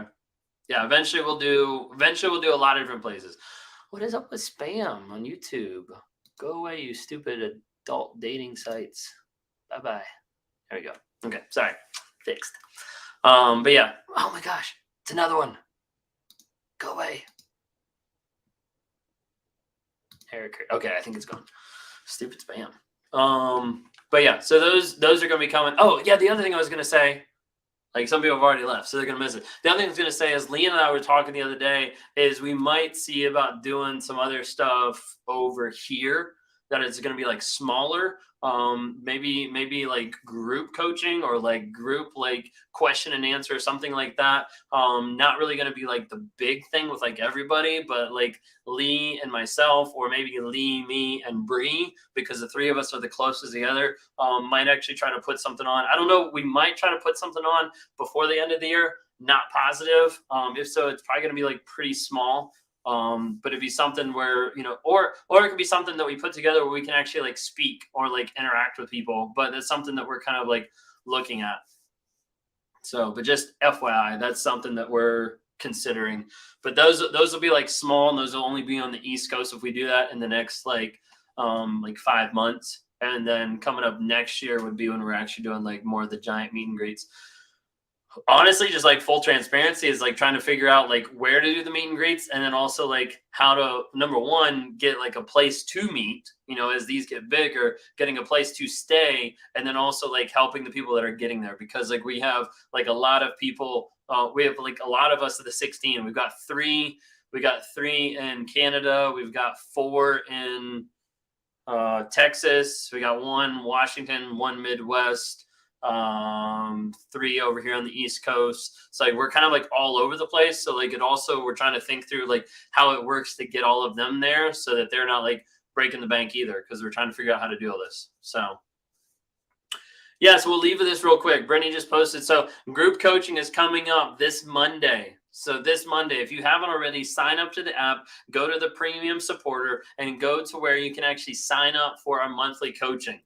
Yeah, eventually we'll do a lot of different places. What is up with spam on YouTube? Go away, you stupid adult dating sites. Bye-bye. There we go. Okay, sorry. Fixed. But yeah. Oh my gosh. It's another one. Go away. Eric. Okay, I think it's gone. Stupid spam. But yeah, so those are going to be coming. Oh yeah, the other thing I was going to say, like some people have already left, so they're going to miss it. The other thing I was going to say is Lee and I were talking the other day is we might see about doing some other stuff over here that is going to be like smaller. Maybe like group coaching or like group like question and answer or something like that. Not really going to be like the big thing with like everybody, but like Lee and myself, or maybe Lee, me, and Bree, because the three of us are the closest together. Might actually try to put something on. I don't know. We might try to put something on before the end of the year. Not positive. If so, it's probably going to be like pretty small. But it'd be something where, you know, or it could be something that we put together where we can actually like speak or like interact with people. But that's something that we're kind of like looking at. So, but just FYI, that's something that we're considering. But those will be like small, and those will only be on the East Coast if we do that in the next like 5 months. And then coming up next year would be when we're actually doing like more of the giant meet and greets. Honestly, just like full transparency is like trying to figure out like where to do the meet and greets, and then also like how to, number one, get like a place to meet, you know, as these get bigger, getting a place to stay, and then also like helping the people that are getting there, because like we have like a lot of people, we have like a lot of us at the 16. We've got three in Canada, we've got 4 in Texas, we got 1 Washington, 1 Midwest, 3 over here on the East Coast. So like we're kind of like all over the place. So like it also, we're trying to think through like how it works to get all of them there so that they're not like breaking the bank either, because we're trying to figure out how to do all this. So yeah, so we'll leave with this real quick. Brittany just posted. So group coaching is coming up this Monday. So this Monday, if you haven't already, sign up to the app, go to the premium supporter, and go to where you can actually sign up for our monthly coaching.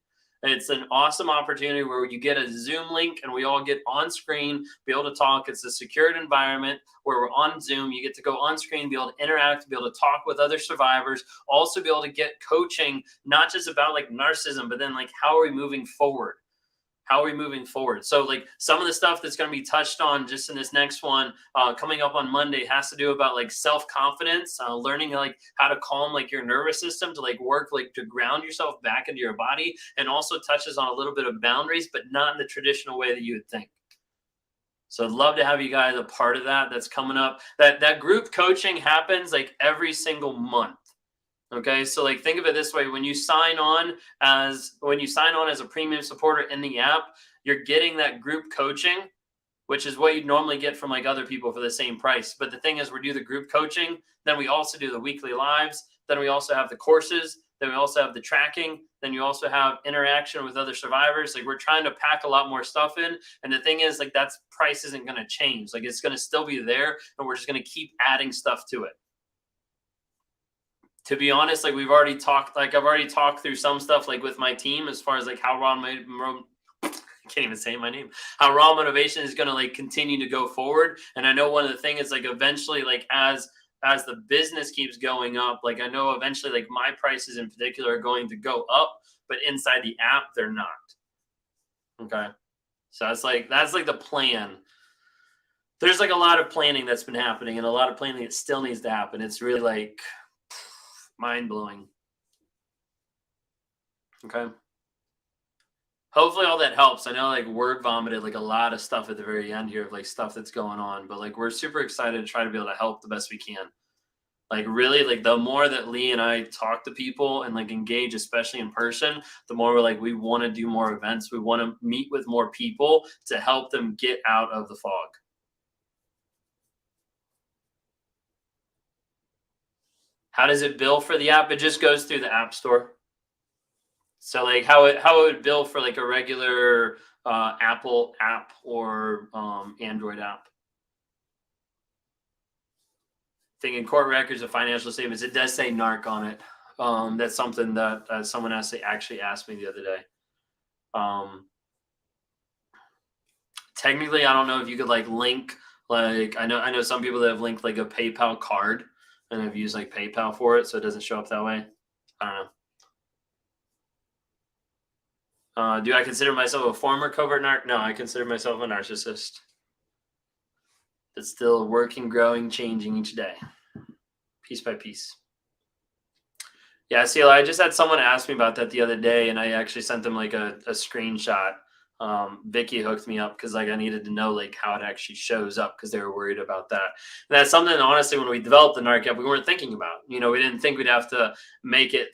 It's an awesome opportunity where you get a Zoom link and we all get on screen, be able to talk. It's a secured environment where we're on Zoom. You get to go on screen, be able to interact, be able to talk with other survivors, also be able to get coaching, not just about like narcissism, but then like how are we moving forward? How are we moving forward? So like some of the stuff that's going to be touched on just in this next one coming up on Monday has to do about like self-confidence, learning like how to calm like your nervous system to like work like to ground yourself back into your body, and also touches on a little bit of boundaries, but not in the traditional way that you would think. So I'd love to have you guys a part of that. That's coming up. That group coaching happens like every single month. Okay, so like think of it this way: when you sign on as a premium supporter in the app, you're getting that group coaching, which is what you'd normally get from like other people for the same price. But the thing is, we do the group coaching, then we also do the weekly lives, then we also have the courses, then we also have the tracking, then you also have interaction with other survivors. Like we're trying to pack a lot more stuff in. And the thing is, like that price isn't going to change. Like it's going to still be there, and we're just going to keep adding stuff to it. To be honest, like I've already talked through some stuff like with my team as far as like how I can't even say my name, how Raw Motivation is going to like continue to go forward. And I know one of the things is like eventually like as the business keeps going up, like I know eventually like my prices in particular are going to go up, but inside the app, they're not. Okay. So that's like the plan. There's like a lot of planning that's been happening and a lot of planning that still needs to happen. It's really like mind-blowing. Okay. Hopefully all that helps. I know like word vomited like a lot of stuff at the very end here of like stuff that's going on, but like we're super excited to try to be able to help the best we can. Like really, like the more that Lee and I talk to people and like engage, especially in person, the more we're like, we want to do more events. We want to meet with more people to help them get out of the fog. How does it bill for the app? It just goes through the App Store. So like how it would bill for like a regular Apple app or Android app. Thinking court records of financial statements. It does say narc on it. That's something that someone actually asked me the other day. Technically, I don't know if you could like link, like I know some people that have linked like a PayPal card and have used like PayPal for it, so it doesn't show up that way. I don't know. Do I consider myself a former covert narc? No, I consider myself a narcissist. It's still working, growing, changing each day, piece by piece. Yeah, see, I just had someone ask me about that the other day, and I actually sent them like a screenshot. Vicky hooked me up because like I needed to know like how it actually shows up because they were worried about that. And that's something honestly when we developed the narc app we weren't thinking about. We didn't think we'd have to make it.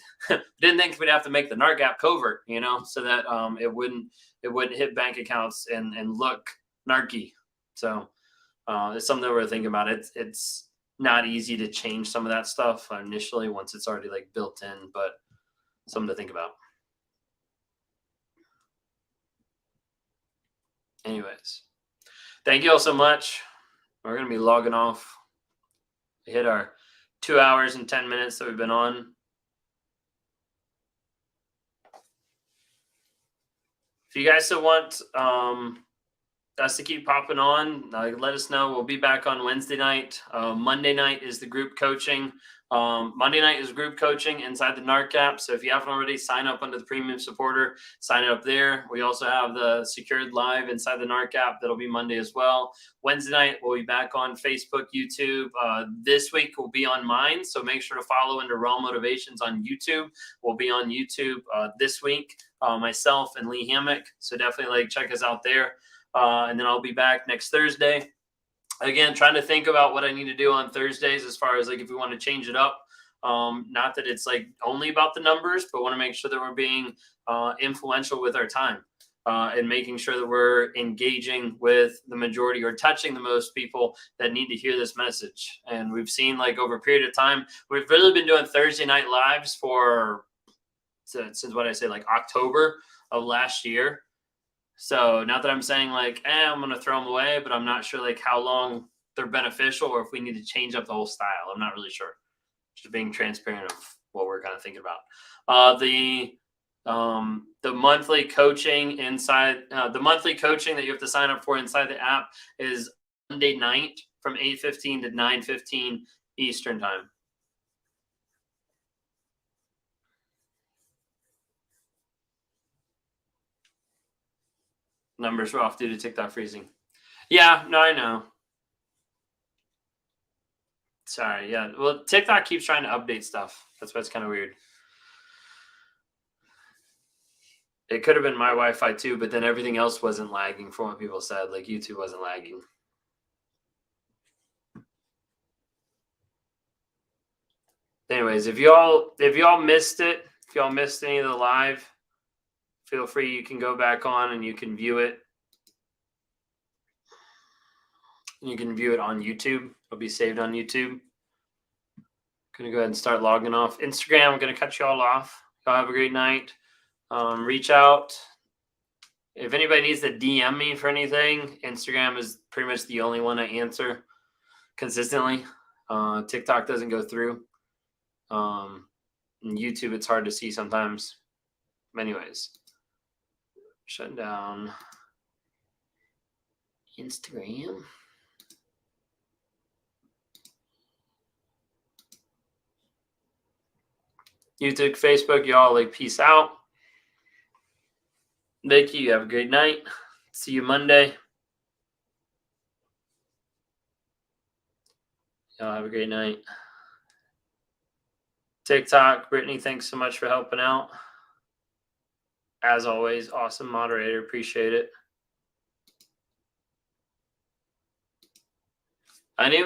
Didn't think we'd have to make the narc app covert. So that it wouldn't hit bank accounts and look narky. So it's something that we're thinking about. It's not easy to change some of that stuff initially once it's already like built in, but something to think about. Anyways, thank you all so much. We're going to be logging off. We hit our 2 hours and 10 minutes that we've been on. If you guys still want us to keep popping on, let us know. We'll be back on Wednesday night. Monday night is the group coaching. Monday night is group coaching inside the NARC app. So if you haven't already, sign up under the premium supporter, sign up there. We also have the secured live inside the NARC app. That'll be Monday as well. Wednesday night, we'll be back on Facebook, YouTube. This week we'll be on mine. So make sure to follow into Raw Motivations on YouTube. We'll be on YouTube this week, myself and Lee Hammock. So definitely check us out there. And then I'll be back next Thursday. Again, trying to think about what I need to do on Thursdays as far as if we want to change it up. Not that it's only about the numbers, but want to make sure that we're being influential with our time and making sure that we're engaging with the majority or touching the most people that need to hear this message. And we've seen over a period of time, we've really been doing Thursday night lives since what I say, October of last year. So not that I'm saying I'm going to throw them away, but I'm not sure how long they're beneficial or if we need to change up the whole style. I'm not really sure. Just being transparent of what we're kind of thinking about. The monthly coaching the monthly coaching that you have to sign up for inside the app is Monday night from 8:15 to 9:15 Eastern time. Numbers were off due to TikTok freezing. Yeah, no, I know. Sorry, yeah. Well, TikTok keeps trying to update stuff. That's why it's kind of weird. It could have been my Wi-Fi too, but then everything else wasn't lagging from what people said. YouTube wasn't lagging. Anyways, if y'all missed it, if y'all missed any of the live, feel free. You can go back on and you can view it. You can view it on YouTube. It'll be saved on YouTube. Gonna go ahead and start logging off. Instagram, I'm gonna cut you all off. Y'all have a great night. Reach out. If anybody needs to DM me for anything, Instagram is pretty much the only one I answer consistently. TikTok doesn't go through. And YouTube, it's hard to see sometimes. Anyways, shut down Instagram. YouTube, Facebook, y'all peace out. Thank you. Have a great night. See you Monday. Y'all have a great night. TikTok, Brittany, thanks so much for helping out. As always, awesome moderator. Appreciate it. I knew